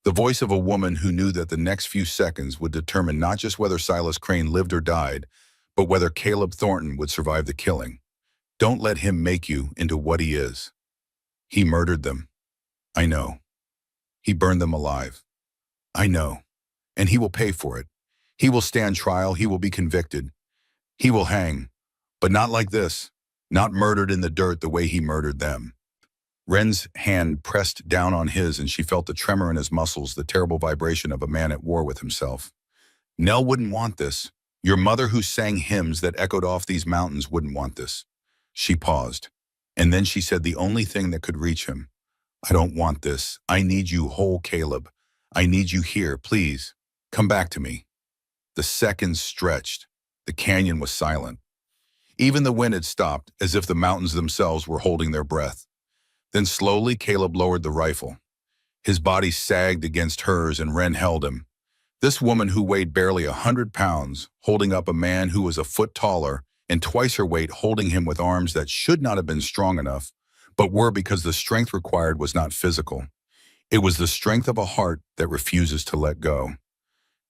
The voice of a woman who knew that the next few seconds would determine not just whether Silas Crane lived or died, but whether Caleb Thornton would survive the killing. "Don't let him make you into what he is. He murdered them. I know. He burned them alive. I know. And he will pay for it. He will stand trial. He will be convicted. He will hang. But not like this. Not murdered in the dirt the way he murdered them." Wren's hand pressed down on his, and she felt the tremor in his muscles, the terrible vibration of a man at war with himself. "Nell wouldn't want this. Your mother, who sang hymns that echoed off these mountains, wouldn't want this." She paused, and then she said the only thing that could reach him. "I don't want this. I need you whole, Caleb. I need you here, please. Come back to me." The seconds stretched. The canyon was silent. Even the wind had stopped, as if the mountains themselves were holding their breath. Then slowly Caleb lowered the rifle. His body sagged against hers, and Wren held him. This woman who weighed barely 100 pounds, holding up a man who was a foot taller and twice her weight, holding him with arms that should not have been strong enough, but were because the strength required was not physical. It was the strength of a heart that refuses to let go.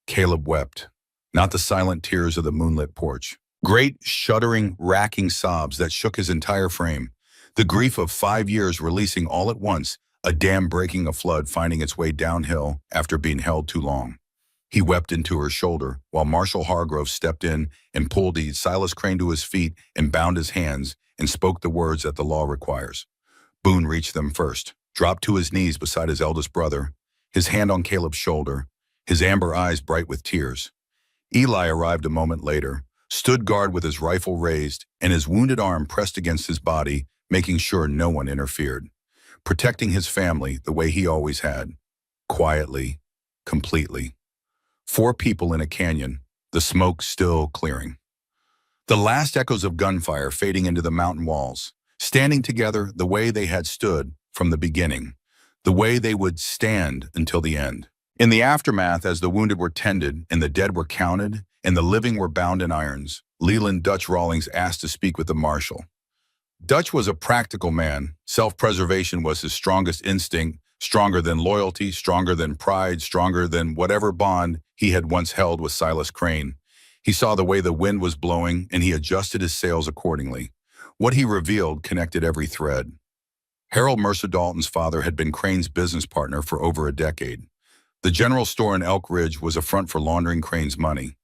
Caleb wept, not the silent tears of the moonlit porch. Great, shuddering, racking sobs that shook his entire frame. The grief of 5 years releasing all at once, a dam breaking a flood finding its way downhill after being held too long. He wept into her shoulder while Marshal Hargrove stepped in and pulled Silas Crane to his feet and bound his hands and spoke the words that the law requires. Boone reached them first, dropped to his knees beside his eldest brother, his hand on Caleb's shoulder, his amber eyes bright with tears. Eli arrived a moment later, stood guard with his rifle raised and his wounded arm pressed against his body, making sure no one interfered, protecting his family the way he always had, quietly, completely. 4 people in a canyon, the smoke still clearing. The last echoes of gunfire fading into the mountain walls, standing together the way they had stood from the beginning, the way they would stand until the end. In the aftermath, as the wounded were tended and the dead were counted and the living were bound in irons, Leland Dutch Rawlings asked to speak with the marshal. Dutch was a practical man. Self-preservation was his strongest instinct, stronger than loyalty, stronger than pride, stronger than whatever bond he had once held with Silas Crane. He saw the way the wind was blowing, and he adjusted his sails accordingly. What he revealed connected every thread. Harold Mercer Dalton's father had been Crane's business partner for over a decade. The general store in Elk Ridge was a front for laundering Crane's money.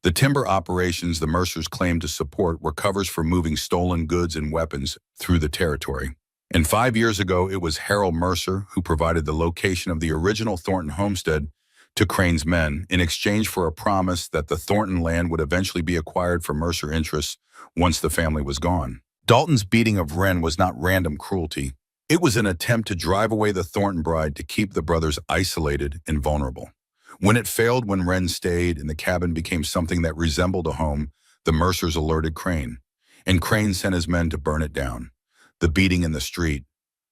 The timber operations the Mercers claimed to support were covers for moving stolen goods and weapons through the territory. And 5 years ago, it was Harold Mercer who provided the location of the original Thornton homestead to Crane's men in exchange for a promise that the Thornton land would eventually be acquired for Mercer interests once the family was gone. Dalton's beating of Wren was not random cruelty. It was an attempt to drive away the Thornton bride to keep the brothers isolated and vulnerable. When it failed, when Wren stayed and the cabin became something that resembled a home, the Mercers alerted Crane, and Crane sent his men to burn it down. The beating in the street,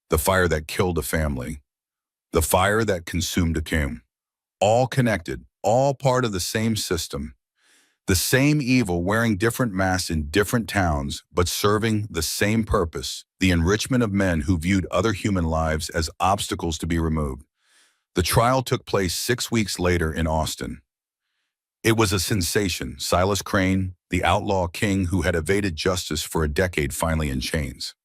the fire that killed a family, the fire that consumed a tomb, all connected, all part of the same system. The same evil wearing different masks in different towns, but serving the same purpose, the enrichment of men who viewed other human lives as obstacles to be removed. The trial took place 6 weeks later in Austin. It was a sensation. Silas Crane, the outlaw king who had evaded justice for a decade, finally in chains.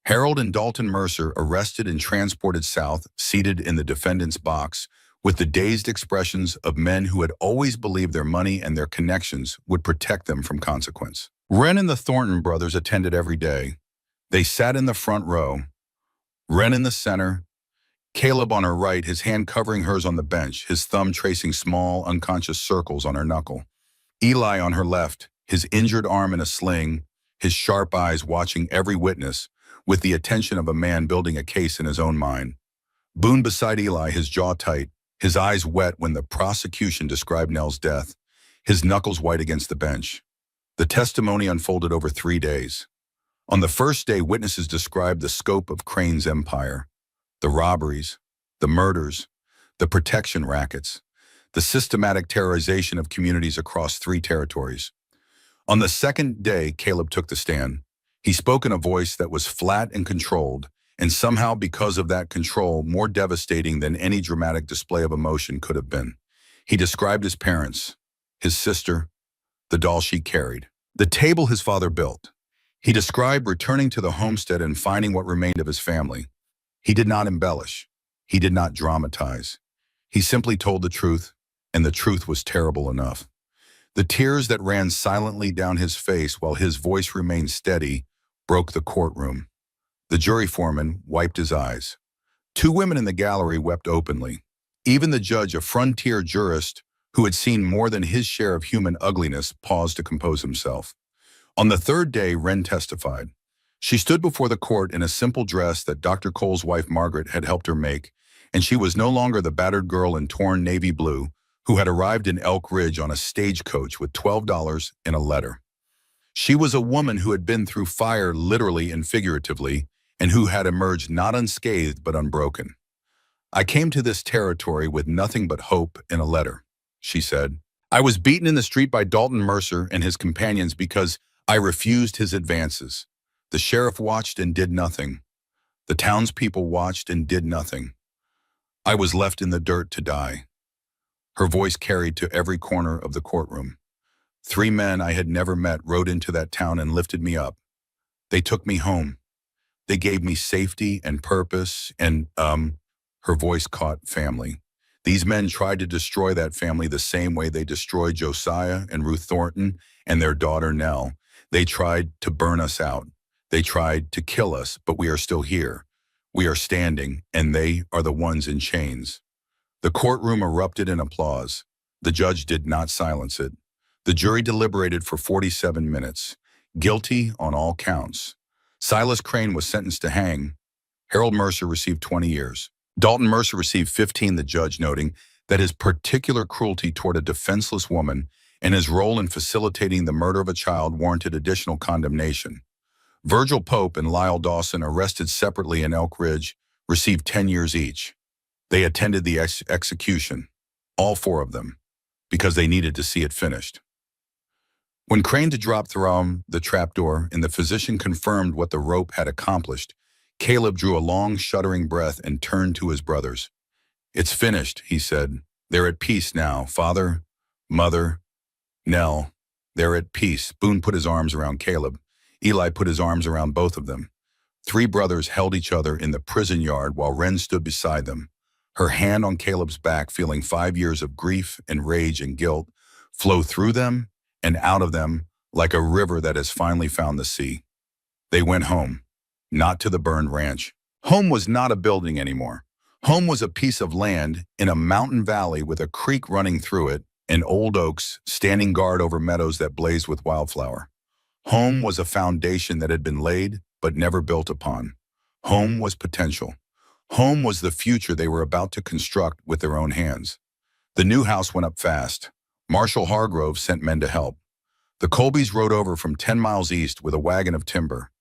Harold and Dalton Mercer arrested and transported south, seated in the defendant's box, with the dazed expressions of men who had always believed their money and their connections would protect them from consequence. Wren and the Thornton brothers attended every day. They sat in the front row, Wren in the center, Caleb on her right, his hand covering hers on the bench, his thumb tracing small, unconscious circles on her knuckle. Eli on her left, his injured arm in a sling, his sharp eyes watching every witness, with the attention of a man building a case in his own mind. Boone beside Eli, his jaw tight, his eyes wet when the prosecution described Nell's death, his knuckles white against the bench. The testimony unfolded over 3 days. On the first day, witnesses described the scope of Crane's empire, the robberies, the murders, the protection rackets, the systematic terrorization of communities across 3 territories. On the second day, Caleb took the stand. He spoke in a voice that was flat and controlled, and somehow, because of that control, more devastating than any dramatic display of emotion could have been. He described his parents, his sister, the doll she carried, the table his father built. He described returning to the homestead and finding what remained of his family. He did not embellish. He did not dramatize. He simply told the truth, and the truth was terrible enough. The tears that ran silently down his face while his voice remained steady broke the courtroom. The jury foreman wiped his eyes. 2 women in the gallery wept openly. Even the judge, a frontier jurist who had seen more than his share of human ugliness, paused to compose himself. On the third day, Wren testified. She stood before the court in a simple dress that Dr. Cole's wife Margaret had helped her make, and she was no longer the battered girl in torn navy blue who had arrived in Elk Ridge on a stagecoach with $12 in a letter. She was a woman who had been through fire literally and figuratively, and who had emerged not unscathed but unbroken. "I came to this territory with nothing but hope in a letter," she said. "I was beaten in the street by Dalton Mercer and his companions because I refused his advances. The sheriff watched and did nothing. The townspeople watched and did nothing. I was left in the dirt to die." Her voice carried to every corner of the courtroom. 3 men I had never met rode into that town and lifted me up. They took me home. They gave me safety and purpose and, her voice caught, family. These men tried to destroy that family the same way they destroyed Josiah and Ruth Thornton and their daughter Nell. They tried to burn us out. They tried to kill us, but we are still here. We are standing, and they are the ones in chains. The courtroom erupted in applause. The judge did not silence it. The jury deliberated for 47 minutes. Guilty on all counts. Silas Crane was sentenced to hang. Harold Mercer received 20 years. Dalton Mercer received 15, the judge noting that his particular cruelty toward a defenseless woman and his role in facilitating the murder of a child warranted additional condemnation. Virgil Pope and Lyle Dawson, arrested separately in Elk Ridge, received 10 years each. They attended the execution, all 4 of them, because they needed to see it finished. When Crane dropped through the trapdoor and the physician confirmed what the rope had accomplished, Caleb drew a long, shuddering breath and turned to his brothers. "It's finished," he said. "They're at peace now. Father, Mother, Nell, they're at peace." Boone put his arms around Caleb. Eli put his arms around both of them. 3 brothers held each other in the prison yard while Wren stood beside them, her hand on Caleb's back, feeling 5 years of grief and rage and guilt flow through them and out of them like a river that has finally found the sea. They went home, not to the burned ranch. Home was not a building anymore. Home was a piece of land in a mountain valley with a creek running through it and old oaks standing guard over meadows that blazed with wildflower. Home was a foundation that had been laid but never built upon. Home was potential. Home was the future they were about to construct with their own hands. The new house went up fast. Marshal Hargrove sent men to help. The Colbys rode over from 10 miles east with a wagon of timber.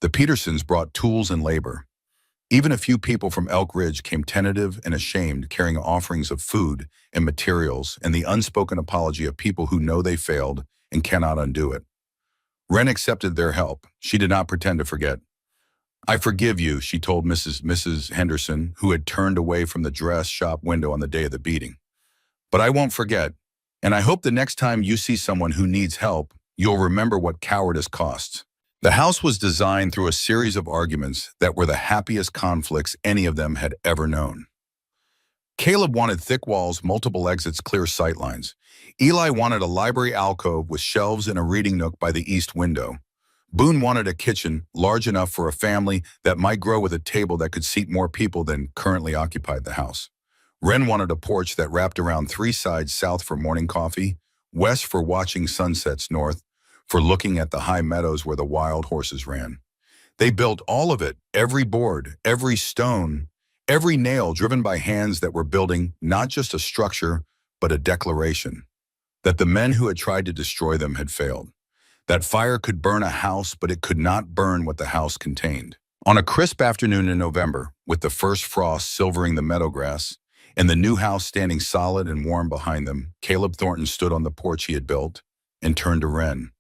The Petersons brought tools and labor. Even a few people from Elk Ridge came tentative and ashamed, carrying offerings of food and materials and the unspoken apology of people who know they failed and cannot undo it. Wren accepted their help. She did not pretend to forget. "I forgive you," she told Mrs. Henderson, who had turned away from the dress shop window on the day of the beating. "But I won't forget, and I hope the next time you see someone who needs help, you'll remember what cowardice costs." The house was designed through a series of arguments that were the happiest conflicts any of them had ever known. Caleb wanted thick walls, multiple exits, clear sightlines. Eli wanted a library alcove with shelves and a reading nook by the east window. Boone wanted a kitchen large enough for a family that might grow with a table that could seat more people than currently occupied the house. Wren wanted a porch that wrapped around 3 sides: south for morning coffee, west for watching sunsets, north for looking at the high meadows where the wild horses ran. They built all of it, every board, every stone, Every nail driven by hands that were building not just a structure, but a declaration that the men who had tried to destroy them had failed. That fire could burn a house, but it could not burn what the house contained. On a crisp afternoon in November, with the first frost silvering the meadow grass, and the new house standing solid and warm behind them, Caleb Thornton stood on the porch he had built and turned to Wren.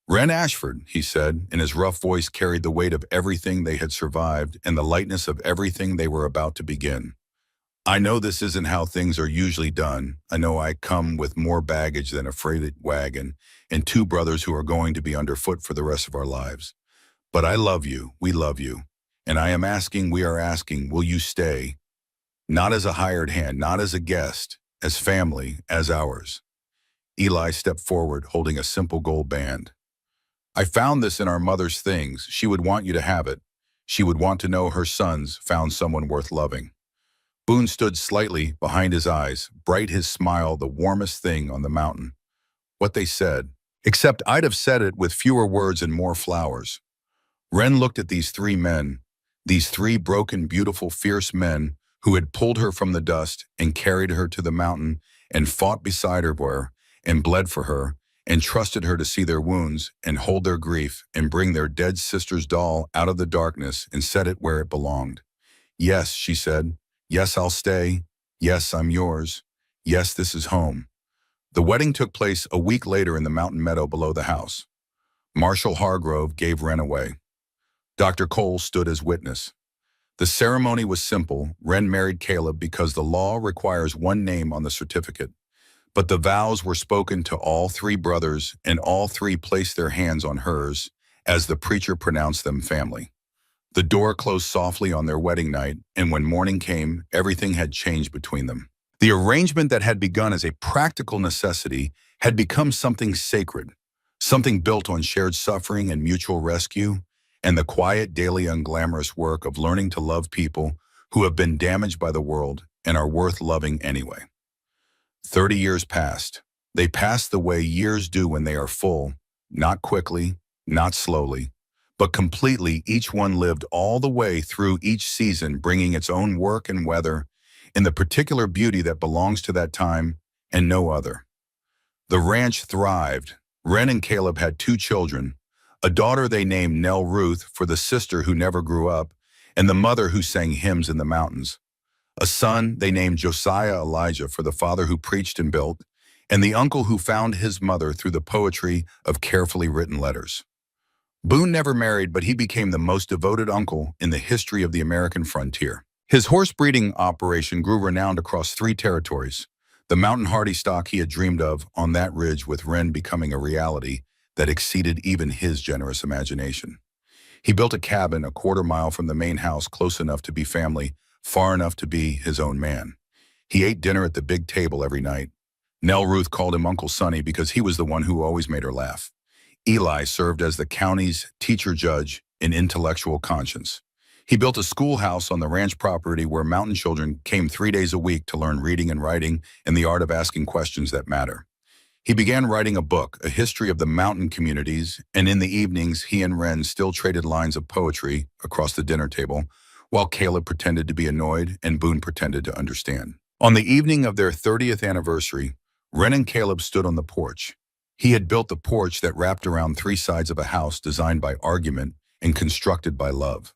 "Wren Ashford," he said, and his rough voice carried the weight of everything they had survived and the lightness of everything they were about to begin. "I know this isn't how things are usually done. I know I come with more baggage than a freighted wagon and two brothers who are going to be underfoot for the rest of our lives. But I love you, we love you, and we are asking, will you stay? Not as a hired hand, not as a guest, as family, as ours." Eli stepped forward, holding a simple gold band. "I found this in our mother's things. She would want you to have it. She would want to know her sons found someone worth loving." Boone stood slightly behind his eyes, bright his smile the warmest thing on the mountain. "What they said. Except I'd have said it with fewer words and more flowers." Wren looked at these three men, these three broken, beautiful, fierce men who had pulled her from the dust and carried her to the mountain and fought beside her and bled for her and trusted her to see their wounds and hold their grief and bring their dead sister's doll out of the darkness and set it where it belonged. "Yes," she said. "Yes, I'll stay. Yes, I'm yours. Yes, this is home." The wedding took place a week later in the mountain meadow below the house. Marshal Hargrove gave Wren away. Dr. Cole stood as witness. The ceremony was simple. Wren married Caleb because the law requires one name on the certificate. But the vows were spoken to all three brothers, and all three placed their hands on hers as the preacher pronounced them family. The door closed softly on their wedding night, and when morning came, everything had changed between them. The arrangement that had begun as a practical necessity had become something sacred, something built on shared suffering and mutual rescue, and the quiet, daily, unglamorous work of learning to love people who have been damaged by the world and are worth loving anyway. 30 years passed. They passed the way years do when they are full, not quickly, not slowly, but completely. Each one lived all the way through each season, bringing its own work and weather in the particular beauty that belongs to that time and no other. The ranch thrived. Wren and Caleb had two children, a daughter they named Nell Ruth for the sister who never grew up, and the mother who sang hymns in the mountains. A son they named Josiah Elijah for the father who preached and built, and the uncle who found his mother through the poetry of carefully written letters. Boone never married, but he became the most devoted uncle in the history of the American frontier. His horse breeding operation grew renowned across 3 territories, the mountain hardy stock he had dreamed of on that ridge, with Wren becoming a reality that exceeded even his generous imagination. He built a cabin a quarter-mile from the main house, close enough to be family, far enough to be his own man. He ate dinner at the big table every night. Nell Ruth called him Uncle Sonny because he was the one who always made her laugh. Eli served as the county's teacher judge in intellectual conscience. He built a schoolhouse on the ranch property where mountain children came 3 days a week to learn reading and writing and the art of asking questions that matter. He began writing a book, a history of the mountain communities, and in the evenings he and Wren still traded lines of poetry across the dinner table, while Caleb pretended to be annoyed and Boone pretended to understand. On the evening of their 30th anniversary, Wren and Caleb stood on the porch. He had built the porch that wrapped around 3 sides of a house designed by argument and constructed by love.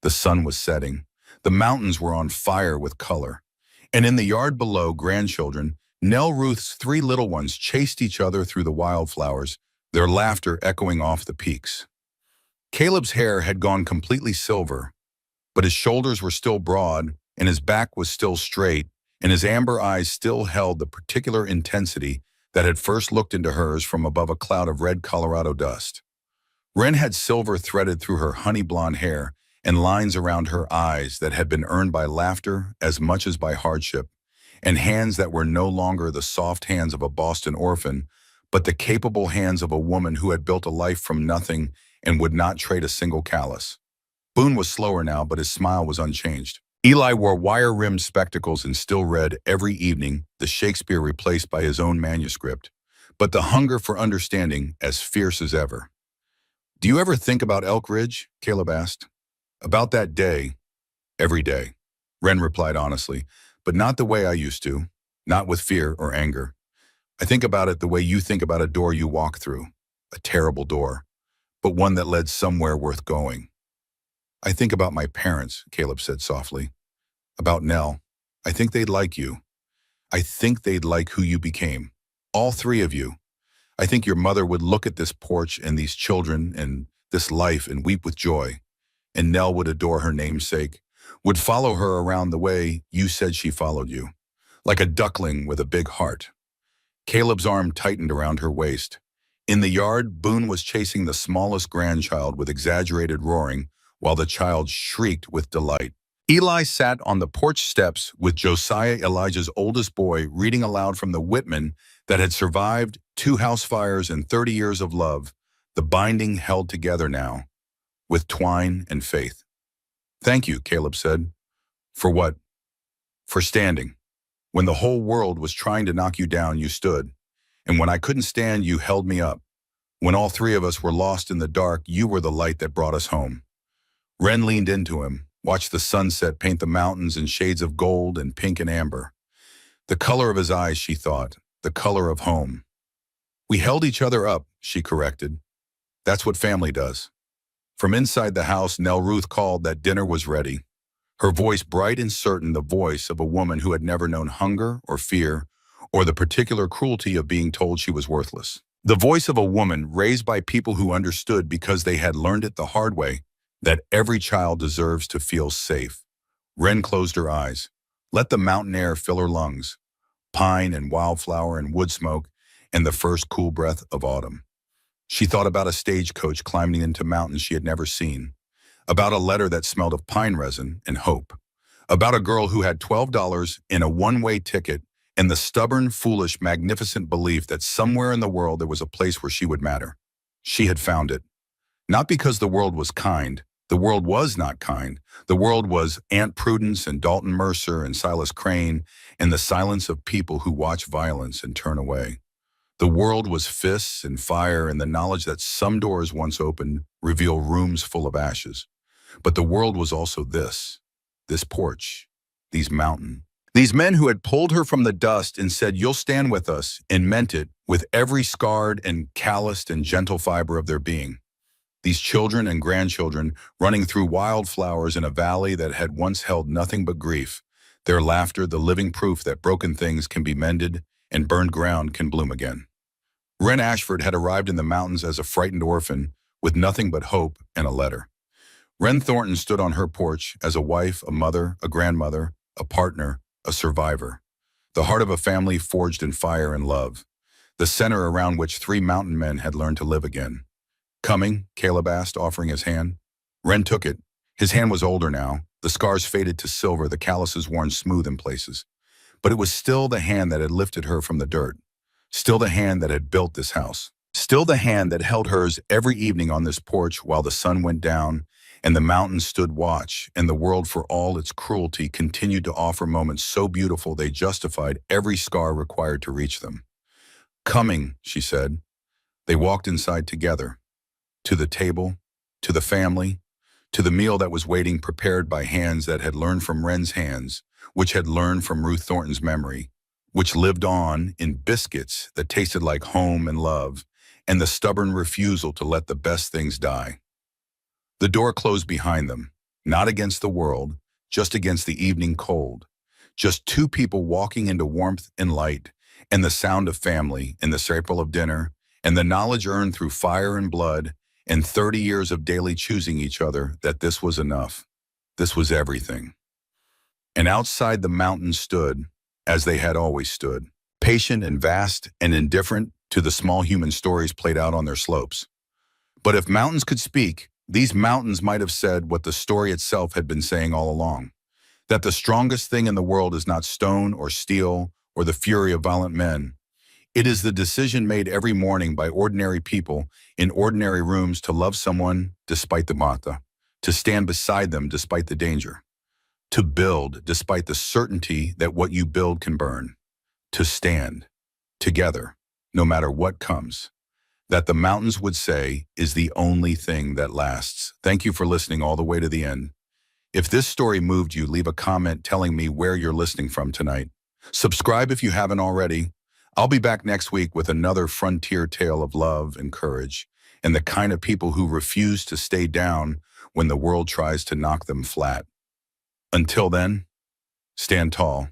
The sun was setting. The mountains were on fire with color. And in the yard below, grandchildren, Nell Ruth's 3 little ones, chased each other through the wildflowers, their laughter echoing off the peaks. Caleb's hair had gone completely silver, but his shoulders were still broad, and his back was still straight, and his amber eyes still held the particular intensity that had first looked into hers from above a cloud of red Colorado dust. Wren had silver threaded through her honey blonde hair and lines around her eyes that had been earned by laughter as much as by hardship, and hands that were no longer the soft hands of a Boston orphan, but the capable hands of a woman who had built a life from nothing and would not trade a single callus. Boone was slower now, but his smile was unchanged. Eli wore wire-rimmed spectacles and still read every evening the Shakespeare replaced by his own manuscript, but the hunger for understanding as fierce as ever. "Do you ever think about Elk Ridge?" Caleb asked. "About that day, every day." Ren replied honestly, but not the way I used to, not with fear or anger. I think about it the way you think about a door you walk through, a terrible door, but one that led somewhere worth going. I think about my parents, Caleb said softly. About Nell. I think they'd like you. I think they'd like who you became. All three of you. I think your mother would look at this porch and these children and this life and weep with joy. And Nell would adore her namesake, would follow her around the way you said she followed you, like a duckling with a big heart. Caleb's arm tightened around her waist. In the yard, Boone was chasing the smallest grandchild with exaggerated roaring, while the child shrieked with delight. Eli sat on the porch steps with Josiah, Elijah's oldest boy, reading aloud from the Whitman that had survived 2 house fires and 30 years of love, the binding held together now, with twine and faith. Thank you, Caleb said. For what? For standing. When the whole world was trying to knock you down, you stood. And when I couldn't stand, you held me up. When all three of us were lost in the dark, you were the light that brought us home. Ren leaned into him, watched the sunset paint the mountains in shades of gold and pink and amber. The color of his eyes, she thought, the color of home. We held each other up, she corrected. That's what family does. From inside the house, Nell Ruth called that dinner was ready. Her voice bright and certain, the voice of a woman who had never known hunger or fear or the particular cruelty of being told she was worthless. The voice of a woman raised by people who understood because they had learned it the hard way, that every child deserves to feel safe. Ren closed her eyes. Let the mountain air fill her lungs, pine and wildflower and wood smoke, and the first cool breath of autumn. She thought about a stagecoach climbing into mountains she had never seen, about a letter that smelled of pine resin and hope, about a girl who had $12 in a one-way ticket and the stubborn, foolish, magnificent belief that somewhere in the world there was a place where she would matter. She had found it. Not because the world was kind. The world was not kind. The world was Aunt Prudence and Dalton Mercer and Silas Crane and the silence of people who watch violence and turn away. The world was fists and fire and the knowledge that some doors once opened reveal rooms full of ashes. But the world was also this porch, these mountains. These men who had pulled her from the dust and said, "You'll stand with us," and meant it with every scarred and calloused and gentle fiber of their being. These children and grandchildren running through wildflowers in a valley that had once held nothing but grief, their laughter the living proof that broken things can be mended and burned ground can bloom again. Ren Ashford had arrived in the mountains as a frightened orphan with nothing but hope and a letter. Ren Thornton stood on her porch as a wife, a mother, a grandmother, a partner, a survivor. The heart of a family forged in fire and love. The center around which 3 mountain men had learned to live again. Coming? Caleb asked, offering his hand. Ren took it. His hand was older now. The scars faded to silver, the calluses worn smooth in places. But it was still the hand that had lifted her from the dirt. Still the hand that had built this house. Still the hand that held hers every evening on this porch while the sun went down and the mountains stood watch, and the world, for all its cruelty, continued to offer moments so beautiful they justified every scar required to reach them. Coming, she said. They walked inside together. To the table, to the family, to the meal that was waiting, prepared by hands that had learned from Ren's hands, which had learned from Ruth Thornton's memory, which lived on in biscuits that tasted like home and love, and the stubborn refusal to let the best things die. The door closed behind them, not against the world, just against the evening cold. Just 2 people walking into warmth and light, and the sound of family, and the circle of dinner, and the knowledge earned through fire and blood, and 30 years of daily choosing each other that this was enough. This was everything. And outside the mountains stood, as they had always stood, patient and vast and indifferent to the small human stories played out on their slopes. But if mountains could speak, these mountains might have said what the story itself had been saying all along, that the strongest thing in the world is not stone or steel or the fury of violent men. It is the decision made every morning by ordinary people in ordinary rooms to love someone despite the mata, to stand beside them despite the danger, to build despite the certainty that what you build can burn, to stand together no matter what comes. That the mountains would say is the only thing that lasts. Thank you for listening all the way to the end. If this story moved you, leave a comment telling me where you're listening from tonight. Subscribe if you haven't already. I'll be back next week with another frontier tale of love and courage, and the kind of people who refuse to stay down when the world tries to knock them flat. Until then, stand tall.